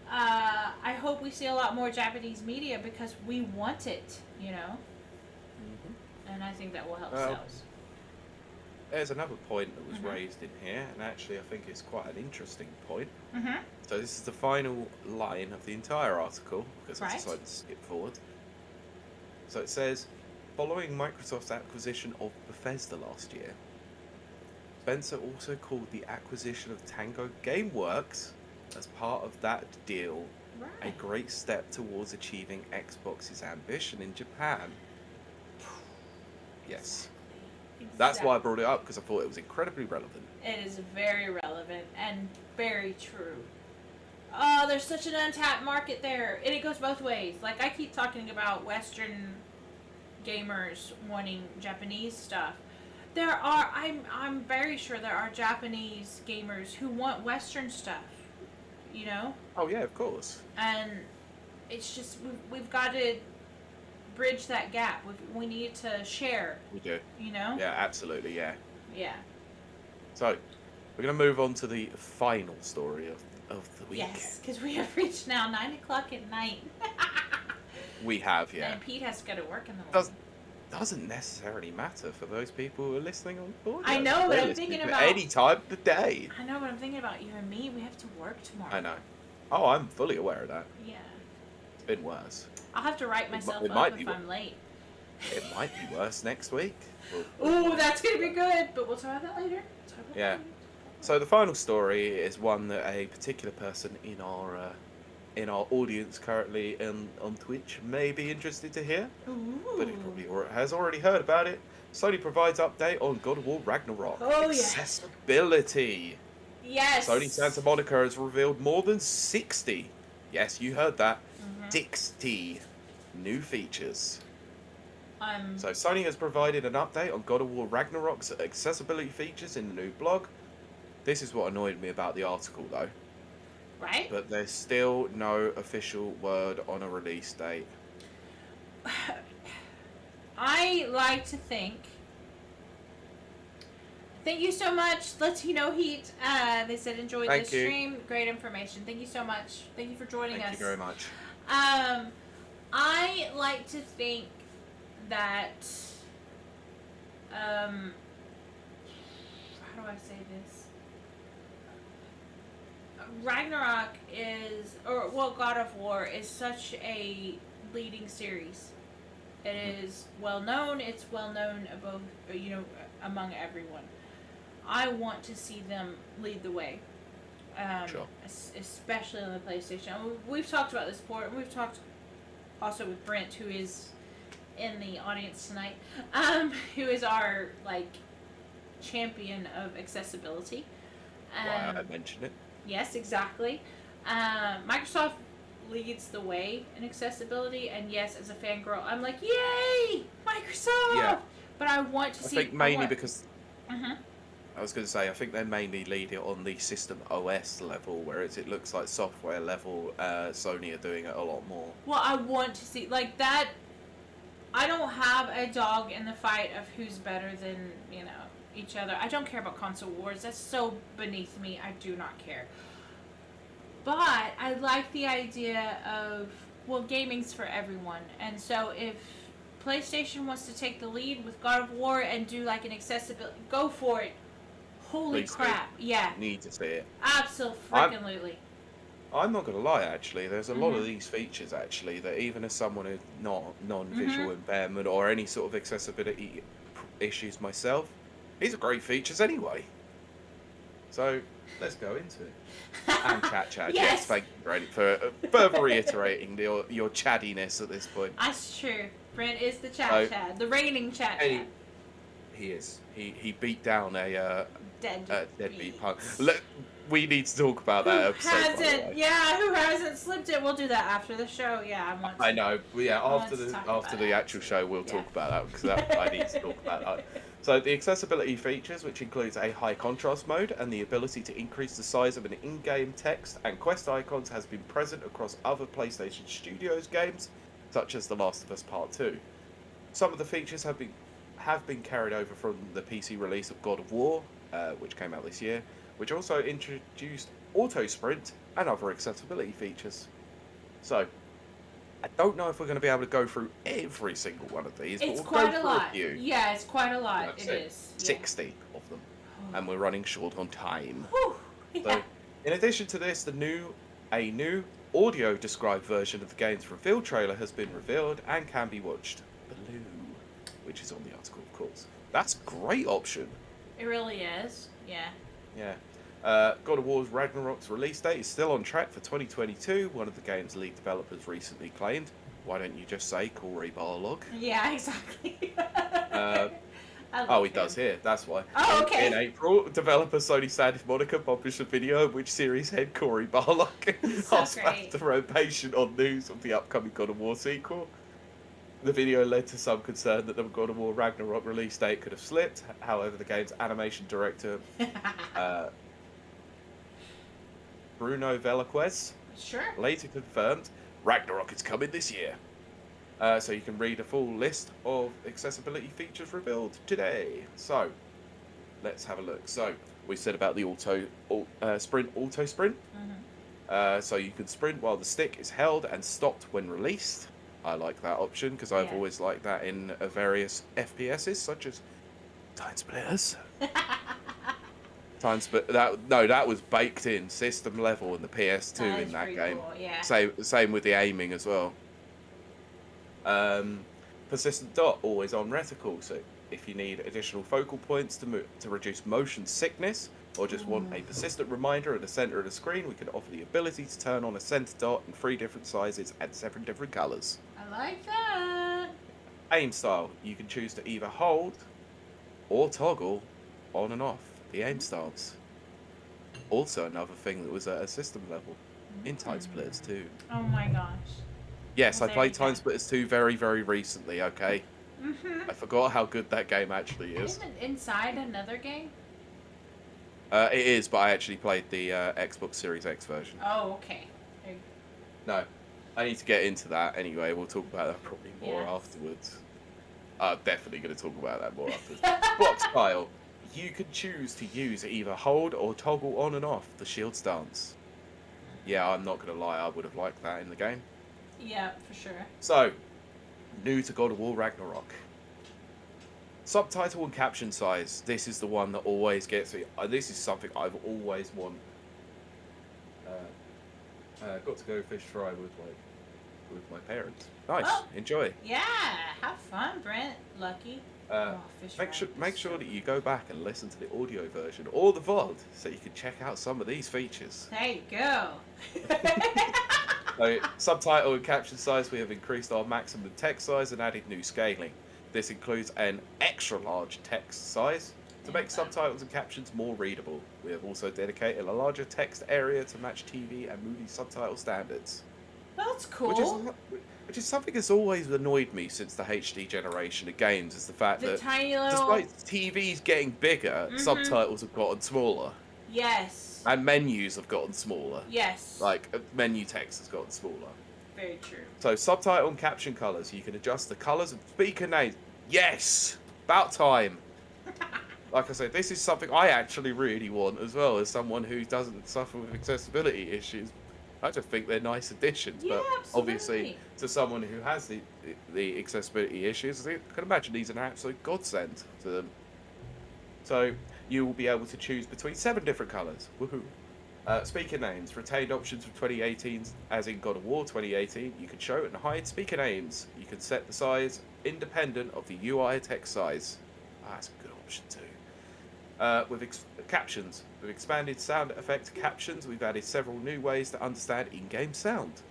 I hope we see a lot more Japanese media because we want it, Mm-hmm. And I think that will help sales.
There's another point that was raised in here, and actually I think it's quite an interesting point.
Mm-hmm.
So this is the final line of the entire article, because I decided to skip forward. So it says, following Microsoft's acquisition of Bethesda last year, Spencer also called the acquisition of Tango Gameworks as part of that deal a great step towards achieving Xbox's ambition in Japan. Yes. Exactly. That's why I brought it up, because I thought it was incredibly relevant.
It is very relevant and very true. Oh, there's such an untapped market there. And it goes both ways. Like, I keep talking about Western gamers wanting Japanese stuff. I'm very sure there are Japanese gamers who want Western stuff.
Oh, yeah, of course.
And it's just, we've got to bridge that gap. We need to share.
We do.
Yeah,
absolutely, yeah.
Yeah.
So, we're going to move on to the final story of the week.
Yes, because we have reached now 9 o'clock at night.
We have, yeah.
And Pete has to go to work in the morning.
Doesn't necessarily matter for those people who are listening on board.
I know, but I'm thinking about...
any time of the day.
I know, but I'm thinking about you and me. We have to work tomorrow.
I know. Oh, I'm fully aware of that.
Yeah.
It's been worse.
I'll have to write myself up if I'm late.
It might be worse next week.
Ooh, that's going to be good. But we'll talk about that later.
Yeah. So the final story is one that a particular person in our audience currently on Twitch may be interested to hear.
Ooh.
But it probably has already heard about it. Sony provides update on God of War Ragnarok.
Oh,
accessibility.
Yes.
Sony Santa Monica has revealed more than 60. Yes, you heard that. 60 new features. So Sony has provided an update on God of War Ragnarok's accessibility features in the new blog. This is what annoyed me about the article, though.
Right.
But there's still no official word on a release date.
I like to think... Thank you so much, Latino Heat. They said enjoyed the stream. Great information. Thank you so much. Thank you for joining us.
Thank you very much.
I like to think that... how do I say this? Ragnarok is... God of War is such a leading series. It is well known. It's well known above, among everyone. I want to see them lead the way,
sure.
Especially on the PlayStation. We've talked about this before, and we've talked also with Brent, who is in the audience tonight, who is our champion of accessibility.
Why I mentioned it.
Yes, exactly. Microsoft leads the way in accessibility, and yes, as a fangirl, I'm like, yay, Microsoft! Yeah. But I want to see...
I think mainly because... I was going to say, I think they mainly lead it on the system OS level, whereas it looks like software level, Sony are doing it a lot more.
Well, I want to see, that... I don't have a dog in the fight of who's better than, each other. I don't care about console wars. That's so beneath me. I do not care. But I like the idea of, gaming's for everyone. And so if PlayStation wants to take the lead with God of War and do like an accessibility. Go for it. Holy
Please
crap!
do.
Yeah,
Need to see it.
absolutely.
I'm not gonna lie, actually. There's a lot of
Mhm.
these features actually that even as someone who's not non-visual
Mhm.
impairment or any sort of accessibility issues myself, these are great features anyway. So let's go into it. And chat. Yes,
Yes,
thank you, Brent, for further reiterating your chaddiness at this point.
that's true. Brent is the
So,
Chad, the reigning Chad.
any he is. He beat down a deadbeat
Deadbeat.
punk. We need to talk about
Who
that episode, by the
hasn't?
way.
Yeah, who hasn't slipped it? We'll do that after the show. Yeah,
I know, but yeah,
Let's talk
after
about
the
that.
actual show, we'll
Yeah.
talk about that because I need to talk about that. So the accessibility features, which includes a high contrast mode and the ability to increase the size of an in-game text and quest icons, has been present across other PlayStation Studios games, such as The Last of Us Part 2. Some of the features have been carried over from the PC release of God of War, which came out this year, which also introduced auto sprint and other accessibility features. So, I don't know if we're going to be able to go through every single one of these, but
It's
we'll
quite
go
a
through
lot.
a few.
Yeah, it's quite a lot.
Like I
It
said,
is.
60 of them, and we're running short on time.
Whew.
So,
Yeah.
in addition to this, a new audio described version of the game's reveal trailer has been revealed and can be watched below, which is on the article, of course. That's a great option.
It really is. Yeah.
Yeah. God of War's Ragnarok's release date is still on track for 2022. One of the game's lead developers recently claimed, "Why don't you just say Corey Barlog?"
Yeah, exactly. I
Oh,
love
he does
him.
here. That's why.
Oh, okay.
In April, developer Sony Santa Monica published a video in which series head Corey Barlog
So
asked
great.
fans to remain patient on news of the upcoming God of War sequel. The video led to some concern that the God of War Ragnarok release date could have slipped. However, the game's animation director, uh, Bruno Velazquez,
Sure.
later confirmed Ragnarok is coming this year. So you can read a full list of accessibility features revealed today. So let's have a look. So we said about the auto sprint.
Mhm.
So you can sprint while the stick is held and stopped when released. I like that option because I've
Yeah.
always liked that in various FPSs such as Time Splitters. That was baked in system level in the PS2
That
in
is
that
pretty
game.
cool, yeah.
Same with the aiming as well. Persistent dot, always on reticle. So if you need additional focal points to reduce motion sickness, or just want a persistent reminder at the center of the screen, we can offer the ability to turn on a center dot in 3 different sizes and 7 different colors.
I like that.
Aim style, you can choose to either hold or toggle on and off the aim stance. Also another thing that was at a system level in Time Splitters 2.
Oh my gosh.
Yes,
Well,
I
there
played
you go.
Time Splitters 2 very, very recently, okay?
Mhm.
I forgot how good that game actually is.
Isn't it inside another game?
It is, but I actually played the Xbox Series X version.
Oh, okay.
No, I need to get into that anyway. We'll talk about that probably more
Yes.
afterwards. I'm definitely going to talk about that more afterwards. Block style. You can choose to use either hold or toggle on and off the shield stance. Yeah, I'm not going to lie, I would have liked that in the game.
Yeah, for sure.
So, new to God of War Ragnarok. Subtitle and caption size. This is the one that always gets me. This is something I've always wanted. Got to go fish fry with my parents. Nice,
Oh.
enjoy.
Yeah, have fun, Brent. Lucky. Fish
Make
fry.
sure that you go back and listen to the audio version or the VOD so you can check out some of these features.
There you go.
So, subtitle and caption size, we have increased our maximum text size and added new scaling. This includes an extra large text size to make subtitles and captions more readable. We have also dedicated a larger text area to match TV and movie subtitle standards.
That's cool.
Which is something that's always annoyed me since the HD generation of games, is the fact
The
that
tiny little.
despite TVs getting bigger, subtitles have gotten smaller.
Yes.
And menus have gotten smaller.
Yes.
Like, menu text has gotten smaller.
Very true.
So, subtitle and caption colours. You can adjust the colours of speaker names. Yes! About time! Like I said, this is something I actually really want as well, as someone who doesn't suffer with accessibility issues. I just think they're nice additions,
Yeah,
but obviously
absolutely.
to someone who has the accessibility issues, I can imagine these are an absolute godsend to them. So you will be able to choose between 7 different colours. Woohoo! Speaker names, retained options from 2018, as in God of War 2018. You can show and hide speaker names. You can set the size independent of the UI text size. That's a good option too. Captions. With expanded sound effect captions, we've added several new ways to understand in-game sound.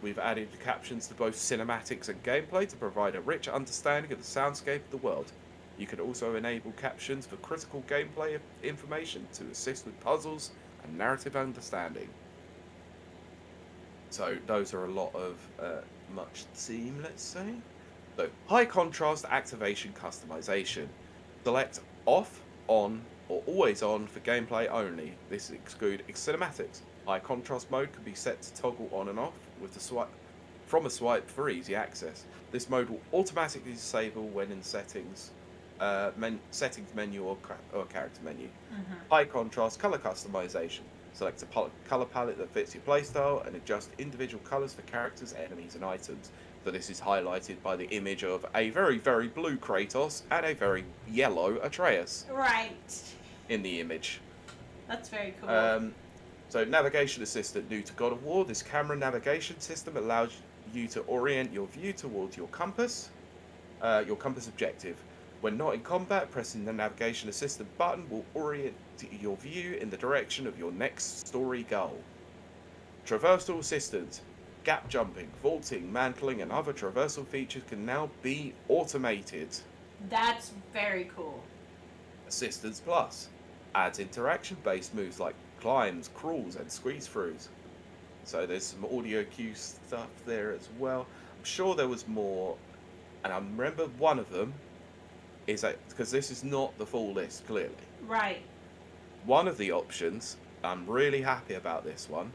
We've added captions to both cinematics and gameplay to provide a rich understanding of the soundscape of the world. You can also enable captions for critical gameplay information to assist with puzzles and narrative understanding. So those are a lot of much theme, let's say. So high contrast activation customization. Select off, on, or always on for gameplay only. This excludes cinematics. High contrast mode can be set to toggle on and off with the swipe from a swipe for easy access. This mode will automatically disable when in settings menu or character menu. High contrast color customization. Select a color palette that fits your playstyle and adjust individual colors for characters, enemies, and items. So this is highlighted by the image of a very, very blue Kratos and a very yellow Atreus.
Right.
In the image.
That's very cool.
So navigation assistant, new to God of War. This camera navigation system allows you to orient your view towards your compass objective. When not in combat, pressing the navigation assistant button will orient your view in the direction of your next story goal. Traversal assistance, gap jumping, vaulting, mantling, and other traversal features can now be automated.
That's very cool.
Assistance Plus adds interaction-based moves like climbs, crawls, and squeeze-throughs. So there's some audio cue stuff there as well. I'm sure there was more, and I remember one of them is that, because this is not the full list, clearly.
Right.
One of the options, I'm really happy about this one,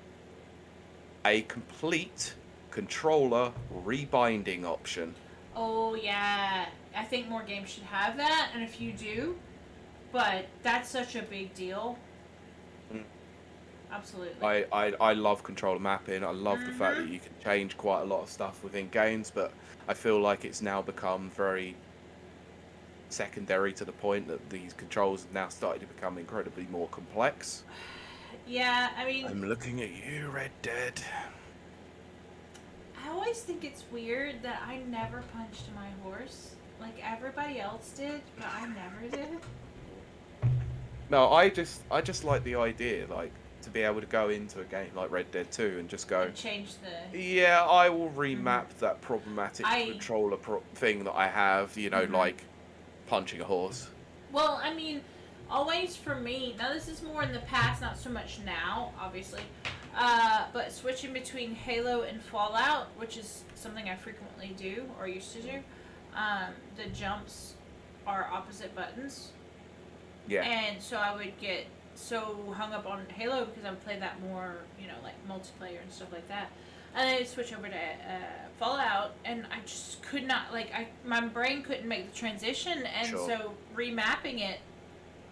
a complete controller rebinding option.
Oh, yeah. I think more games should have that, and if you do, but that's such a big deal. Absolutely.
I love controller mapping. I love the fact that you can change quite a lot of stuff within games, but I feel like it's now become very secondary to the point that these controls have now started to become incredibly more complex.
Yeah, I mean,
I'm looking at you, Red Dead.
I always think it's weird that I never punched my horse. Like everybody else did, but I never did.
No, I just like the idea, like, to be able to go into a game like Red Dead 2 and just go,
And change the...
yeah, I will remap that problematic
I-
controller thing that I have, you know, like punching a horse.
Well, I mean, always for me, now this is more in the past, not so much now, obviously, but switching between Halo and Fallout, which is something I frequently do, or used to do, the jumps are opposite buttons.
Yeah.
And so I would get so hung up on Halo because I would play that more, you know, like multiplayer and stuff like that. And then I'd switch over to Fallout, and I just could not, like, my brain couldn't make the transition, and so remapping it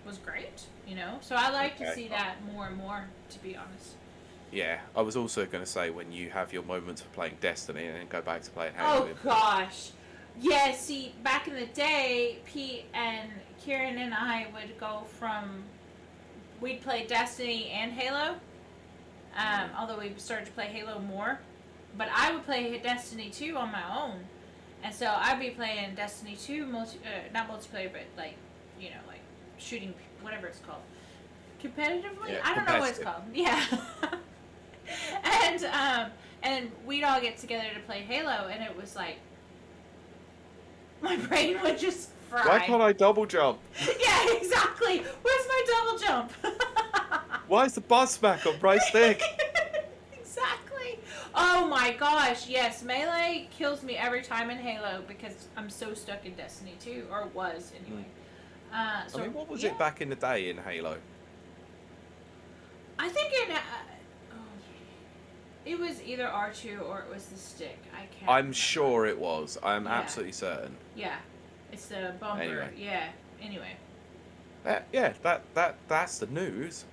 was great, you know? So I like to see that more and more, to be honest.
Yeah, I was also going to say, when you have your moments for playing Destiny and then go back to playing Halo.
Oh, gosh. Yeah, see, back in the day, Pete and Kieran and I would go from... We'd play Destiny and Halo, although we started to play Halo more. But I would play Destiny 2 on my own. And so I'd be playing Destiny 2, not multiplayer, but like, you know, like shooting, whatever it's called. Competitively?
Yeah,
I don't know what it's called. Yeah. And we'd all get together to play Halo, and it was like, my brain would just fry.
Why can't I double jump?
Yeah, exactly. Where's my double jump?
Why is the buzz back on right stick?
Exactly. Oh my gosh, yes. Melee kills me every time in Halo because I'm so stuck in Destiny 2, or was anyway. So,
I mean, what was it back in the day in Halo?
I think it was either R2 or it was the stick. I can't
I'm
remember.
sure it was. I'm absolutely certain.
Yeah. It's the bumper.
Anyway.
Yeah. Anyway.
That's the news.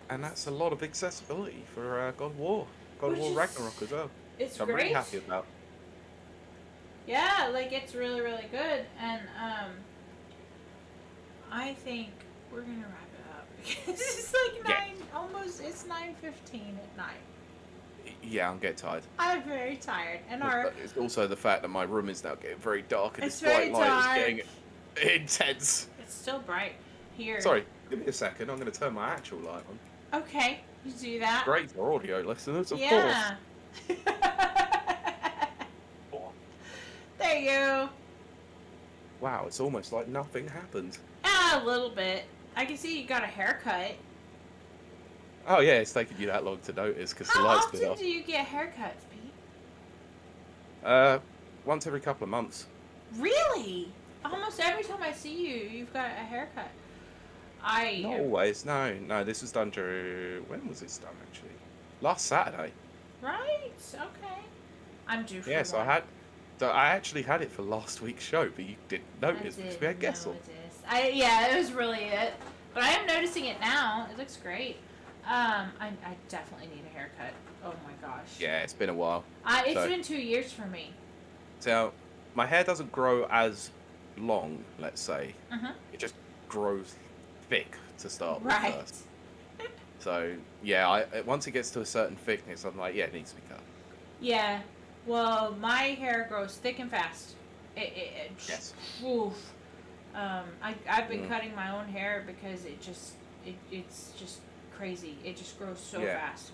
And that's a lot of accessibility for God of War. God of
Which
War
is-
Ragnarok as well.
It's
So I'm
great.
really happy about.
Yeah, like it's really, really good, and I think we're gonna wrap it up because it's like
Yeah.
it's 9:15 at night.
Yeah, I'm getting tired.
I'm very tired, and
But it's also the fact that my room is now getting very dark and
It's
this bright
very
light
dark.
is getting intense.
It's still bright here.
Sorry, give me a second. I'm going to turn my actual light on.
Okay, you do that.
Great for audio listeners, of
Yeah.
course.
There you go.
Wow, it's almost like nothing happened.
Ah, a little bit. I can see you got a haircut.
Oh yeah, it's taken you that long to notice because the
How
light's
often
been off.
do you get haircuts, Pete?
Once every couple of months.
Really? Almost every time I see you, you've got a haircut.
Not always. No. This was done during. When was this done actually? Last Saturday.
Right. Okay. I'm due for
Yes,
one.
I actually had it for last week's show, but you didn't notice
I
because we had guests on.
notice. Yeah, it was really it. But I am noticing it now. It looks great. I definitely need a haircut. Oh my gosh.
Yeah, it's been a while.
It's
So-
been 2 years for me.
So my hair doesn't grow as long, let's say.
Mhm.
It just grows thick to start with
Right.
first. So yeah, once it gets to a certain thickness, I'm like, yeah, it needs to be cut.
Yeah. Well, my hair grows thick and fast. It
Yes.
Oof. I've been
Mm.
cutting my own hair because it's just crazy. It just grows so
Yeah.
fast.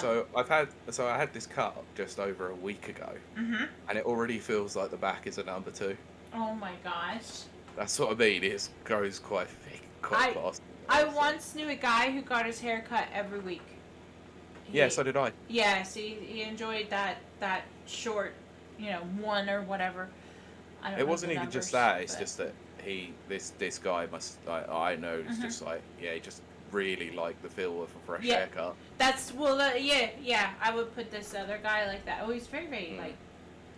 So I had this cut just over a week ago,
Mhm.
and it already feels like the back is a number 2.
Oh my gosh.
That's what I mean. It grows quite thick, quite fast.
I once knew a guy who got his hair cut every week.
Yeah, so did I.
Yeah, see, he enjoyed that short, one or whatever. I don't
It
know
wasn't
the
even just
numbers,
that. It's
but-
just that this guy I know is
Mhm.
just like, yeah, he just really liked the feel of a fresh
Yeah.
haircut.
That's yeah. I would put this other guy like that. Oh, he's very, very like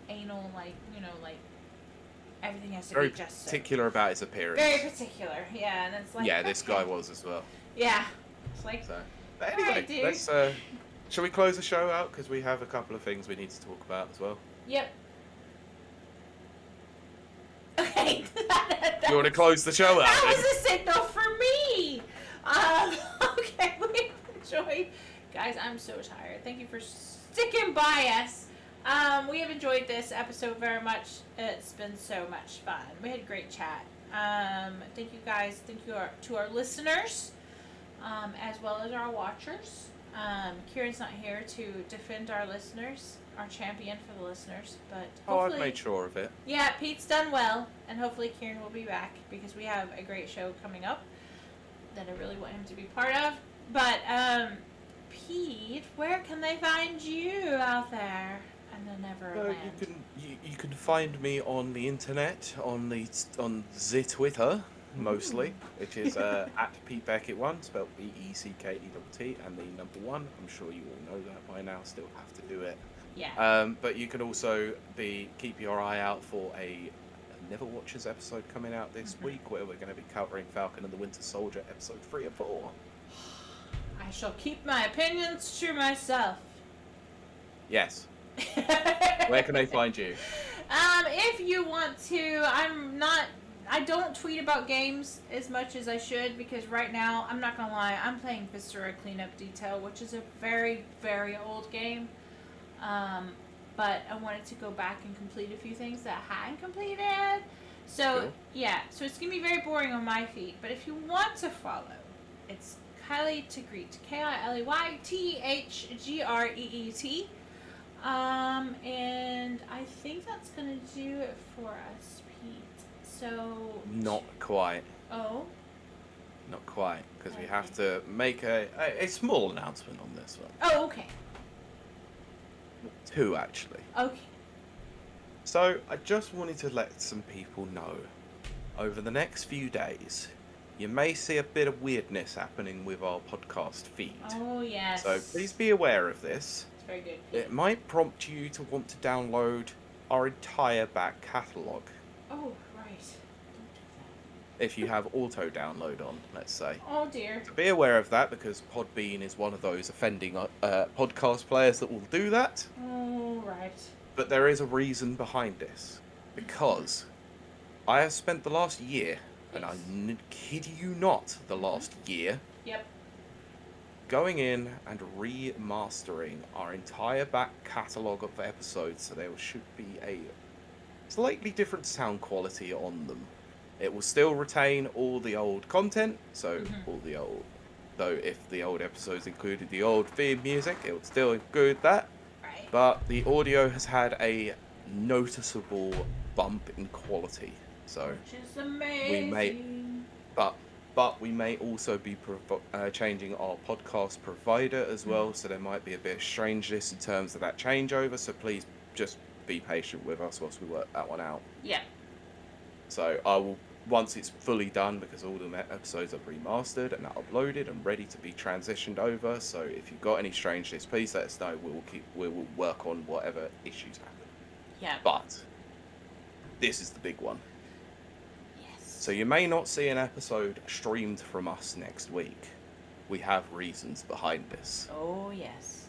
anal, like everything has to
Very
be just so.
particular about his appearance.
Very particular. Yeah, and it's like
Yeah, this
okay.
guy was as well.
Yeah, it's like
So, but
Alright,
anyway,
dude.
let's. Shall we close the show out because we have a couple of things we need to talk about as well.
yep. Okay.
You want to close the show out?
That
then?
was a signal for me. Okay, we enjoyed, guys. I'm so tired. Thank you for sticking by us. We have enjoyed this episode very much. It's been so much fun. We had a great chat. Thank you guys. Thank you to our listeners, as well as our watchers. Kieran's not here to defend our listeners, our champion for the listeners, but
Oh,
hopefully,
I've made sure of it.
yeah, Pete's done well, and hopefully Kieran will be back because we have a great show coming up that I really want him to be part of. But Pete, where can they find you out there in the Neverland?
You can find me on the internet on the Twitter mostly, which is at Pete Beckett1, spelled BECKETT, and the number 1. I'm sure you all know that by now. Still have to do it.
Yeah.
But you can also keep your eye out for a Never Watchers episode coming out this week, where we're going to be covering Falcon and the Winter Soldier episode 3 and 4.
I shall keep my opinions to myself.
Yes. Where can they find you?
If you want to, I don't tweet about games as much as I should because right now, I'm not gonna lie, I'm playing Viscera Cleanup Detail, which is a very, very old game. But I wanted to go back and complete a few things that I hadn't completed. So,
Cool.
yeah, so it's gonna be very boring on my feed. But if you want to follow, it's Kiley Tagreet, KILEYTHGREET. And I think that's gonna do it for us, Pete. So
Not quite.
Oh,
Not quite, because we
Okay.
have to make a small announcement on this one.
oh, okay,
2, actually.
okay.
So, I just wanted to let some people know, over the next few days, you may see a bit of weirdness happening with our podcast feed.
Oh yes.
So, please be aware of this.
It's very good. Pete.
It might prompt you to want to download our entire back catalogue.
Oh right. Don't do
if you have auto download on, let's say.
Oh dear.
So be aware of that because Podbean is one of those offending podcast players that will do that.
Oh, right.
But there is a reason behind this. Because I have spent the last year, and I kid you not, the last year,
Yep.
going in and remastering our entire back catalogue of episodes, so there should be a slightly different sound quality on them. It will still retain all the old content, so if the old episodes included the old theme music, it would still include that.
Right.
But the audio has had a noticeable bump in quality, so
which is amazing.
But we may also be changing our podcast provider as well, so there might be a bit of strangeness in terms of that changeover, so please just be patient with us whilst we work that one out.
Yeah.
So I will, once it's fully done, because all the episodes are remastered and uploaded and ready to be transitioned over, so if you've got any strangeness, please let us know. We will work on whatever issues happen.
Yeah.
But this is the big one. So
Yes.
you may not see an episode streamed from us next week. We have reasons behind this.
Oh, yes.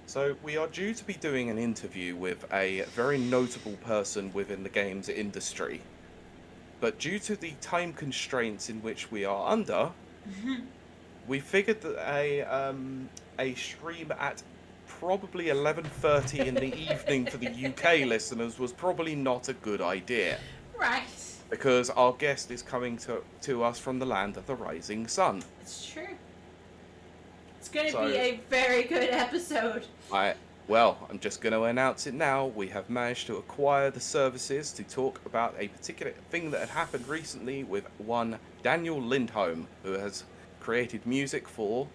So we are due to be doing an interview with a very notable person within the games industry. But due to the time constraints in which we are under, we figured that a stream at probably 11:30 in the evening for the UK listeners was probably not a good idea.
Right.
Because our guest is coming to us from the land of the rising sun.
It's true. It's going to
So-
be a very good episode.
I'm just going to announce it now. We have managed to acquire the services to talk about a particular thing that had happened recently with one Daniel Lindholm, who has created music for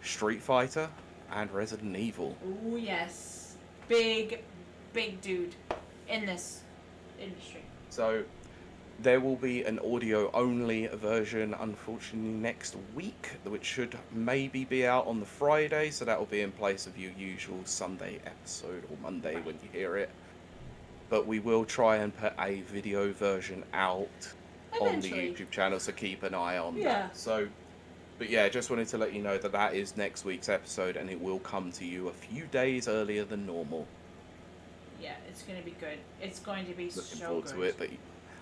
Street Fighter and Resident Evil.
Oh, yes. Big dude in this industry.
So there will be an audio-only version, unfortunately, next week, which should maybe be out on the Friday, so that will be in place of your usual Sunday episode, or Monday when you hear it. But we will try and put a video version out on the
Eventually.
YouTube channel, so keep an eye on
Yeah.
that. So, but yeah, just wanted to let you know that that is next week's episode, and it will come to you a few days earlier than normal.
Yeah, it's going to be good. It's going to be
Looking
so
forward
good.
to it, but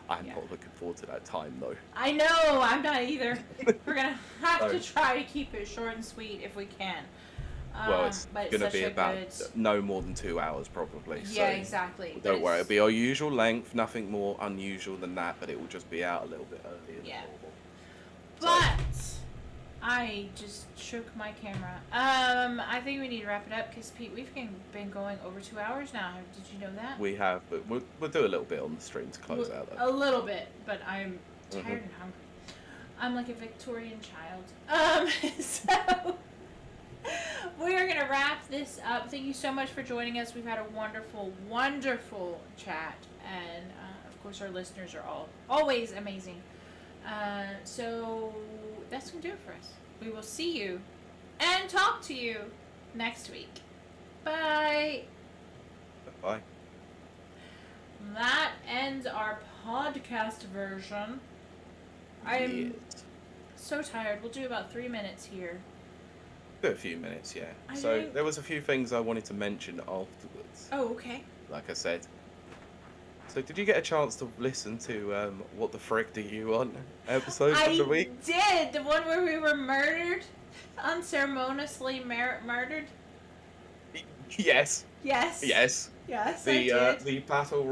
I'm
Yeah.
not looking forward to that time, though.
I know, I'm not either. We're going to have to
So-
try to keep it short and sweet if we can.
Well, it's
but
going to
such
be
a
about
good-
no more than 2 hours, probably.
Yeah,
So
exactly. But
don't worry,
it's-
it'll be our usual length, nothing more unusual than that, but it will just be out a little bit earlier than
Yeah.
normal.
But I just shook my camera. I think we need to wrap it up because Pete, we've been going over 2 hours now. Did you know that?
We have, but we'll do a little bit on the stream to close out, though.
A little bit, but I'm tired
Mhm.
and hungry. I'm like a Victorian child. So we are gonna wrap this up. Thank you so much for joining us. We've had a wonderful chat, and of course our listeners are always amazing. So that's gonna do it for us. We will see you and talk to you next week. Bye.
Bye.
That ends our podcast version. I am
Yes.
so tired. We'll do about 3 minutes here.
Do a few minutes, yeah.
I
So
don't-
there was a few things I wanted to mention afterwards,
Oh, okay.
like I said. So did you get a chance to listen to What the Frick Do You Want episode of the week?
did. The one where we were murdered, unceremoniously murdered.
Yes.
Yes.
Yes.
Yes,
The
I did.
the battle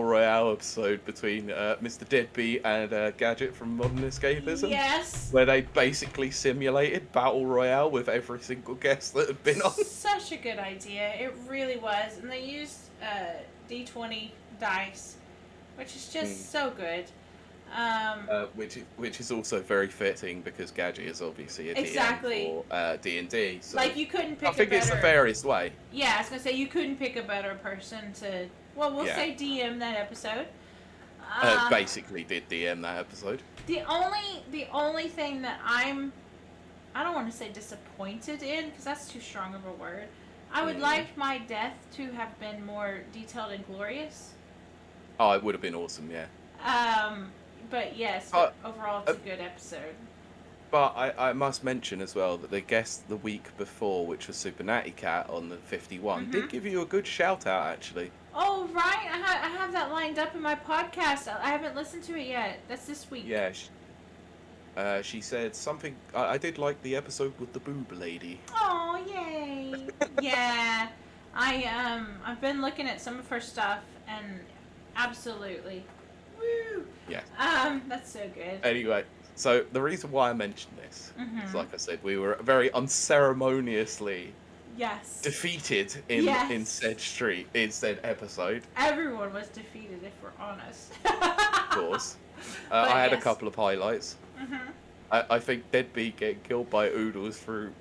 royale episode between Mr. Deadbeat and Gadget from Modern Escapism,
Yes.
where they basically simulated battle royale with every single guest that had been on.
Such a good idea. It really was, and they used D20 dice, which is just so good.
Which is also very fitting because Gadget is obviously a
Exactly.
DM for D&D. So
Like you couldn't pick
I think
a
it's the
better.
fairest way.
Yeah, I was gonna say you couldn't pick a better person to. Well, we'll
Yeah.
say DM that episode.
Basically did DM that episode.
The only thing that I don't want to say disappointed in because that's too strong of a word. I would like my death to have been more detailed and glorious.
Oh, it would have been awesome, yeah.
But yes,
But,
overall, it's a good episode.
but I must mention as well that the guest the week before, which was Super Natty Cat on the 51, did give you a good shout out, actually.
Oh, right. I have that lined up in my podcast. I haven't listened to it yet. That's this week.
Yeah. She said something. I did like the episode with the boob lady.
Oh, yay. Yeah. I've been looking at some of her stuff, and absolutely. Woo.
Yeah.
That's so good.
Anyway, so the reason why I mentioned this is, like I said, we were very unceremoniously defeated in said episode.
Everyone was defeated, if we're honest.
Of course. I had a couple of highlights. I think Deadbeat getting killed by Oodles through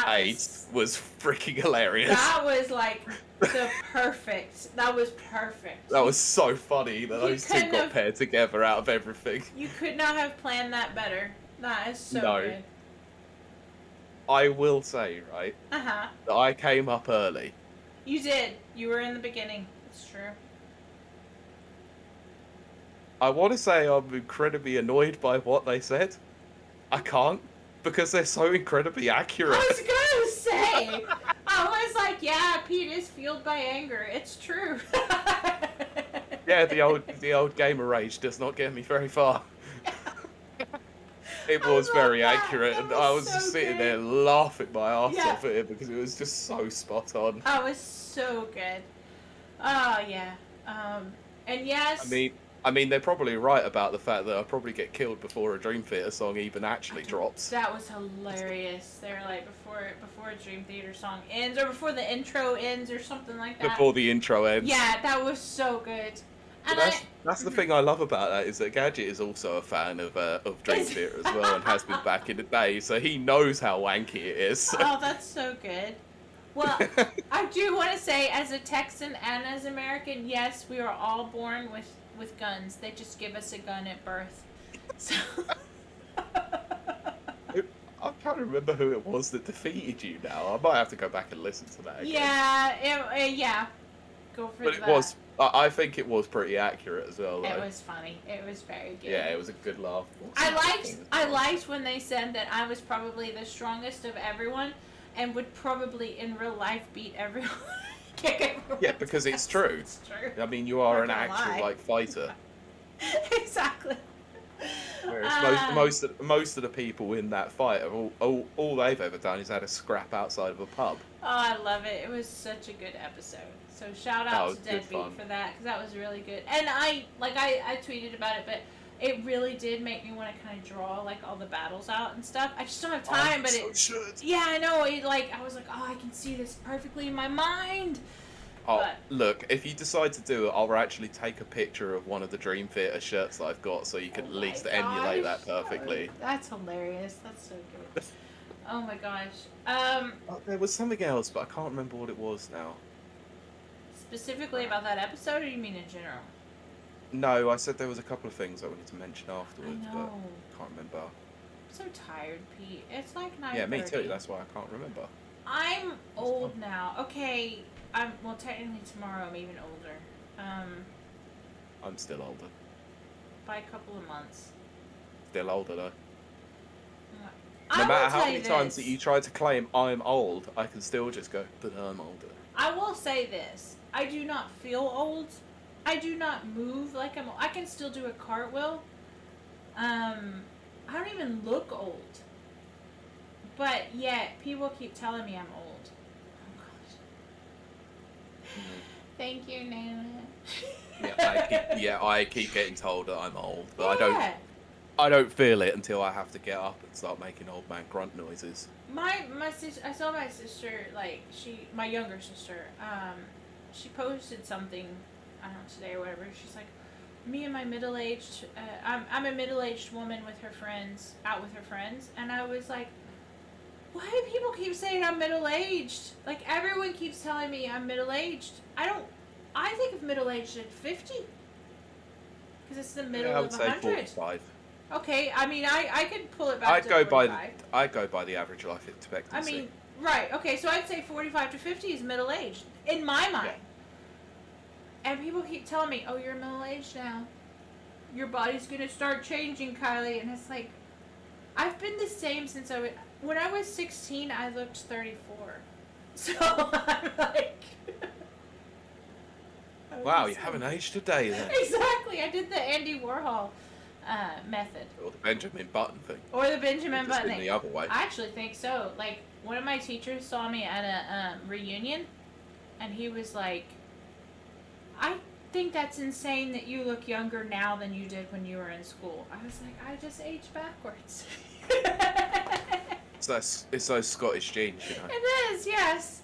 AIDS was freaking hilarious.
That was like perfect. That was perfect.
That was so funny that those two got paired together out of everything.
You could not have planned that better. That is so good.
I will say, right, that I came up early.
You did. You were in the beginning. It's true.
I want to say I'm incredibly annoyed by what they said. I can't, because they're so incredibly accurate.
I was gonna say, I was like, yeah, Pete is fueled by anger. It's true.
Yeah, the old gamer rage does not get me very far. It was very accurate, and I was just sitting there laughing my ass off at it because it was just so spot on.
Oh, it was so good. Oh yeah. And yes.
I mean, they're probably right about the fact that I'll probably get killed before a Dream Theater song even actually drops.
That was hilarious. They were like, before a Dream Theater song ends, or before the intro ends, or something like that.
Before the intro ends.
Yeah, that was so good. And
that's the thing I love about that, is that Gadget is also a fan of Dream Theater as well, and has been back in the day, so he knows how wanky it is. So.
Oh, that's so good. Well, I do want to say, as a Texan and as American, yes, we are all born with guns. They just give us a gun at birth. So.
I'm trying to remember who it was that defeated you now. I might have to go back and listen to that again.
Yeah. Go for that.
But it was, I think it was pretty accurate as well. Though.
It was funny. It was very good.
Yeah, it was a good laugh.
I liked when they said that I was probably the strongest of everyone, and would probably in real life beat everyone.
Yeah, because it's true.
It's true.
I mean, you are an actual fighter.
Exactly.
Whereas most of the people in that fight, all they've ever done is had a scrap outside of a pub.
Oh, I love it. It was such a good episode. So shout out to Deadbeat for that, because that was really good. And I tweeted about it, but it really did make me want to kind of draw like all the battles out and stuff. I just don't have time, but yeah, I know. I was like, oh, I can see this perfectly in my mind.
Oh, look, if you decide to do it, I'll actually take a picture of one of the Dream Theater shirts that I've got, so you can at least emulate that perfectly.
That's hilarious. That's so good. Oh my gosh.
There was something else, but I can't remember what it was now.
Specifically about that episode, or you mean in general?
No, I said there was a couple of things I wanted to mention afterwards, but I can't remember.
I'm so tired, Pete. It's like 9:30.
Yeah, me too. That's why I can't remember.
I'm old now. Okay, well, technically tomorrow I'm even older.
I'm still older.
By a couple of months.
Still older though. No matter how many times that you try to claim I'm old, I can still just go, but I'm older.
I will say this. I do not feel old. I do not move like I'm old. I can still do a cartwheel. I don't even look old. But yet, people keep telling me I'm old. Oh, gosh. Thank you, Nana.
I keep getting told that I'm old, but I don't feel it until I have to get up and start making old man grunt noises.
My sister, I saw my sister, like, my younger sister, she posted something, I don't know, today or whatever. She's like, me and my middle-aged, I'm a middle-aged woman with her friends, out with her friends, and I was like, why do people keep saying I'm middle-aged? Like, everyone keeps telling me I'm middle-aged. I think of middle-aged at 50. Because it's the middle of 100. I would say 45. Okay, I mean, I could pull it back to 45.
I'd go by the average life expectancy.
I mean, right, okay, so I'd say 45 to 50 is middle-aged, in my mind. Yeah. And people keep telling me, oh, you're middle-aged now. your body's gonna start changing, Kylie. And it's like, I've been the same since when I was 16, I looked 34. So I'm like...
Wow, you haven't aged a day then.
Exactly. I did the Andy Warhol method.
Or the Benjamin Button thing.
Or the Benjamin
Just
Button
been
thing.
the other way.
I actually think so. Like, one of my teachers saw me at a reunion, and he was like, I think that's insane that you look younger now than you did when you were in school. I was like, I just aged backwards.
It's those Scottish genes, you know.
It is, yes.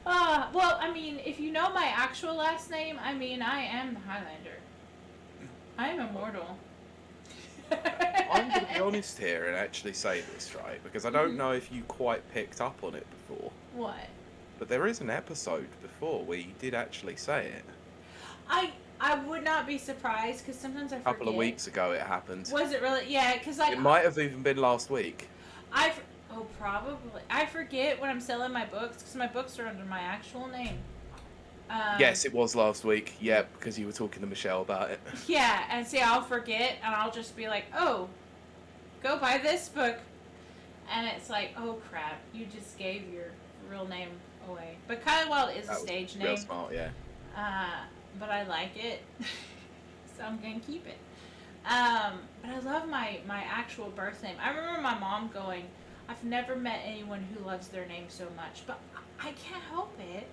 Well, I mean, if you know my actual last name, I mean, I am the Highlander. I am immortal.
I'm going to be honest here and actually say this, right? Because I don't know if you quite picked up on it before.
What?
But there is an episode before where you did actually say it.
I would not be surprised, because sometimes I forget.
A couple of weeks ago it happened.
Was it really? Yeah, because like...
It might have even been last week.
Oh, probably. I forget when I'm selling my books, because my books are under my actual name.
Yes, it was last week. Yeah, because you were talking to Michelle about it.
Yeah, and see, I'll forget, and I'll just be like, oh, go buy this book. And it's like, oh, crap, you just gave your real name away. But Kylie Wilde is a stage name.
Real smart, yeah.
But I like it, so I'm going to keep it. But I love my actual birth name. I remember my mom going, I've never met anyone who loves their name so much, but I can't help it.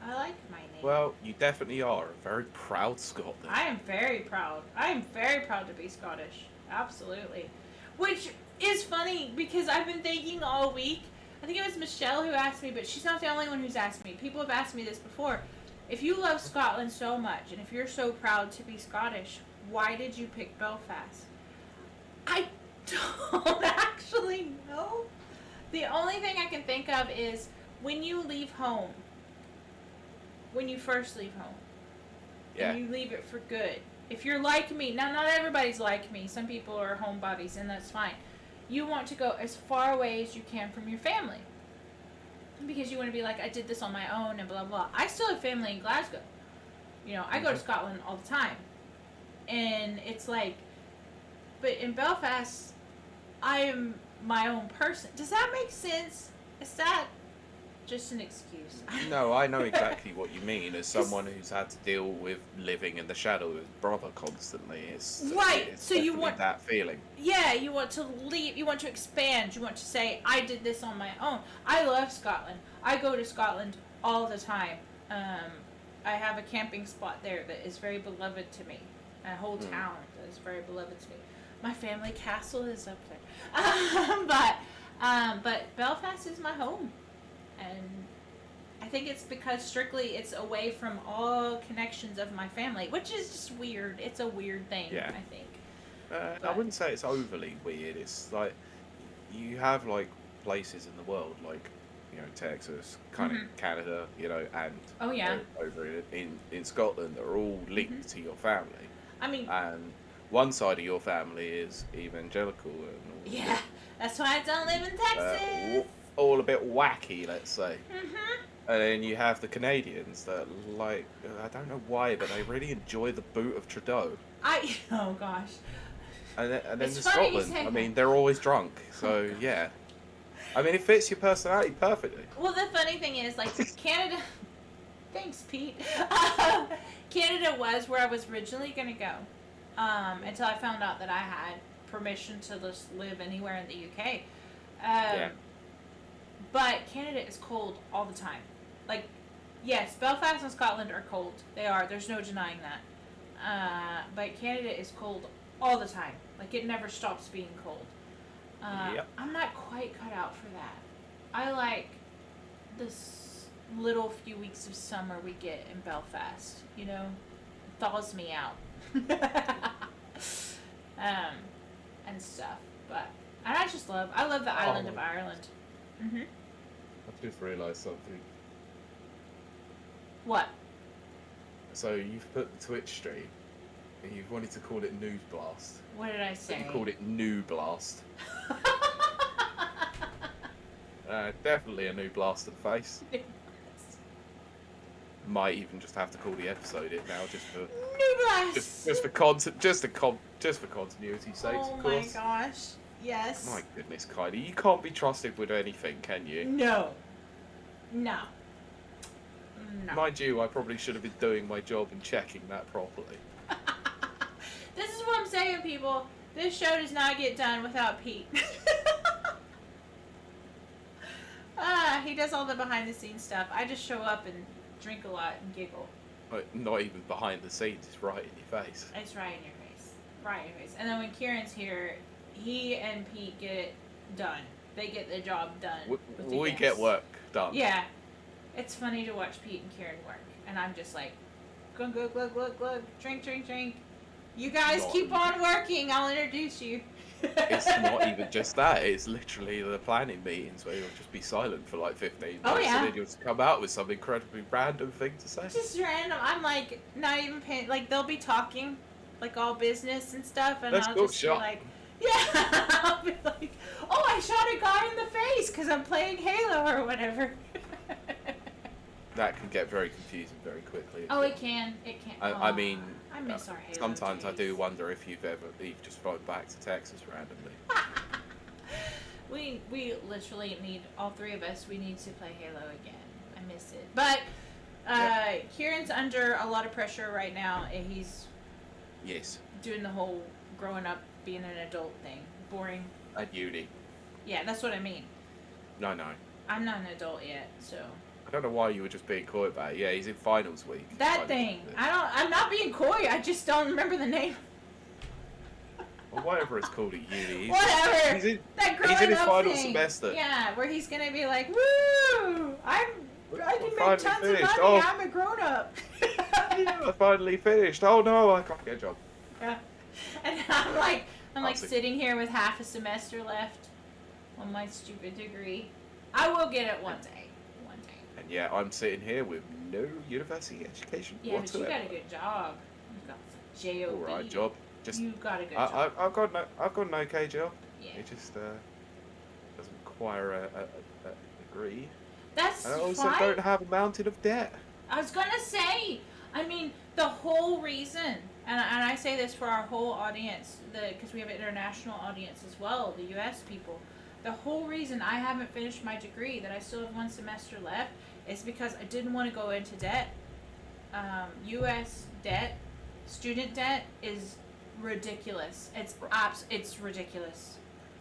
I like my name.
Well, you definitely are a very proud Scot.
I am very proud. I am very proud to be Scottish. Absolutely. Which is funny, because I've been thinking all week, I think it was Michelle who asked me, but she's not the only one who's asked me. People have asked me this before. If you love Scotland so much, and if you're so proud to be Scottish, why did you pick Belfast? I don't actually know. The only thing I can think of is when you leave home, when you first leave home, and you leave it for good. If you're like me, now not everybody's like me. Some people are homebodies, and that's fine. You want to go as far away as you can from your family. Because you want to be like, I did this on my own and blah, blah. I still have family in Glasgow. You know, I go to Scotland all the time. And it's like, but in Belfast, I am my own person. Does that make sense? Is that just an excuse?
No, I know exactly what you mean. As someone who's had to deal with living in the shadow of his brother constantly, it's
so you want
that feeling.
Yeah, you want to leave. You want to expand. You want to say, I did this on my own. I love Scotland. I go to Scotland all the time. I have a camping spot there that is very beloved to me. A whole town that is very beloved to me. My family castle is up there. But Belfast is my home. And I think it's because strictly it's away from all connections of my family, which is just weird. It's a weird thing, I think.
I wouldn't say it's overly weird. It's like you have like places in the world, like, you know, Texas, kind of Canada, you know, and over in Scotland, that are all linked to your family.
I mean,
and one side of your family is evangelical, and all
that's why I don't live in Texas.
All a bit wacky, let's say. And then you have the Canadians that, like, I don't know why, but they really enjoy the boot of Trudeau.
Oh gosh.
And then in Scotland, I mean, they're always drunk, so yeah. I mean, it fits your personality perfectly.
Well, the funny thing is, like, Canada. Thanks, Pete. Canada was where I was originally gonna go, until I found out that I had permission to just live anywhere in the UK. But Canada is cold all the time. Like, yes, Belfast and Scotland are cold. They are. There's no denying that. But Canada is cold all the time. Like, it never stops being cold. I'm not quite cut out for that. I like this little few weeks of summer we get in Belfast. You know? It thaws me out. And stuff. But I love the island of Ireland.
I just realised something.
What?
So you've put the Twitch stream, and you've wanted to call it News Blast.
What did I say?
You called it New Blast. Definitely a new blast to the face. might even just have to call the episode it now, just for
New
just for content, just for continuity's sake,
Oh
of
my
course.
gosh. Yes.
My goodness, Kylie, you can't be trusted with anything, can you?
No. No. No.
Mind you, I probably should have been doing my job and checking that properly.
This is what I'm saying, people. This show does not get done without Pete. He does all the behind-the-scenes stuff. I just show up and drink a lot and giggle.
Not even behind the scenes, it's right in your face.
It's right in your face. Right in your face. And then when Kieran's here, he and Pete get it done. They get the job done.
We get work done.
Yeah. It's funny to watch Pete and Kieran work. And I'm just like, glug, glug, glug, glug, glug, drink, drink, drink. You guys keep on working. I'll introduce you.
It's not even just that. It's literally the planning meetings where you'll just be silent for like 15 minutes.
Oh, yeah.
And then you'll just come out with some incredibly random thing to say.
Just random. I'm like, not even paying. Like, they'll be talking, like, all business and stuff. And I'll just be like, yeah. I'll be like, oh, I shot a guy in the face because I'm playing Halo or whatever.
That can get very confusing very quickly.
Oh, it can. It can.
I mean,
I miss our Halo
sometimes
days.
I do wonder if you've just flown back to Texas randomly.
We literally need, all three of us, we need to play Halo again. I miss it. But Kieran's under a lot of pressure right now, and he's doing the whole growing up, being an adult thing. Boring.
At uni.
Yeah, that's what I mean.
No.
I'm not an adult yet, so.
I don't know why you were just being coy about it. Yeah, he's in finals week.
That thing. I'm not being coy. I just don't remember the name.
Or whatever it's called at uni.
Whatever.
He's in
That
his final
thing.
semester.
Yeah, where he's gonna be like, woo! I can make tons of money.
Oh.
I'm a grown up.
I finally finished. Oh no, I can't get a job.
Yeah. And I'm like sitting here with half a semester left on my stupid degree. I will get it one day.
And yeah, I'm sitting here with no university education whatsoever.
But you got a good job. You got a job.
All right job. Just
you got a good job.
I've got an okay job.
Yeah.
It just doesn't require a degree.
That's
and I also
fine.
don't have a mountain of debt.
I was gonna say, I mean, the whole reason, and I say this for our whole audience, because we have an international audience as well, the U.S. people. The whole reason I haven't finished my degree, that I still have one semester left, is because I didn't want to go into debt. U.S. debt, student debt, is ridiculous. It's ridiculous.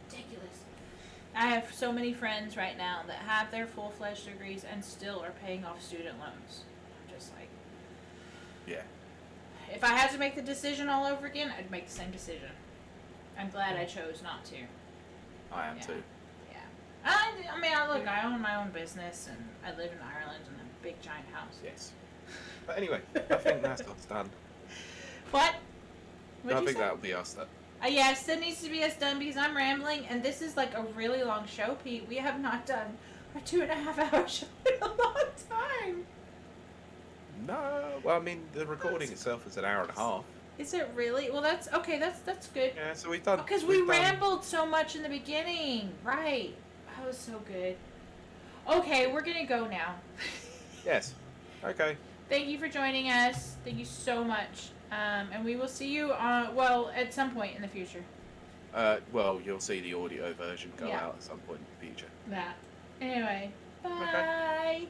Ridiculous. I have so many friends right now that have their full-fledged degrees and still are paying off student loans. I'm just like,
Yeah.
if I had to make the decision all over again, I'd make the same decision. I'm glad I chose not to.
I am too.
Yeah. I mean, I own my own business, and I live in Ireland in a big giant house.
Yes. But anyway, I think that's us done.
What?
I think that'll be us done.
Yes, that needs to be us done because I'm rambling, and this is like a really long show, Pete. We have not done a 2.5 hour show in a long time.
No, well, I mean, the recording itself is an hour and a half.
Is it really? Well, that's okay. That's good.
Yeah, so we've done.
Because we rambled so much in the beginning, right? That was so good. Okay, we're gonna go now.
Yes. Okay.
Thank you for joining us. Thank you so much. And we will see you at some point in the future.
Well, you'll see the audio version go out at some point in the future.
That. Anyway, bye.
Okay.